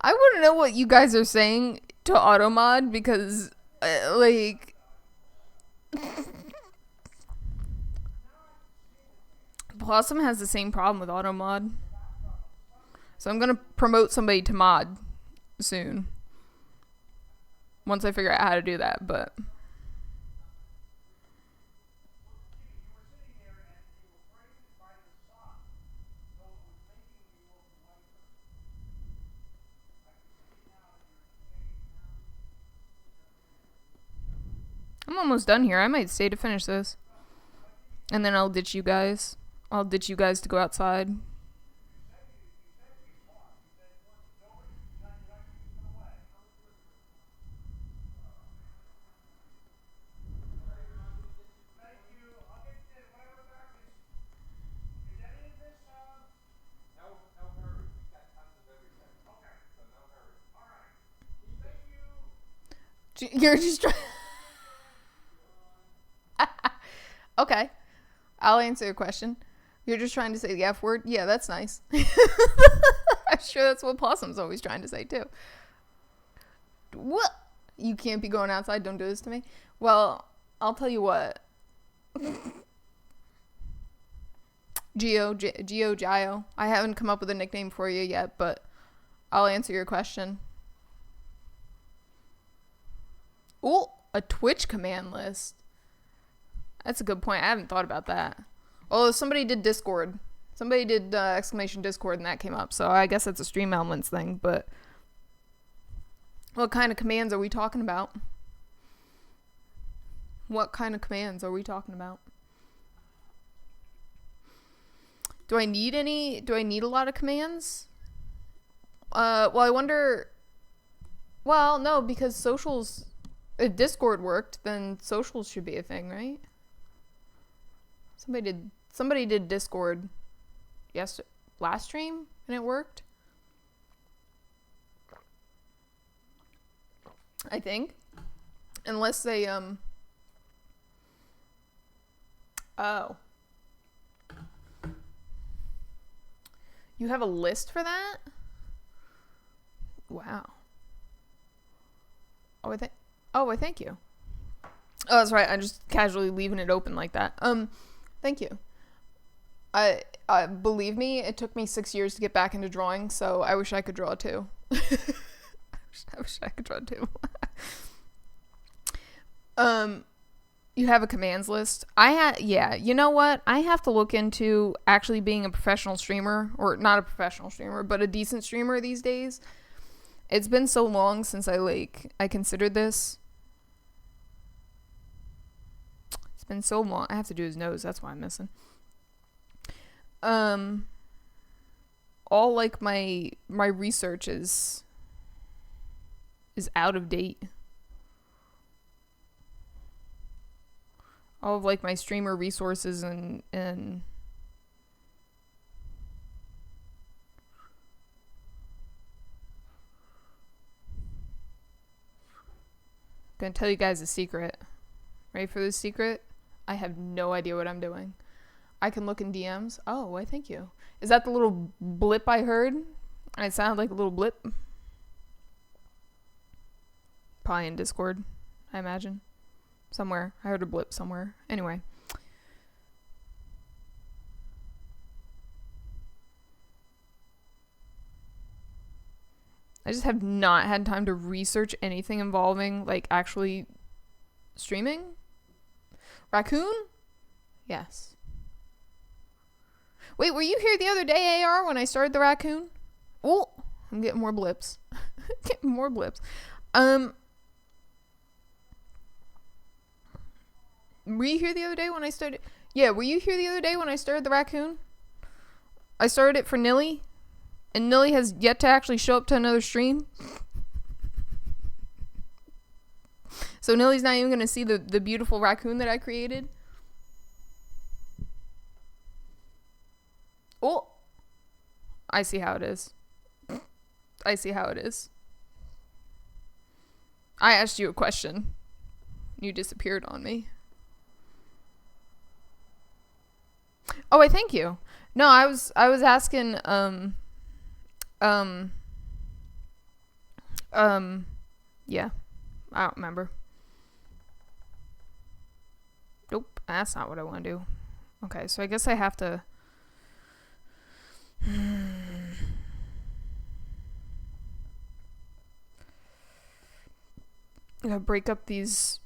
I want to know what you guys are saying to Automod because, like, Blossom has the same problem with Automod. So I'm gonna promote somebody to mod soon. Once I figure out how to do that, but I'm almost done here. I might stay to finish this. And then I'll ditch you guys. I'll ditch you guys to go outside. You're just trying. Okay. I'll answer your question. You're just trying to say the F word? Yeah, that's nice. I'm sure that's what Possum's always trying to say, too. What? You can't be going outside. Don't do this to me. Well, I'll tell you what. Gio. I haven't come up with a nickname for you yet, but I'll answer your question. Ooh, a Twitch command list. That's a good point. I haven't thought about that. Well, somebody did Discord. Somebody did exclamation Discord and that came up. So I guess that's a Stream Elements thing. But what kind of commands are we talking about? What kind of commands are we talking about? Do I need any? Do I need a lot of commands? Well, I wonder Well, no, because socials, if Discord worked, then socials should be a thing, right? Somebody did Discord last stream and it worked. I think. Unless they oh. You have a list for that? Wow. Oh, I thank you. Oh, that's right. I'm just casually leaving it open like that. Thank you. I believe me, it took me 6 years to get back into drawing, so I wish I could draw too. I wish I could draw too. You have a commands list. Yeah, you know what? I have to look into actually being a professional streamer, or not a professional streamer, but a decent streamer these days. It's been so long since I considered this. It's been so long. I have to do his nose. That's why I'm missing. All like my research is out of date. All of like my streamer resources and gonna tell you guys a secret. Ready for this secret? I have no idea what I'm doing. I can look in DMs. Oh, why thank you. Is that the little blip I heard? It sounded like a little blip. Probably in Discord, I imagine. Somewhere. I heard a blip somewhere. Anyway. I just have not had time to research anything involving, like, actually streaming. Raccoon? Yes. Wait, were you here the other day, AR, when I started the raccoon? Oh, I'm getting more blips. Getting more blips. Were you here the other day when I started? Yeah, were you here the other day when I started the raccoon? I started it for Nilly, and Nilly has yet to actually show up to another stream. So Nilly's not even going to see the beautiful raccoon that I created. Oh, I see how it is. I see how it is. I asked you a question. You disappeared on me. Oh, I thank you. No, I was asking yeah. I don't remember. Nope, that's not what I want to do. Okay, so I guess I have to I gotta break up these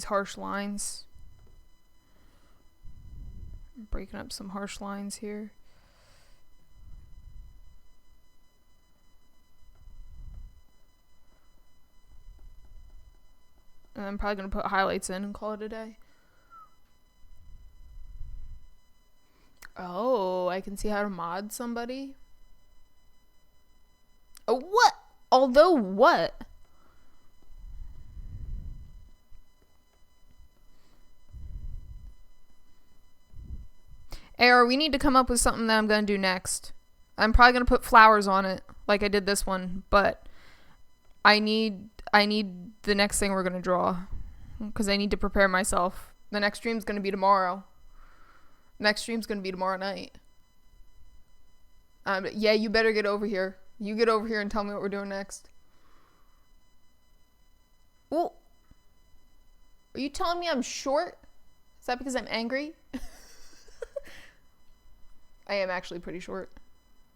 harsh lines. I'm breaking up some harsh lines here. And I'm probably gonna put highlights in and call it a day. Oh, I can see how to mod somebody. Oh, what? Although what? AR, we need to come up with something that I'm going to do next. I'm probably going to put flowers on it like I did this one, but I need the next thing we're going to draw because I need to prepare myself. The next stream's going to be tomorrow. Next stream's going to be tomorrow night. Yeah, you better get over here. You get over here and tell me what we're doing next. Ooh. Are you telling me I'm short? Is that because I'm angry? I am actually pretty short.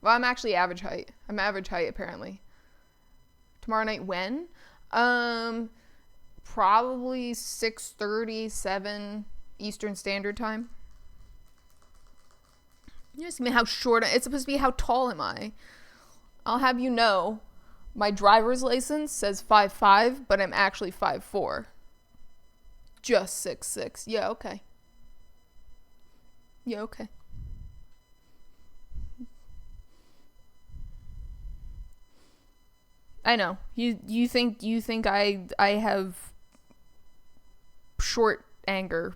Well, I'm actually average height. I'm average height, apparently. Tomorrow night, when? Probably 6:37 Eastern Standard Time. You just mean how short it's supposed to be. How tall am I? I'll have you know, my driver's license says 5'5", but I'm actually 5'4". Just 6'6". Yeah, okay. Yeah, okay. I know. You think I have short anger.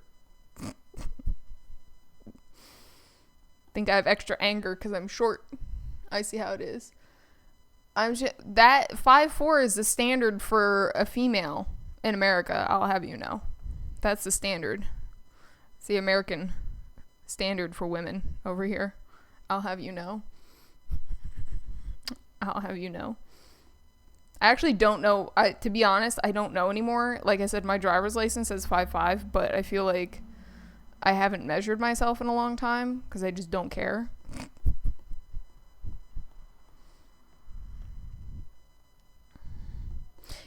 Think I have extra anger because I'm short. I see how it is. That 5'4" is the standard for a female in America. I'll have you know. That's the standard. It's the American standard for women over here. I'll have you know. I'll have you know. I actually don't know. To be honest, I don't know anymore. Like I said, my driver's license says 5'5", but I feel like I haven't measured myself in a long time because I just don't care.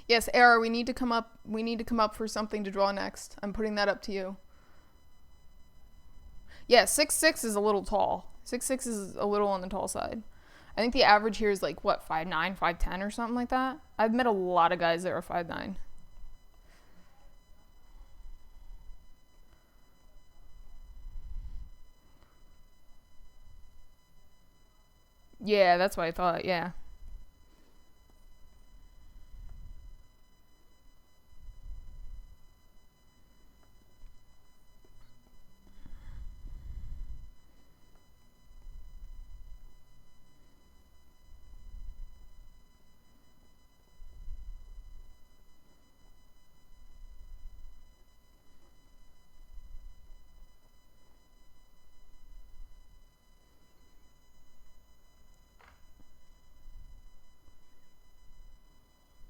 Yes, Era, we need to come up. We need to come up for something to draw next. I'm putting that up to you. Yeah, 6'6" is a little tall. 6'6" is a little on the tall side. I think the average here is like, what, 5'9", 5'10", or something like that? I've met a lot of guys that are 5'9". Yeah, that's what I thought, yeah.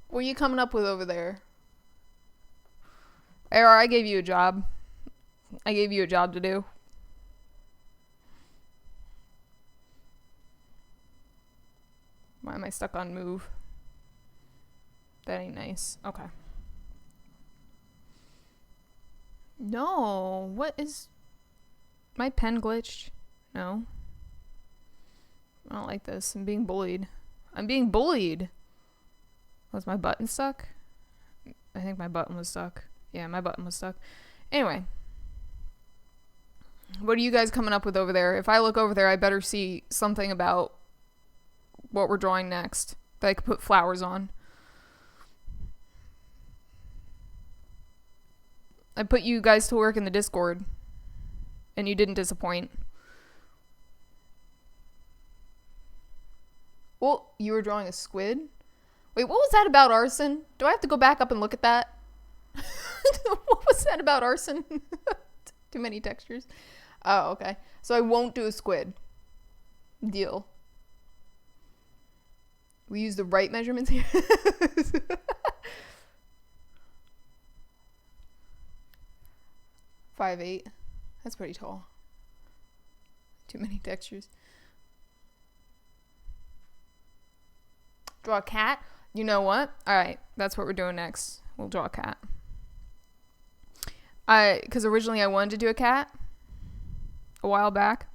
What are you coming up with over there? Era, I gave you a job. I gave you a job to do. Why am I stuck on move? That ain't nice. Okay. No. What is... My pen glitched? No. I don't like this. I'm being bullied. I'm being bullied. Was my button stuck? I think my button was stuck. Yeah, my button was stuck. Anyway. What are you guys coming up with over there? If I look over there, I better see something about what we're drawing next that I could put flowers on. I put you guys to work in the Discord, and you didn't disappoint. Well, you were drawing a squid? Wait, what was that about arson? Do I have to go back up and look at that? What was that about arson? Too many textures. Oh, okay. So I won't do a squid. Deal. We use the right measurements here. 5'8". That's pretty tall. Too many textures. Draw a cat? You know what? Alright, that's what we're doing next. We'll draw a cat. Because originally I wanted to do a cat a while back.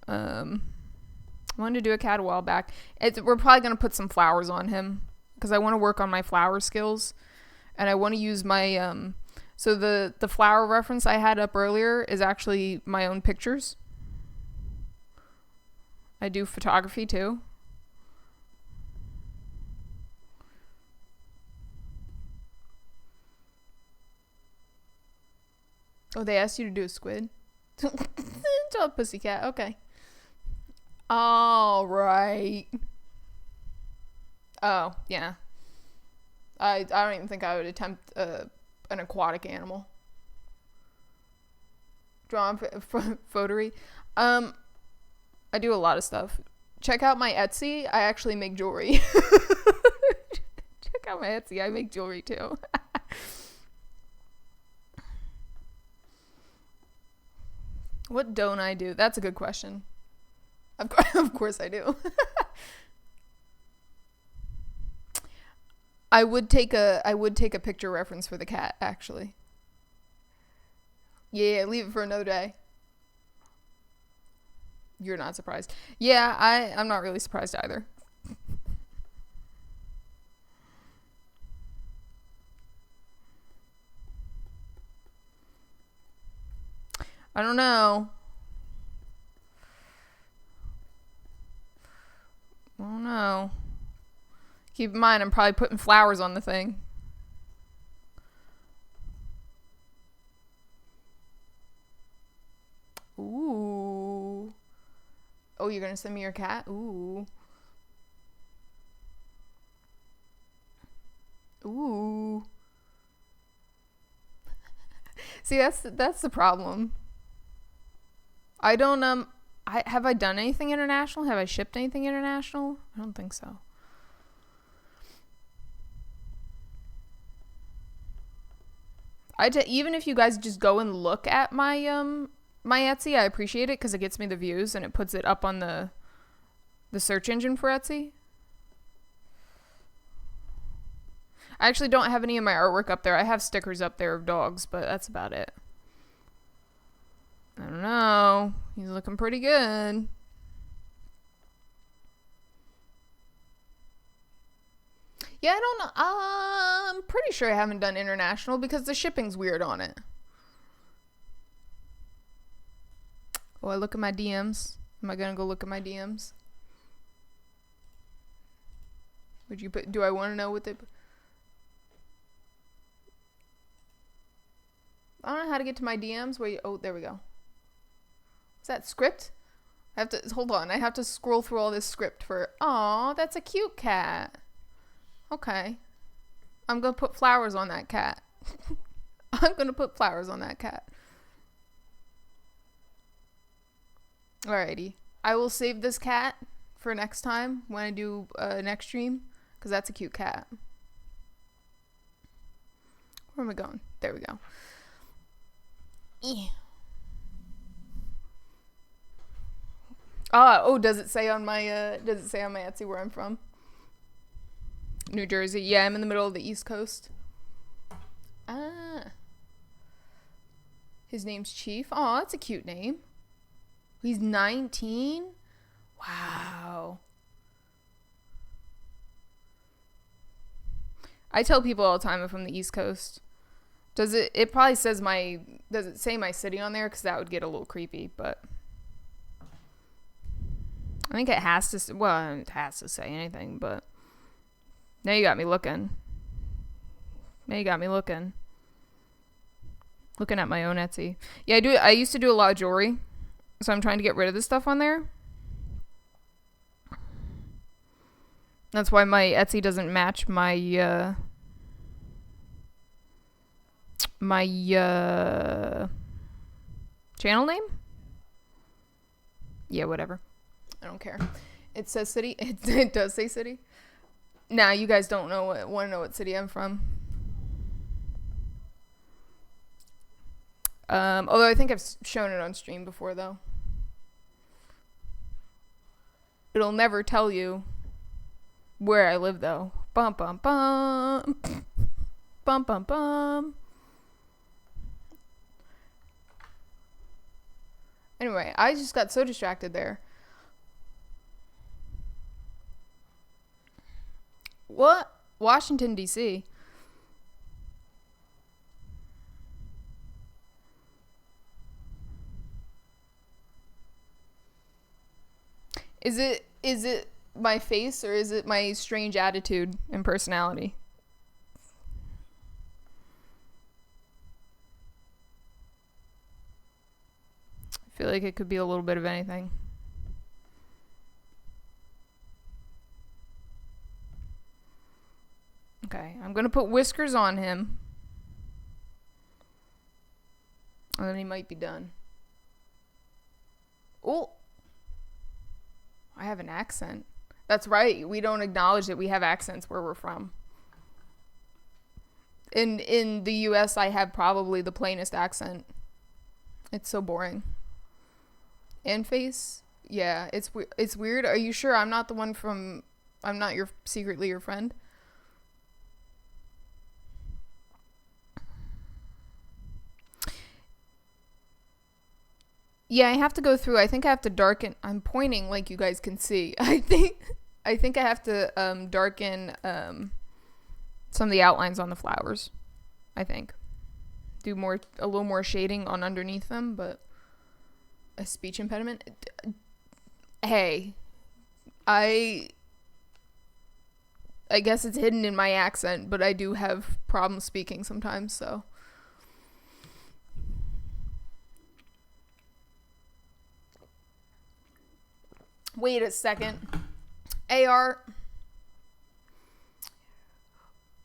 I wanted to do a cat a while back. We're probably going to put some flowers on him because I want to work on my flower skills. And I want to use my... So the flower reference I had up earlier is actually my own pictures. I do photography too. Oh, they asked you to do a squid? Draw a pussycat. Okay. All right. Oh, yeah. I don't even think I would attempt an aquatic animal. Draw photery. I do a lot of stuff. Check out my Etsy. I actually make jewelry. Check out my Etsy. I make jewelry too. What don't I do? That's a good question. Of course I do. I would take a picture reference for the cat, actually. Yeah, leave it for another day. You're not surprised. Yeah, I'm not really surprised either. I don't know. I don't know. Keep in mind, I'm probably putting flowers on the thing. Ooh. Oh, you're gonna send me your cat? Ooh. Ooh. See, that's the problem. I don't have I done anything international? Have I shipped anything international? I don't think so. Even if you guys just go and look at my my Etsy, I appreciate it because it gets me the views and it puts it up on the search engine for Etsy. I actually don't have any of my artwork up there. I have stickers up there of dogs, but that's about it. I don't know. He's looking pretty good. Yeah, I don't know. I'm pretty sure I haven't done international because the shipping's weird on it. Oh, I look at my DMs. Am I gonna go look at my DMs? Would you put? Do I want to know what they? I don't know how to get to my DMs. Oh, there we go. Is that script? I have to hold on. I have to scroll through all this script for. Aw, that's a cute cat. Okay, I'm gonna put flowers on that cat. I'm gonna put flowers on that cat. Alrighty, I will save this cat for next time when I do next stream because that's a cute cat. Where am I going? There we go. Oh, does it say on my Etsy where I'm from? New Jersey. Yeah, I'm in the middle of the East Coast. His name's Chief. Oh, that's a cute name. He's 19? Wow. I tell people all the time I'm from the East Coast. It probably says does it say my city on there? Because that would get a little creepy, but I think it has to, well, it has to say anything, but now you got me looking. Looking at my own Etsy. Yeah, I used to do a lot of jewelry, so I'm trying to get rid of this stuff on there. That's why my Etsy doesn't match my channel name. Yeah, whatever. I don't care. It says city. It does say city. Nah, you guys don't want to know what city I'm from. Although I think I've shown it on stream before, though. It'll never tell you where I live, though. Bum, bum, bum. Bum, bum, bum. Anyway, I just got so distracted there. What? Washington, D.C. Is it my face or is it my strange attitude and personality? I feel like it could be a little bit of anything. Okay, I'm gonna put whiskers on him. And then he might be done. Oh! I have an accent. That's right. We don't acknowledge that we have accents where we're from. In the US, I have probably the plainest accent. It's so boring. And face? Yeah, it's weird. Are you sure I'm not the one from... I'm not secretly your friend? Yeah, I have to go through. I think I have to darken. I'm pointing like you guys can see. I think I have to darken some of the outlines on the flowers. I think do a little more shading on underneath them, but a speech impediment. Hey, I I guess it's hidden in my accent, but I do have problems speaking sometimes, so. Wait a second. AR,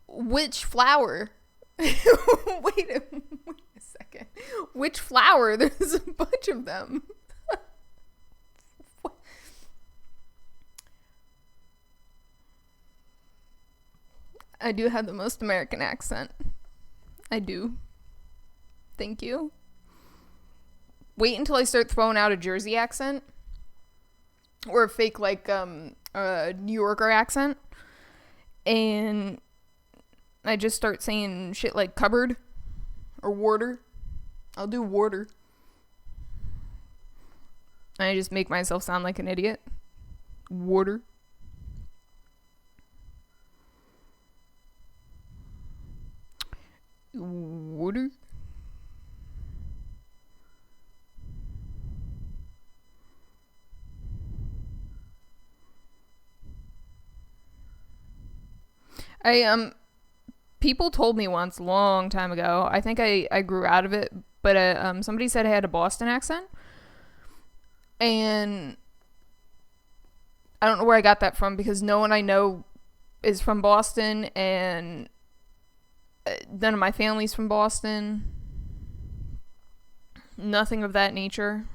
which flower? Wait a second. Which flower? There's a bunch of them. I do have the most American accent. I do. Thank you. Wait until I start throwing out a Jersey accent. Or a fake, like, New Yorker accent. And I just start saying shit like cupboard. Or water. I'll do water. And I just make myself sound like an idiot. Water. Water. People told me once, a long time ago, I think I grew out of it, but somebody said I had a Boston accent, and I don't know where I got that from, because no one I know is from Boston, and none of my family's from Boston. Nothing of that nature.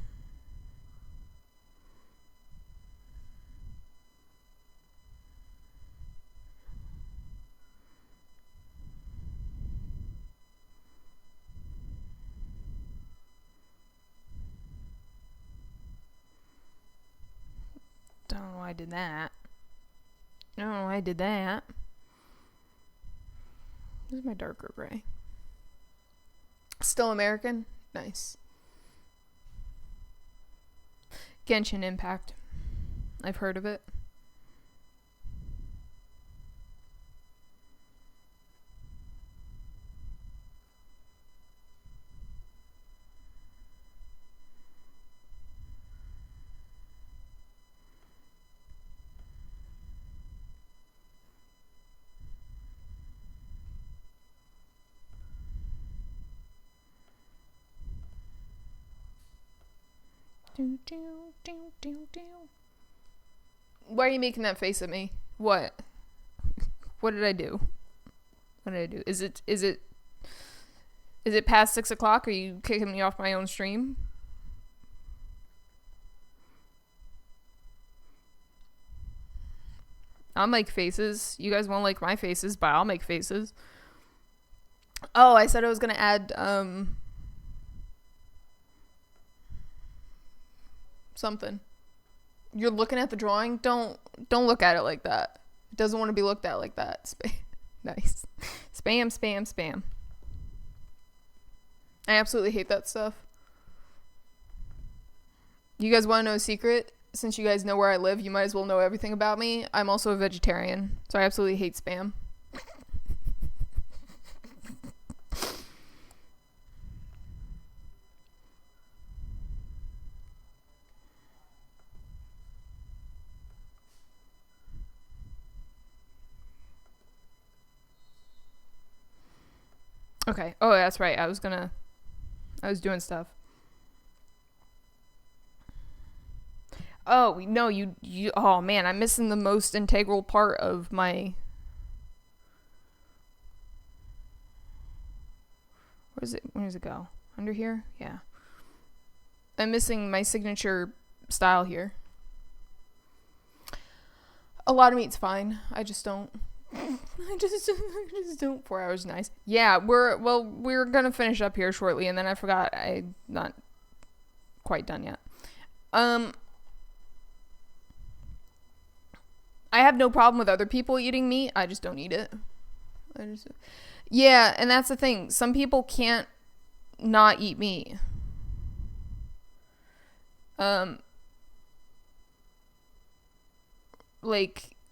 Don't know why I did that. I don't know why I did that. This is my darker gray. Still American? Nice. Genshin Impact. I've heard of it. Why are you making that face at me? What? What did I do? What did I do? Is it past 6 o'clock? Are you kicking me off my own stream? I'll make faces. You guys won't like my faces, but I'll make faces. Oh, I said I was gonna add something. You're looking at the drawing? Don't look at it like that. It doesn't want to be looked at like that. Nice. Spam. I absolutely hate that stuff. You guys want to know a secret? Since you guys know where I live, you might as well know everything about me. I'm also a vegetarian, so I absolutely hate spam. Okay. Oh, that's right. I was doing stuff. Oh, no, you, oh man, I'm missing the most integral part of my, where does it go? Under here? Yeah. I'm missing my signature style here. A lot of meat's fine. I just don't. I just don't. 4 hours nice. Yeah, we're gonna finish up here shortly, and then I forgot I'm not quite done yet. I have no problem with other people eating meat. I just don't eat it. Yeah, and that's the thing. Some people can't not eat meat.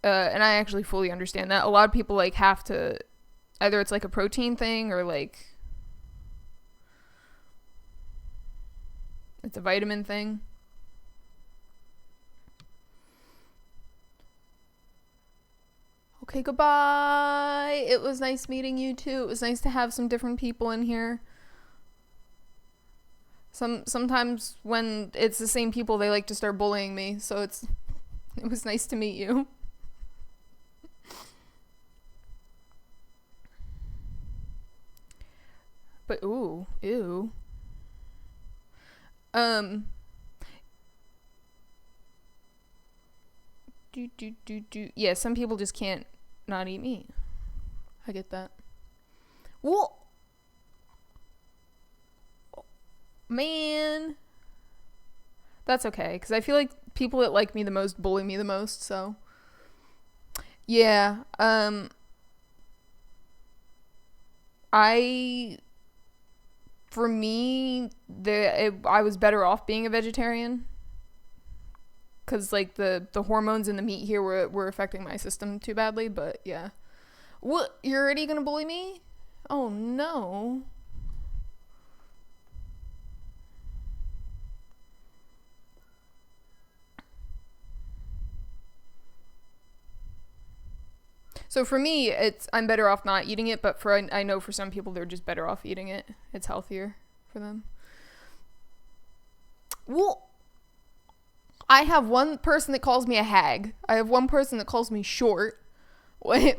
And I actually fully understand that. A lot of people, like, have to, either it's, like, a protein thing or, like, it's a vitamin thing. Okay, goodbye. It was nice meeting you too. It was nice to have some different people in here. Sometimes when it's the same people, they like to start bullying me, so it was nice to meet you. But ooh, ew. Um Yeah, some people just can't not eat meat. I get that. Well, man, that's okay, because I feel like people that like me the most bully me the most, so yeah. I For me, I was better off being a vegetarian, because like the hormones in the meat here were affecting my system too badly. But yeah, what, you're already gonna bully me? Oh no. So for me, I'm better off not eating it, but I know for some people they're just better off eating it. It's healthier for them. Well, I have one person that calls me a hag. I have one person that calls me short. Wait,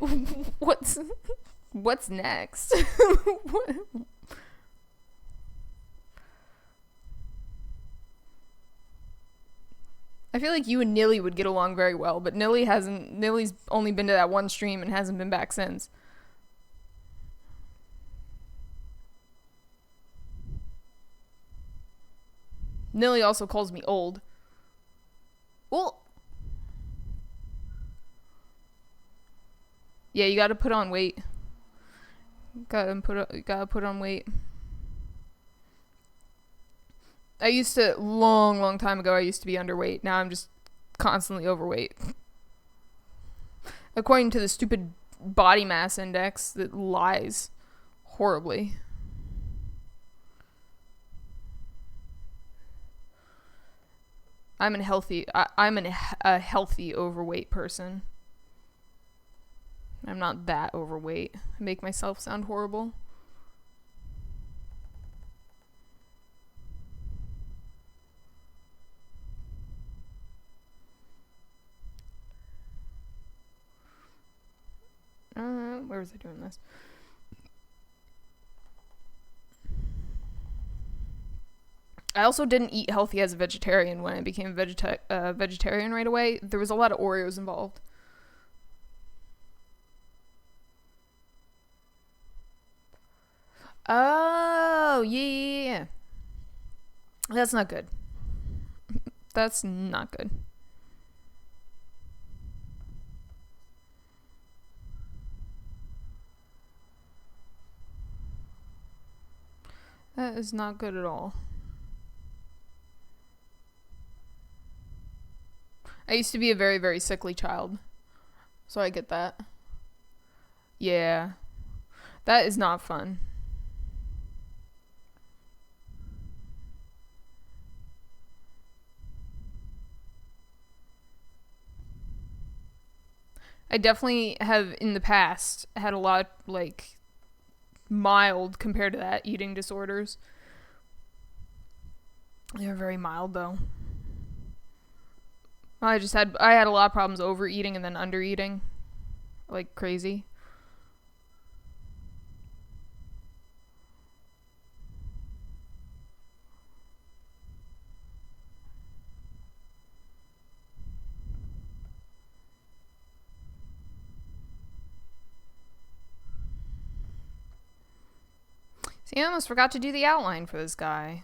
what's next? I feel like you and Nilly would get along very well, but Nilly's only been to that one stream and hasn't been back since. Nilly also calls me old. Well, yeah, you gotta put on weight. Gotta put on weight. I used to, long time ago, I used to be underweight. Now I'm just constantly overweight. According to the stupid body mass index that lies horribly. I'm a healthy overweight person. I'm not that overweight. I make myself sound horrible. Where was I doing this? I also didn't eat healthy as a vegetarian when I became a vegetarian right away. There was a lot of Oreos involved. Oh, yeah. That's not good. That's not good. That is not good at all. I used to be a very, very sickly child, so I get that. Yeah. That is not fun. I definitely have in the past had a lot, like, mild compared to that eating disorders. They're very mild though. I had a lot of problems overeating and then undereating like crazy. See, I almost forgot to do the outline for this guy.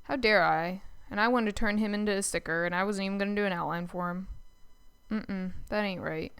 How dare I? And I wanted to turn him into a sticker, and I wasn't even going to do an outline for him. That ain't right.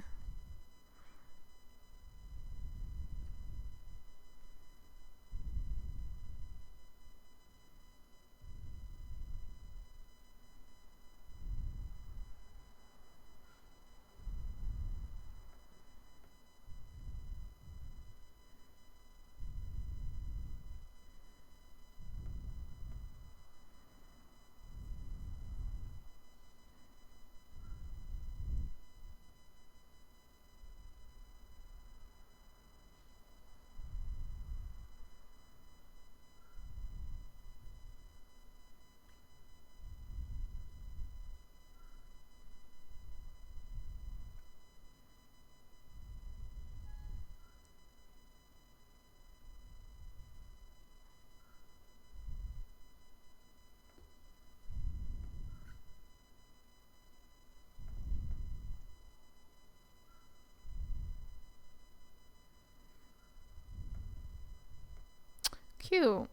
Cute.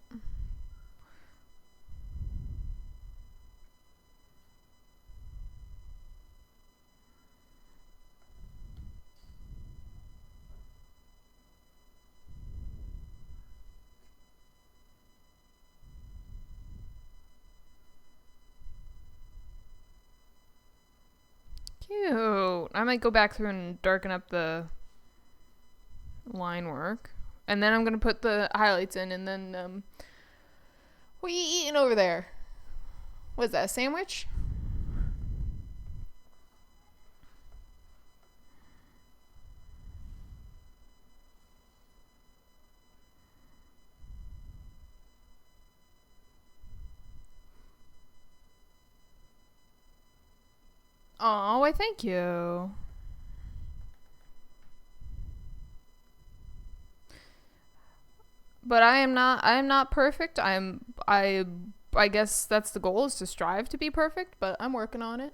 Cute. I might go back through and darken up the line work. And then I'm going to put the highlights in, and then, what are you eating over there? What is that, a sandwich? Oh, why thank you. But I am not perfect. I guess that's the goal, is to strive to be perfect, but I'm working on it.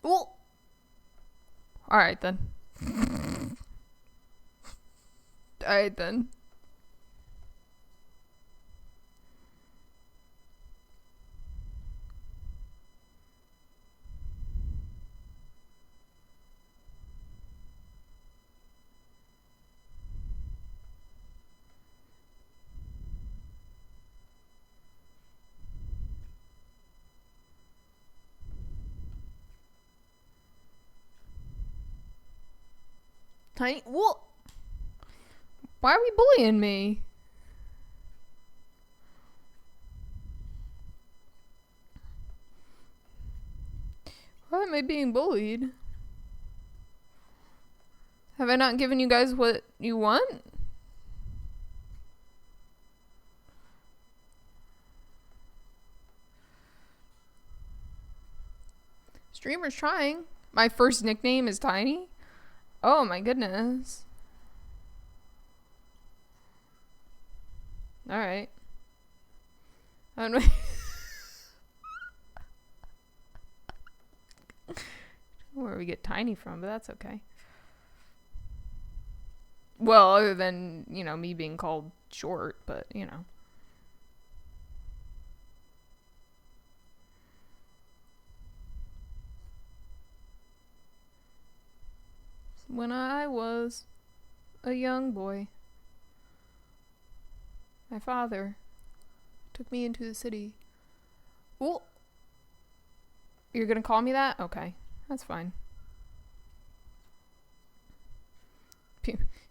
Well, all right then. All right then. Tiny. What? Why are we bullying me? Why am I being bullied? Have I not given you guys what you want? Streamer's trying. My first nickname is Tiny? Oh my goodness. Alright. I don't know where we get Tiny from, but that's okay. Well, other than, me being called short, but, When I was a young boy, my father took me into the city. Ooh. You're gonna call me that? Okay. That's fine.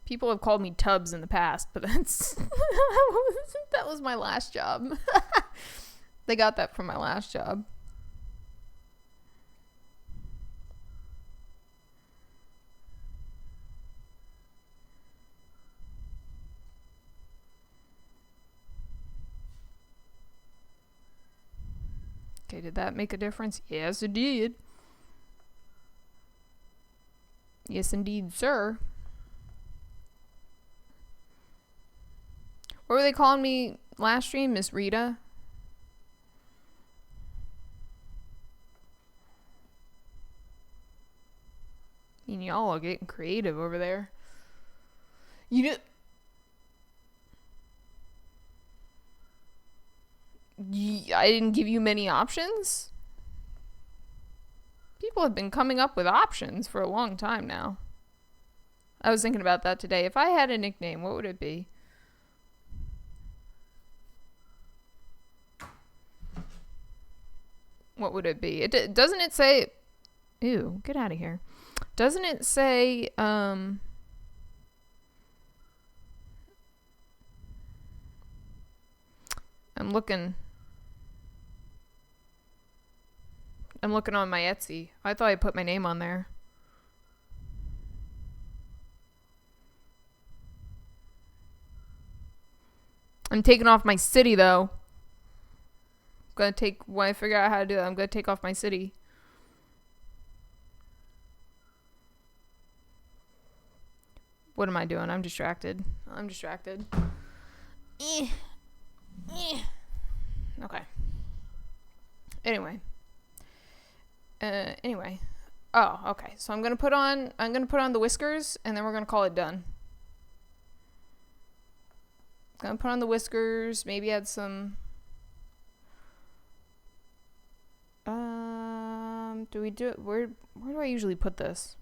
People have called me Tubbs in the past, but that's that was my last job. They got that from my last job. Okay, did that make a difference? Yes, it did. Yes, indeed, sir. What were they calling me last stream? Miss Rita? And y'all are getting creative over there. I didn't give you many options? People have been coming up with options for a long time now. I was thinking about that today. If I had a nickname, what would it be? What would it be? Doesn't it say... Ew, get out of here. Doesn't it say... I'm looking on my Etsy. I thought I put my name on there. I'm taking off my city, though. When I figure out how to do that, I'm gonna take off my city. What am I doing? I'm distracted. Okay. Anyway. Oh, okay. So I'm gonna put on the whiskers, and then we're gonna call it done. Gonna put on the whiskers, maybe add some do we do it where do I usually put this?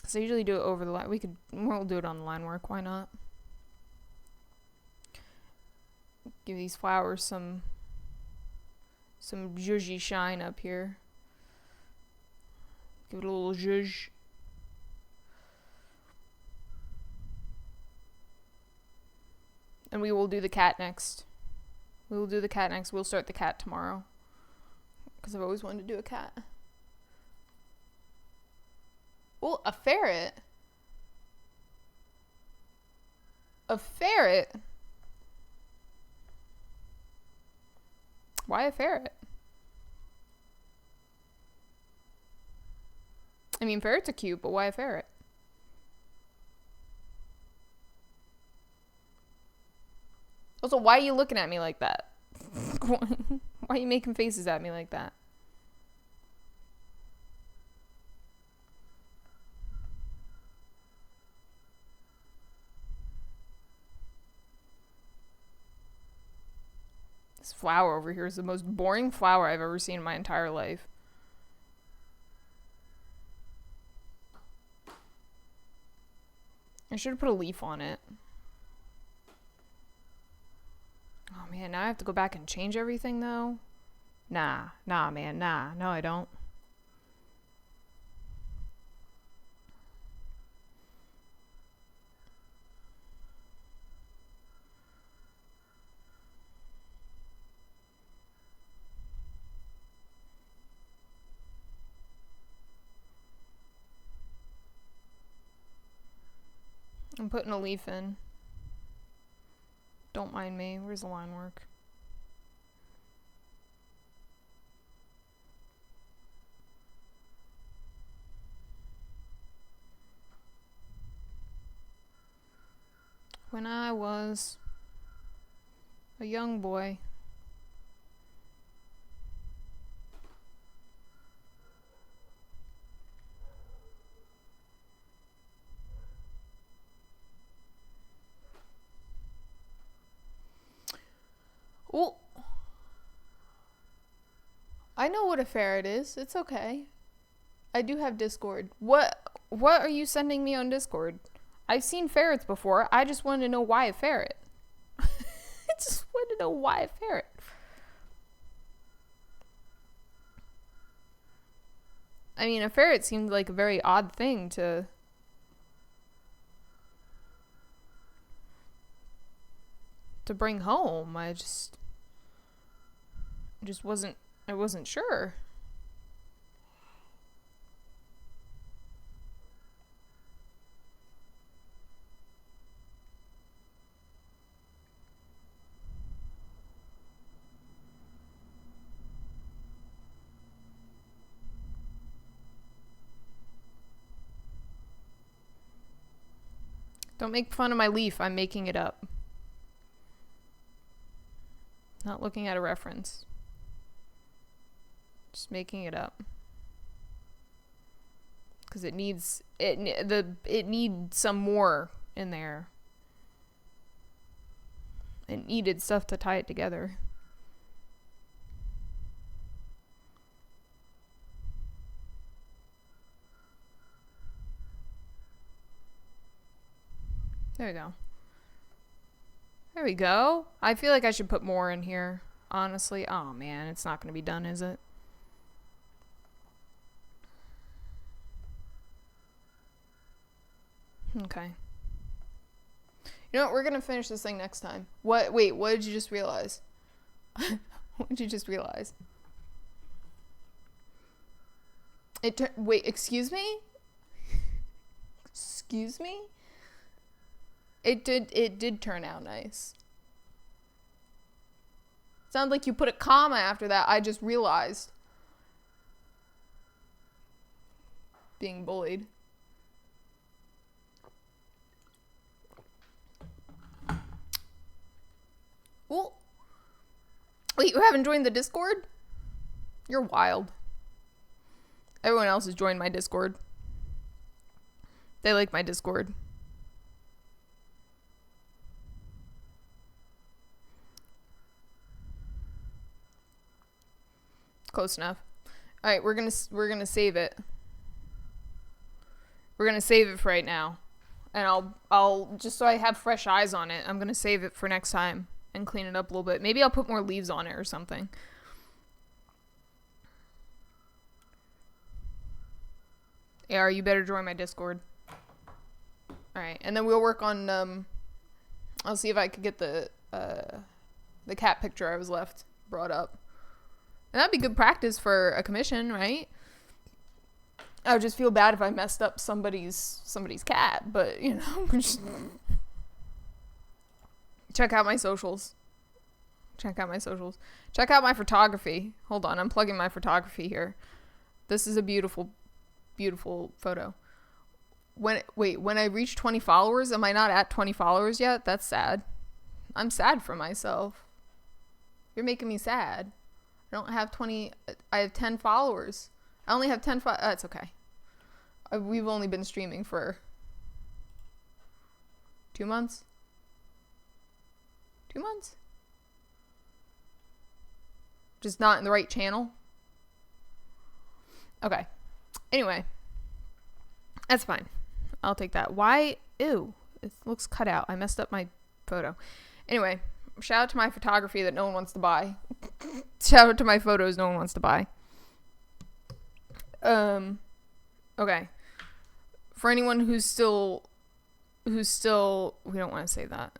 So I usually do it over the line. We'll do it on the line work, why not? Give these flowers some zhuzhy shine up here. Give it a little zhuzh. And we will do the cat next. We'll start the cat tomorrow. Because I've always wanted to do a cat. Well, a ferret? A ferret? Why a ferret? I mean, ferrets are cute, but why a ferret? Also, why are you looking at me like that? Why are you making faces at me like that? This flower over here is the most boring flower I've ever seen in my entire life. I should have put a leaf on it. Oh man, now I have to go back and change everything though? Nah, man, nah. No, I don't. I'm putting a leaf in. Don't mind me. Where's the line work? When I was a young boy. Well, I know what a ferret is. It's okay. I do have Discord. What are you sending me on Discord? I've seen ferrets before. I just wanted to know why a ferret. I just wanted to know why a ferret. I mean, a ferret seemed like a very odd thing to bring home. I wasn't sure. Don't make fun of my leaf. I'm making it up. Not looking at a reference. Just making it up. Because it needs some more in there. It needed stuff to tie it together. There we go. There we go. I feel like I should put more in here, honestly. Oh man, it's not going to be done, is it? Okay. You know what? We're going to finish this thing next time. Wait, what did you just realize? What did you just realize? Wait, excuse me? Excuse me? It did turn out nice. Sounds like you put a comma after that. I just realized. Being bullied. Well, wait, you haven't joined the Discord? You're wild. Everyone else has joined my Discord. They like my Discord. Close enough. All right, we're gonna save it. We're gonna save it for right now, and I'll just so I have fresh eyes on it. I'm gonna save it for next time and clean it up a little bit. Maybe I'll put more leaves on it or something. AR, you better join my Discord. All right, and then we'll work on. I'll see if I could get the cat picture I was left brought up. And that'd be good practice for a commission, right? I would just feel bad if I messed up somebody's cat, but you know, just check out my socials. Check out my socials. Check out my photography. Hold on, I'm plugging my photography here. This is a beautiful, beautiful photo. When I reach 20 followers, am I not at 20 followers yet? That's sad. I'm sad for myself. You're making me sad. I don't have 20. I have 10 followers. I only have 10. That's okay. We've only been streaming for 2 months. 2 months? Just not in the right channel. Okay. Anyway. That's fine. I'll take that. Why? Ew. It looks cut out. I messed up my photo. Anyway. Shout out to my photography that no one wants to buy. Shout out to my photos no one wants to buy. Okay. For anyone who's still, we don't want to say that.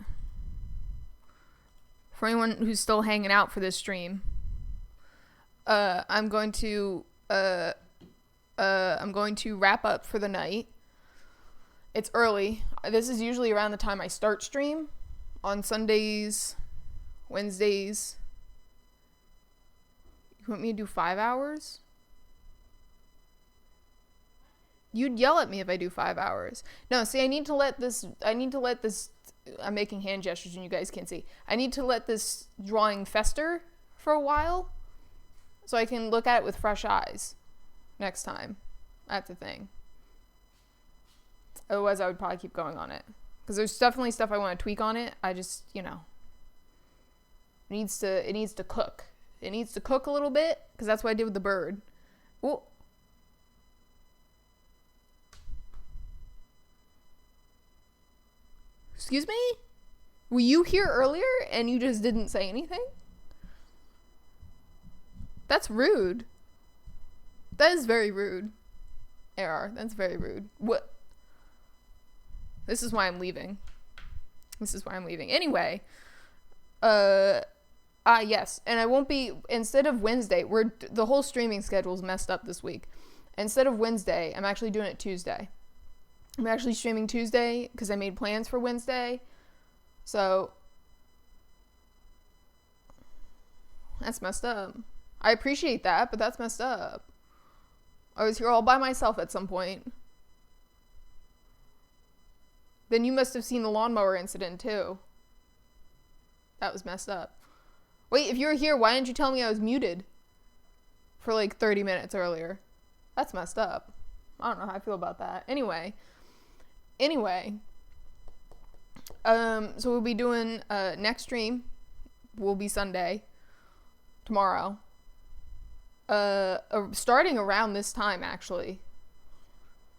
For anyone who's still hanging out for this stream, I'm going to wrap up for the night. It's early. This is usually around the time I start stream on Sundays, Wednesdays. You want me to do 5 hours? You'd yell at me if I do 5 hours. No, see, I need to let this, I'm making hand gestures and you guys can't see. I need to let this drawing fester for a while so I can look at it with fresh eyes next time. That's the thing. Otherwise, I would probably keep going on it. Because there's definitely stuff I want to tweak on it. I just, you know, it needs to cook. It needs to cook a little bit, because that's what I did with the bird. Ooh. Excuse me? Were you here earlier and you just didn't say anything? That's rude. That is very rude. AR, that's very rude. What? This is why I'm leaving. Anyway. Yes. And I won't be, instead of Wednesday, the whole streaming schedule's messed up this week. Instead of Wednesday, I'm actually doing it Tuesday. I'm actually streaming Tuesday because I made plans for Wednesday. So, that's messed up. I appreciate that, but that's messed up. I was here all by myself at some point. Then you must have seen the lawnmower incident too. That was messed up. Wait, if you were here, why didn't you tell me I was muted for like 30 minutes earlier? That's messed up. I don't know how I feel about that. Anyway. So we'll be doing, next stream will be Sunday. Tomorrow. Starting around this time, actually.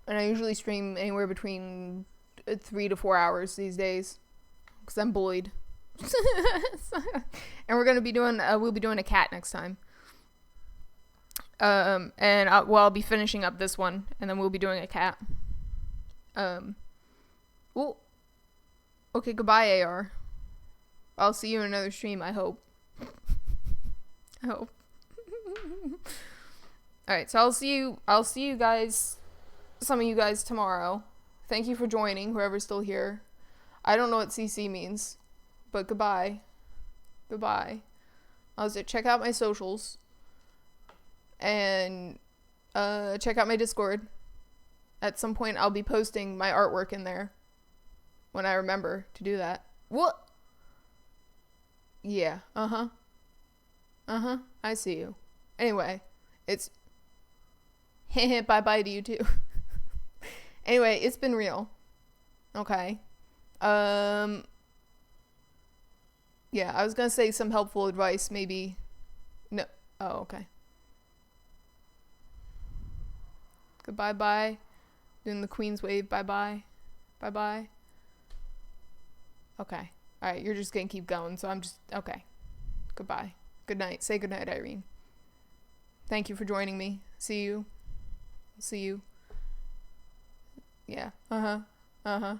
And I usually stream anywhere between 3 to 4 hours these days. Because I'm bullied. And we're going to be doing, we'll be doing a cat next time. And I'll be finishing up this one. And then we'll be doing a cat. Well, okay, goodbye, AR. I'll see you in another stream, I hope. I hope. Alright, so I'll see you guys, some of you guys tomorrow. Thank you for joining, whoever's still here. I don't know what CC means, but goodbye. Goodbye. I was at check out my socials and check out my Discord. At some point, I'll be posting my artwork in there when I remember to do that. What? Yeah. Uh-huh. Uh-huh. I see you. Anyway, it's bye-bye to you too. Anyway, it's been real. Okay. Yeah, I was gonna say some helpful advice, maybe. No. Oh, okay. Goodbye, bye. Doing the Queen's wave, bye-bye. Bye-bye. Okay. Alright, you're just gonna keep going, so I'm just... Okay. Goodbye. Good night. Say goodnight, Irene. Thank you for joining me. See you. See you. Yeah. Uh-huh. Uh-huh.